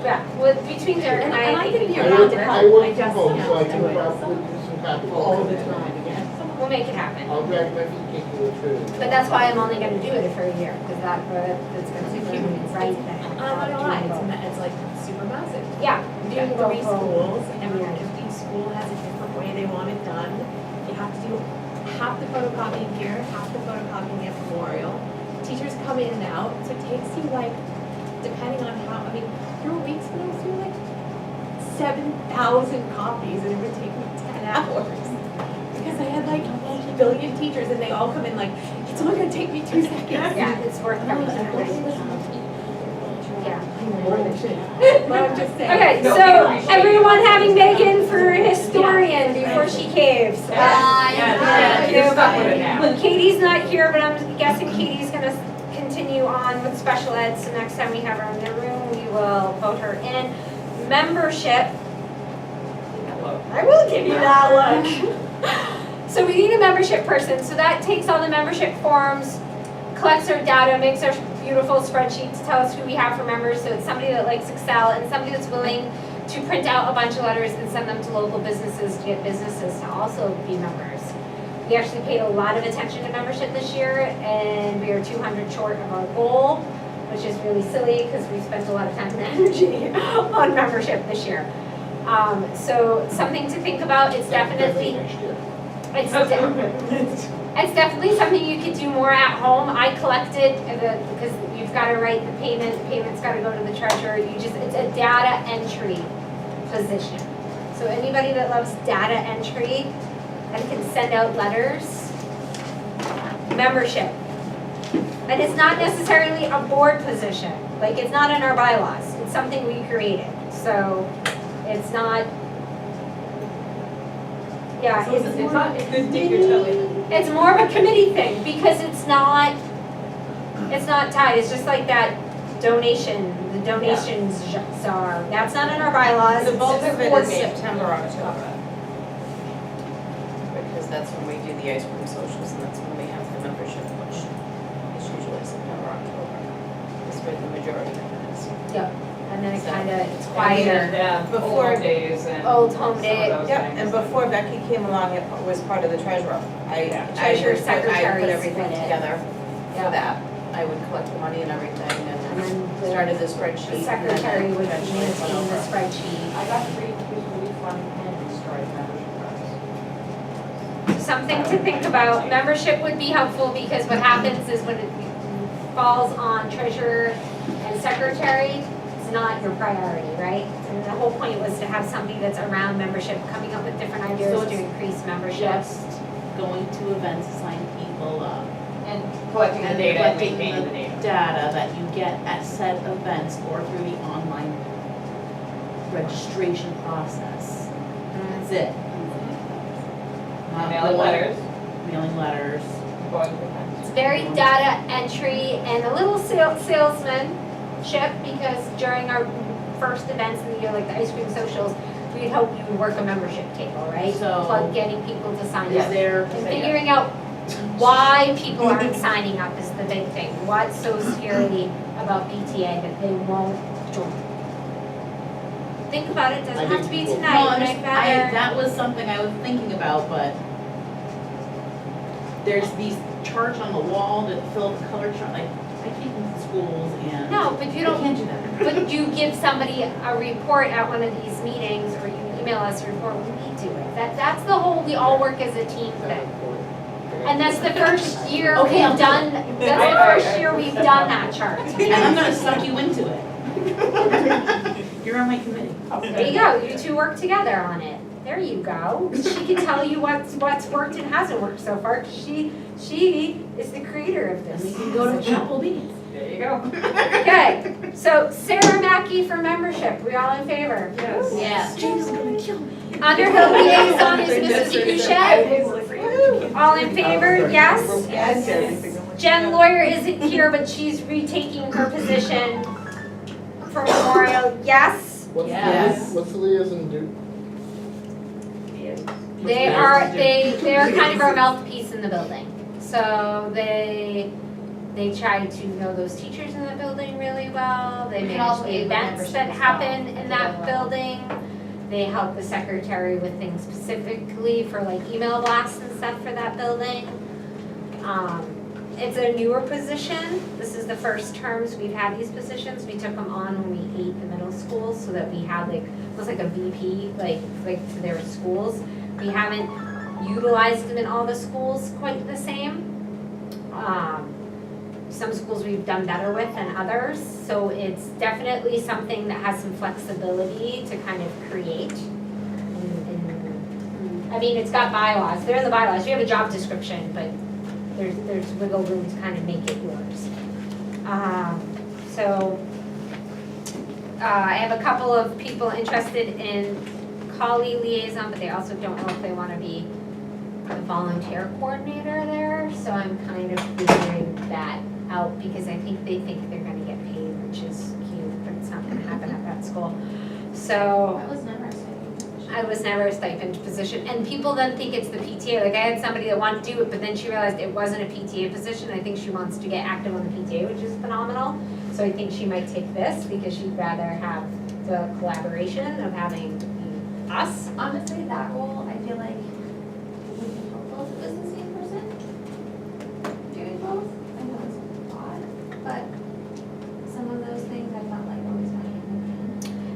Yeah, with, between Derek and And I I can think be we around can to I help, work I from just home, so I can't can do it. probably do some copy. All the time, yes. We'll make it happen. I'll drag my feet kicking the tree. But that's why I'm only gonna do it for a year, because that's gonna take you right the heck I'm not out gonna lie, of doing both. it's like super massive. Yeah, We doing got 3 both. schools, and each school has a different way they want it done. You have to do half the photocopying here, half the photocopying at Memorial. Teachers come in and out, so it takes you like, depending on how, I mean, there were weeks when I was doing like 7,000 copies, and it would take me 10 hours. Because I had like a billion teachers, and they all come in like, it's only gonna take me 2 seconds. Yeah, it's worth And I'm every like, second. Yeah. more than shit. But I'm just saying. Okay, so everyone having Megan for historian before she caves. Yeah, you're stuck with it now. Katie's not here, but I'm guessing Katie's gonna continue on with special ed, so next time we have her in the room, we will vote her in. Membership. I will give you that look. So we need a membership person, so that takes all the membership forms, collects our data, makes our beautiful spreadsheet to tell us who we have for members, so it's somebody that likes Excel and somebody that's willing to print out a bunch of letters and send them to local businesses to get businesses to also be members. We actually paid a lot of attention to membership this year, and we are 200 short of our goal. which is really silly because we spent a lot of time and energy on membership this year. So something to think about, it's definitely, it's definitely something you could do more at home. I collected because you've got to write the payment's got to go to the treasurer. It's a data entry position. So anybody that loves data entry and can send out letters, membership. And it's not necessarily a board position. Like, it's not in our bylaws. It's something we created. So it's not, yeah. So it's not, it's good dip your toe in. It's more of a committee thing because it's not tied. It's just like that donation, the donations are, that's not in our bylaws. The bulk It's of it board is made. September, October. Because that's when we do the ice cream socials and that's when we have the membership, which is usually September, October. Is where the majority of it is. Yep, and then it So- kinda, it's quieter. Yeah, Before- old days and. Old home some of day. those Yep, things. and before Becky came along, it was part of the treasurer. I Treasurer, put secretary everything split it. together Yeah. for that. I would collect the money and everything And and then then started the spreadsheet. The and then secretary would eventually it went maintain the over. spreadsheet. I got 3 usually fun and destroyed membership cards. Something to think about, membership would be helpful because what happens is when it falls on treasurer and secretary, it's not your priority, right? And the whole point was to have somebody that's around membership, coming up with different ideas So to it's increase membership. Just going to events, sign people up. And collecting the And data and collecting maintaining the the data. data that you get at said events or through the online registration process. That's it. Not Mailing going- letters, Mailing letters. going to events. It's very data entry and a little salesmanship because during our first events in the year, like the ice cream socials, we'd hope you would work a membership table, right? So- Plug getting people to sign Is up. there, And figuring out why people aren't signing up is the big thing. What's so scary about PTA that they won't join? Think about it, doesn't have to be no, tonight, I'm but just, I'd rather. that was something I was thinking about, but there's these charts on the wall that fill the color chart, like, I take them to schools and. No, but you I don't, can't do that. but you give somebody a report at one of these meetings, or you email us a report, we need to it. That's the whole, we all work as a team thing. And that's the first year we've Okay, I'll do done, that's the first year we've done that chart. And I'm gonna suck you into it. You're on my committee. There you go, you two work together on it. There you go. She can tell you what's worked and hasn't worked so far, 'cause she is the creator of this. And we can go to Applebee's. There you go. Okay, so Sarah Mackey for membership, we all in favor? Yes. Yes. James is gonna kill me. Underhill liaison is Mrs. Boucher. All in favor, yes? Yes. Jen Lawyer isn't here, but she's retaking her position for Memorial, yes? Yes. What's the liaison do? They are kind of our mouthpiece in the building. So they try to know those teachers in the building really well. They We can manage also the aid with events membership that as happen well. in that building. They help the secretary with things specifically for like email blasts and stuff for that building. It's a newer position. This is the first terms we've had these positions. We took them on when we ate the middle school so that we had like, almost like a VP, like to their schools. We haven't utilized them in all the schools quite the same. Some schools we've done better with than others, so it's definitely something that has some flexibility to kind of create. I mean, it's got bylaws, they're in the bylaws, you have a job description, but there's wiggle room to kind of make it yours. I have a couple of people interested in Collie liaison, but they also don't know if they want to be the volunteer coordinator there, so I'm kind of figuring that out because I think they think they're gonna get paid, which is cute, but it's not gonna happen at that school. So That was never a stipend position. I was never a stipend position, and people then think it's the PTA, like I had somebody that wanted to do it, but then she realized it wasn't a PTA position, I think she wants to get active on the PTA, which is phenomenal. So I think she might take this because she'd rather have the collaboration of having us. Honestly, that role, I feel like would be helpful if it was the same person doing both. I know it's odd, but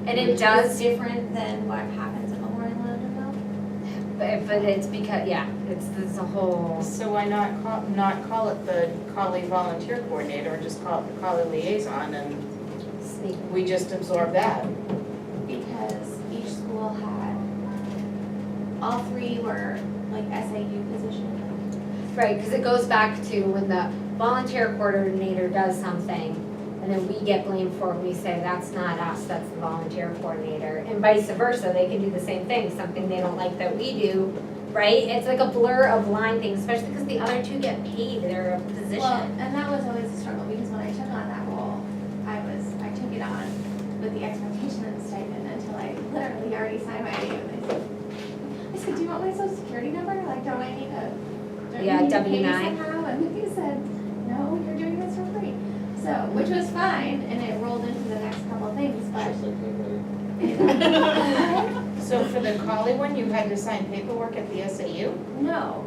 And it does, different than what happens at Memorial Underhill. but it's because, yeah, it's a whole, So why not call it the Collie Volunteer Coordinator, or just call it the Collie Liaison, and sneak. we just absorb that? Because each school had, all three were like SAU positions. Right, because it goes back to when the volunteer coordinator does something, and then we get blamed for it, we say, that's not us, that's the volunteer coordinator, and vice versa, they can do the same thing, something they don't like that we do, right? It's like a blur of line things, especially because the other two get paid, they're a Well, position. and that was always a struggle, because when I took on that role, I took it on with the expectation of the stipend until I literally already signed my name. I said, do you want my social security number? Like, don't I need Yeah, to pay me W-9. somehow? And he said, no, you're doing this for free. So, which was fine, and it rolled into the next couple of things, but. Just like everybody. So for the Collie one, you had to sign paperwork at the SAU? No,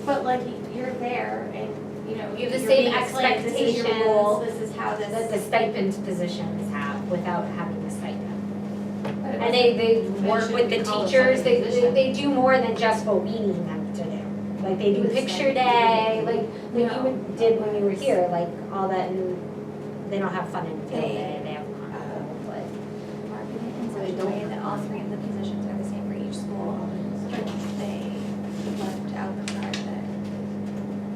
but like, you're there, and, you know, You have the you're same being explained, this is your role, this is how this. That the stipend positions have without having the stipend. but it And they work with the teachers, they do more than just what we need them to do. Like they do picture day, like you did when you were here, like all that, and they don't have fun in field day, they have but. Marketing in such a way that all three of the positions are the same for each school. They left out the part that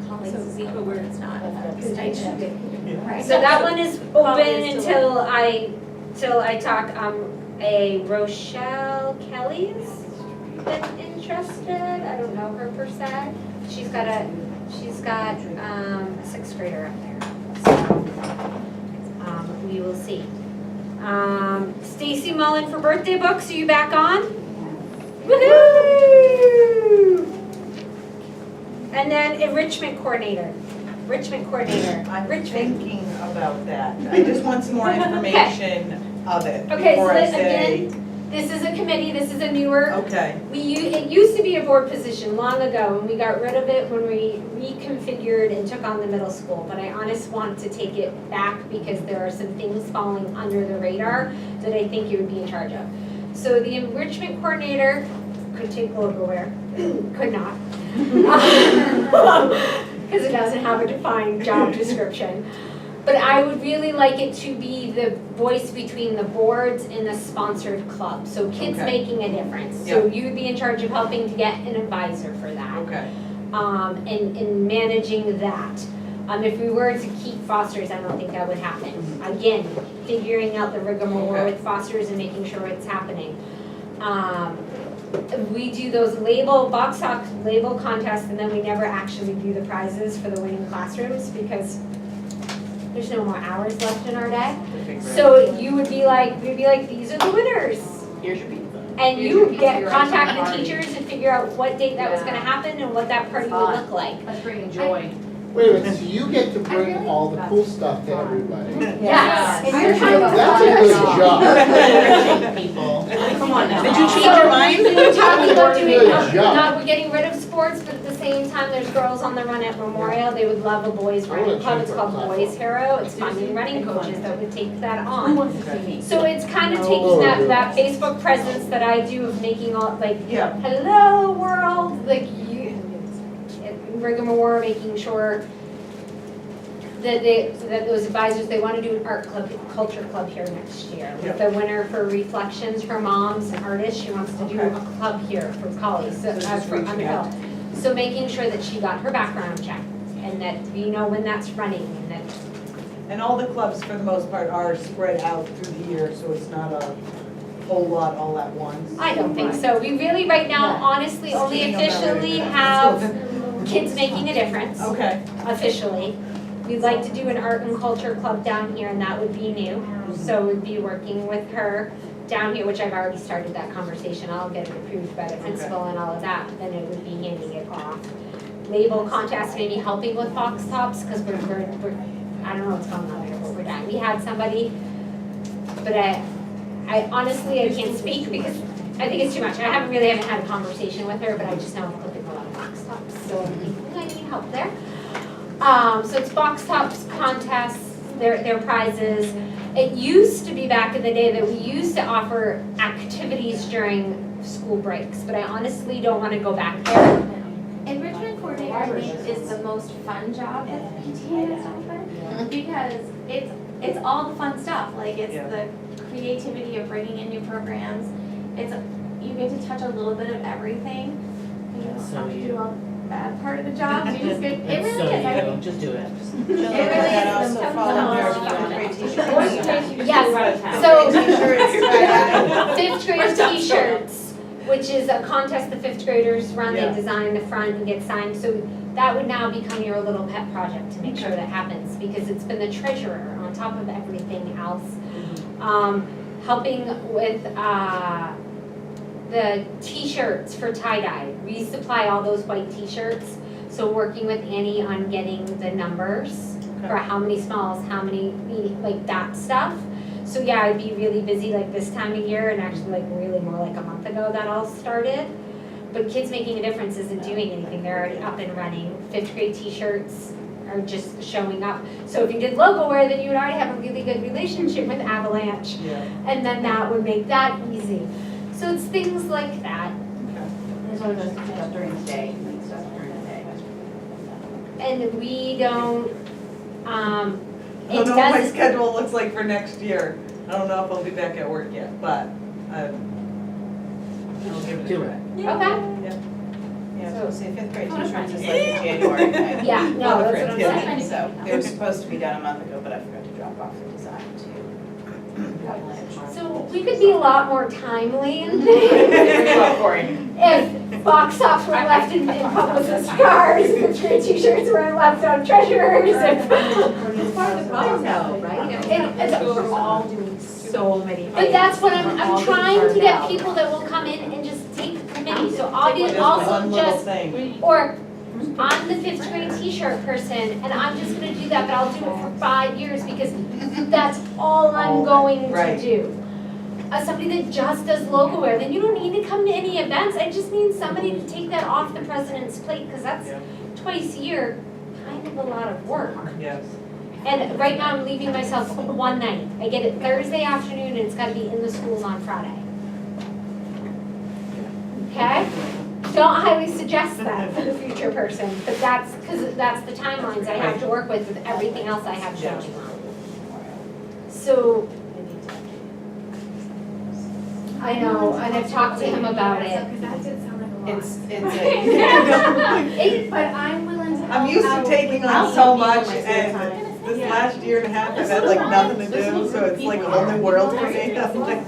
colleagues is equal where it's not a stipend. Right. So that one is open until I talk, a Rochelle Kelly's been interested, I don't know her per se. She's got a sixth grader up there, so, we will see. Stacy Mullen for birthday books, are you back on? Woohoo! And then enrichment coordinator. I'm Richmond. thinking about that. I just want some more information of it Okay, so before I this, say, again, this is a committee, this is a newer, okay. it used to be a board position long ago, and we got rid of it when we reconfigured and took on the middle school, but I honestly want to take it back because there are some things falling under the radar that I think you would be in charge of. So the enrichment coordinator could take logo wear, could not. Because it doesn't have a defined job description. But I would really like it to be the voice between the boards and the sponsored club, so kids Okay. making a difference. So you would be in charge of helping to get an advisor for that, Okay. and managing that. If we were to keep fosters, I don't think that would happen. Again, figuring out the rigmarole Okay. with fosters and making sure it's happening. We do those box talk label contests, and then we never actually do the prizes for the winning classrooms because there's no more hours left in our day. So you would be like, we'd be like, these are the winners. Here's your pizza. And Here's you your pizza, get, your contact ice the cream teachers and figure out what date that was gonna happen and what that party would look like. Let's bring joy. Wait a minute, so you get to bring all the cool stuff to everybody? Yes. And you're talking about. That's a good job. People. Come on now. Did you change your mind? We're talking about doing, Good job. we're getting rid of sports, but at the same time, there's girls on the run at Memorial, they would love a boys I wanna running club, it's change called my Boys Hero, it's finding running coaches that would take that on. Okay. So it's kind of taking that Facebook presence that I do of making all, like, Yeah. hello world, like you, rigmarole, making sure that that those advisors, they want to do an art club, culture club here next year. With the winner for Reflections, her mom's an artist, she wants to do a club here for colleagues, so, just for reaching Underhill. out. So making sure that she got her background checked, and that we know when that's running, and that, And all the clubs, for the most part, are spread out through the year, so it's not a whole lot all at once. I don't think so. We really, right now, honestly, only Speaking of officially that, have Kids Making a Difference. Okay. Officially. We'd like to do an art and culture club down here, and that would be new. So we'd be working with her down here, which I've already started that conversation. I'll get it approved by the principal and all of that, but then it would be handing it off. Label contest, maybe helping with box tops, because we're, I don't know what's going on here, but we're done. We had somebody, but I honestly, I can't speak because I think it's too much. I haven't had a conversation with her, but I just know I'm flipping a lot of box tops, so I need help there. So it's box tops, contests, their prizes. It used to be back in the day that we used to offer activities during school breaks, but I honestly don't wanna go back there. Enrichment coordinator, I think, is the most fun job that PTA is offered, because it's all the fun stuff, like, it's the creativity of bringing in new programs, you get to touch a little bit of everything, you don't have to do all the bad part of the job, you just get, it really is, I mean, Just do it. That is also the fall under fun fifth stuff. grade t-shirts. Yes, so T-shirts, fifth grade t-shirts, which is a contest the fifth graders run, they Yeah. design the front and get signed, so that would now become your little pet project to make sure that happens, because it's been the treasurer on top of everything else. Helping with, the t-shirts for tie-dye, we supply all those white t-shirts, so working with Annie on getting the numbers for how many smalls, how many, like that stuff. So yeah, I'd be really busy like this time of year, and actually like really more like a month ago that all started. But Kids Making a Difference isn't doing anything, they're already up and running. Fifth grade t-shirts are just showing up. So if you did logo wear, then you would already have a really good relationship with Avalanche. And then that would make that easy. So it's things like that. There's one of those pick up during the day, like stuff during the day. And we don't, it I don't know what my doesn't, schedule looks like for next year. I don't know if I'll be back at work yet, but I'll give it a Do try. it. okay, Yeah, so say fifth grade t-shirts is like in January. yeah, no, that's what I'm Yeah. saying. So they were supposed to be done a month ago, but I forgot to drop off the design to. So we could be a lot more timely in things. If box tops were left in publicist cars, fifth grade t-shirts were left on treasurers, if. It's part of the problem though, right? We're all doing so many things. But that's what I'm All trying to getting get burned people out. that will come in and just take the committee, so I'll be Just also one little just, thing. or I'm the fifth grade t-shirt person, and I'm just gonna do that, but I'll do it for 5 years, because that's all I'm going to Right. do. Somebody that just does logo wear, then you don't need to come to any events, I just need somebody to take that off the president's plate, because that's Yeah. twice a year, kind of a lot of work. Yes. And right now I'm leaving myself one night. I get it Thursday afternoon and it's gotta be in the schools on Friday. Okay? Don't highly suggest that for the future person, but that's, cause that's the timelines I have to work with everything else I have changing on. So, I know, and I've talked to him about it. Because that did sound like a lot. But I'm willing to. I'm used to taking on so much, and this last year and a half, I've had like nothing to do, so it's like a whole new world for me. I'm like,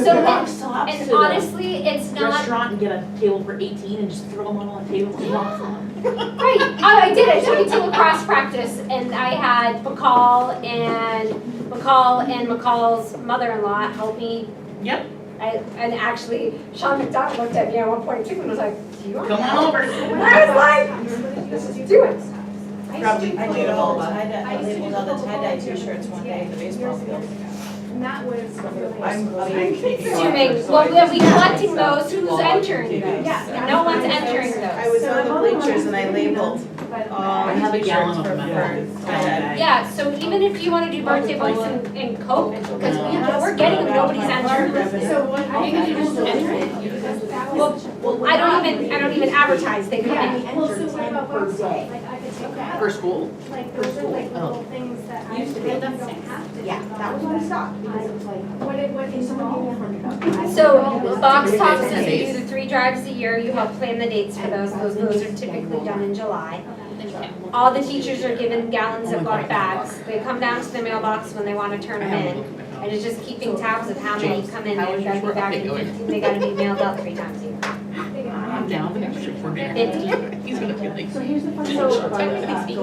And honestly, it's not, Restaurant and get a table for 18 and just throw them all on the table and walk on. right, I did, I took it to lacrosse practice, and I had McCall and McCall's mother-in-law help me. Yep. And actually, Sean McDonald looked at me at one point too and was like, do you want Come on help? over. And I was like, this is do it. probably I clean did them all all the up. tie-dye, I labeled all the tie-dye t-shirts one day at the baseball field. And that was really. I'm a big TV Assuming, watcher, so well, I we'll be just- collecting those, who's entering those? Yeah. No one's entering I those. was on the bleachers and I labeled all I have a the gallon t-shirts of for them. tie-dye. Yeah, so even if you wanna do birthday books and Coke, because we're getting them, nobody's entering. So what, are you gonna just enter it? Well, I don't even advertise, they come in. Well, so what about per day? Like I could take that. For school? Like those are like little things that I Used to be. really don't have to. Yeah, that was when I stopped, because it was like, What if someone gave me $100? So Box Tops is you do the 3 drives a year, you help plan the dates for those are typically done in July. All the teachers are given gallons of Ziploc bags, they come down to the mailbox when they wanna turn them in. And it's just keeping tabs of how many come in, they've gotta be back in 15, they gotta be mailed out 3 times a year. I'm down with an extra for dinner. 50. He's gonna feel like. so here's the fun thing about do you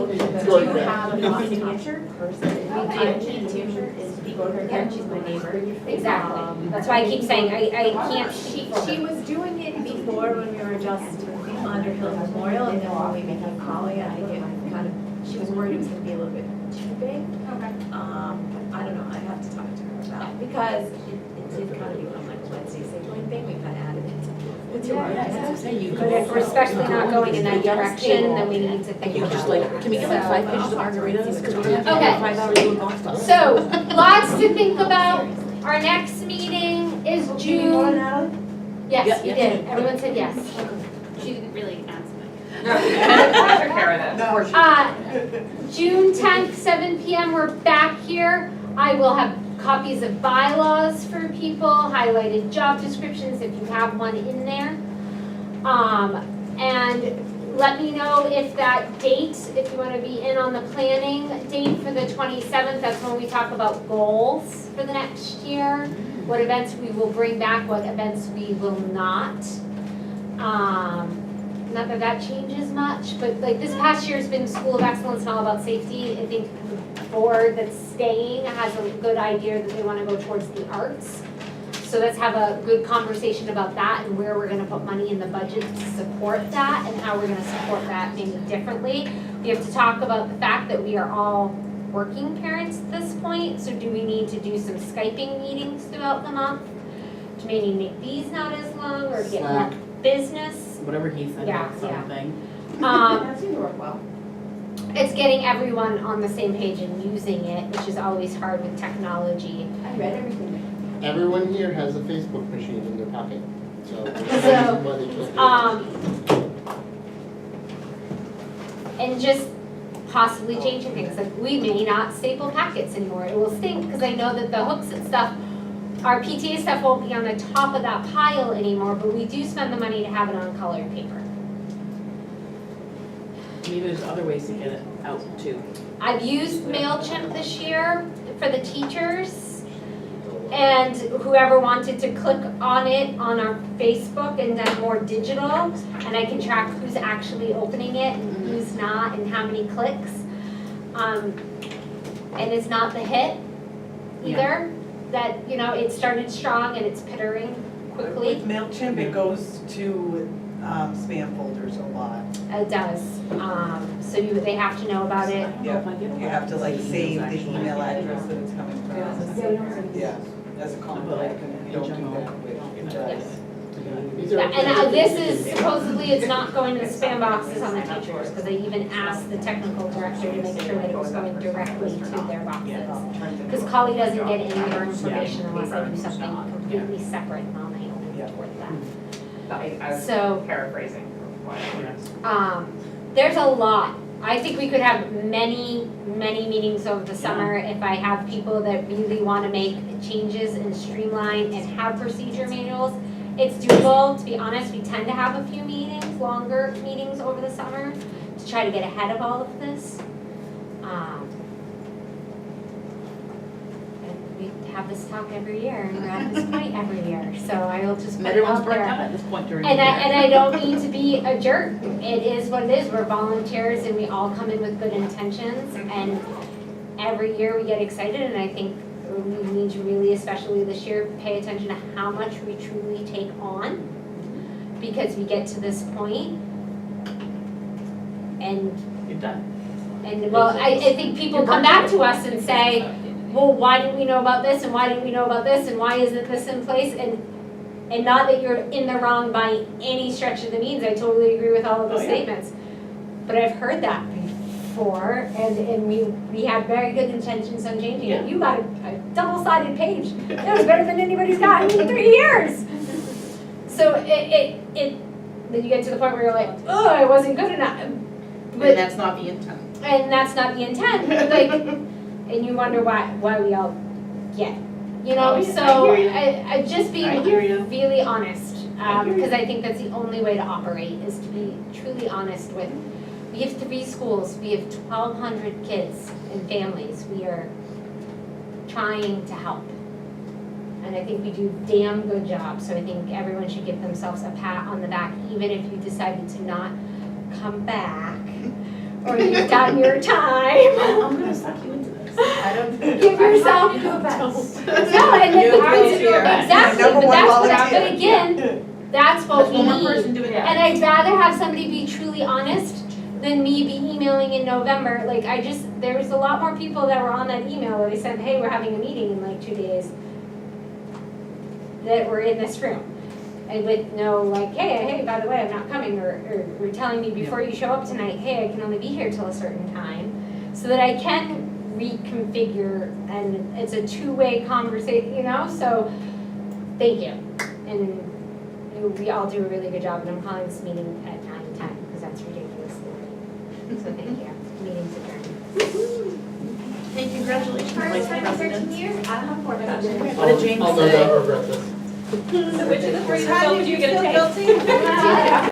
have a boss teacher person? I'm teacher is to go to her again, she's my neighbor. Exactly, that's why I keep saying, I can't She was doing it before when we were just under Hill Memorial, and then when we became Holly, I think it kind of, she was worried it was gonna be a little bit too big. Okay. I don't know, I have to talk to her about, because it did kind of become like a Wednesday signaling thing, we kind of added it to the But if we're especially not going in that direction, then we need to think You about just it. like, can we get like 5 pages of margaritas? Because we're gonna have to Okay. have 5 hours doing golf stuff. So, lots to think about. Our next meeting is June. Yes, we did. Everyone said yes. She didn't really answer my. I took care of that. June 10th, 7 p.m., we're back here. I will have copies of bylaws for people, highlighted job descriptions if you have one in there. And let me know if that date, if you want to be in on the planning date for the 27th, that's when we talk about goals for the next year. What events we will bring back, what events we will not. Not that that changes much, but like this past year's been School of Excellence and all about safety. I think the board that's staying has a good idea that they want to go towards the arts. So let's have a good conversation about that and where we're gonna put money in the budget to support that and how we're gonna support that maybe differently. We have to talk about the fact that we are all working parents at this point, so do we need to do some Skyping meetings throughout the month? To maybe make these not as long or get more Slack. business? Whatever he said, Yeah, that's yeah. something. That seemed to work well. It's getting everyone on the same page and using it, which is always hard with technology. I read everything. Everyone here has a Facebook machine in their pocket, so. So, why they can't do it. And just possibly changing things, like we may not staple packets anymore, it will stink, because I know that the hooks and stuff, our PTA stuff won't be on the top of that pile anymore, but we do spend the money to have it on colored paper. Maybe there's other ways to get it out too. I've used MailChimp this year for the teachers. And whoever wanted to click on it on our Facebook and then more digital, and I can track who's actually opening it and who's not and how many clicks. And it's not the hit either, that, you know, it started strong and it's pittering quickly. With MailChimp, it goes to spam folders a lot. It does, so they have to know about it. Yeah, you have to like save the email address that it's coming from. Yeah, as a contact, and you don't do that with Yes. These are Yeah, okay. and this is supposedly, it's not going to the spam boxes on the teachers, because they even asked the technical director to make sure that it was going directly to their boxes. Because Kali doesn't get any of our information unless I do something completely separate, and I'll mail it with that. I was So, paraphrasing what I was. there's a lot. I think we could have many, many meetings over the summer if I have people that really want to make changes and streamline and have procedure manuals. It's doable, to be honest, we tend to have a few meetings, longer meetings over the summer to try to get ahead of all of this. And we have this talk every year and we're at this point every year, so I will just And put it everyone's out burnt there. out at this point during the And year. I don't mean to be a jerk, it is what it is, we're volunteers and we all come in with good intentions, and every year we get excited, and I think we need to really, especially this year, pay attention to how much we truly take on, because we get to this point, and You're done. well, I think people come back to us and say, well, why didn't we know about this, and why didn't we know about this, and why isn't this in place, and not that you're in the wrong by any stretch of the means, I totally agree with all of the Oh, yeah. statements. But I've heard that before, and we had very good intentions on changing it. Yeah. You got a double-sided page, it was better than anybody's gotten in 3 years. So then you get to the point where you're like, oh, it wasn't good enough. And But, that's not the intent. and that's not the intent, like, and you wonder why we all get, you know, Oh, yeah, so I hear you. I just being I hear you. really honest, I hear you. because I think that's the only way to operate, is to be truly honest with, we have 3 schools, we have 1,200 kids and families, we are trying to help. And I think we do a damn good job, so I think everyone should give themselves a pat on the back, even if you decided to not come back, or you've done your time. I'm gonna suck you into this. I don't. Give yourself. I'm trying to do a best. No, and then You're exactly, number but one that's volunteer. but again, that's what we One more need. person doing it. And I'd rather have somebody be truly honest than me be emailing in November. Like, there was a lot more people that were on that email that I sent, hey, we're having a meeting in like 2 days, that were in this room. and with no like, hey, by the way, I'm not coming, or telling me before you show up tonight, hey, I can only be here till a certain time, so that I can reconfigure, and it's a two-way conversation, you know, so, thank you. And we all do a really good job, and I'm calling this meeting at 9:10, because that's ridiculous. So thank you, meeting's adjourned. Hey, congratulations, First Vice time in President. 13 years, I don't have board adoption. What did James I'll say? never regret this. So which of the three Tanya, results do are you you gonna feel take? guilty?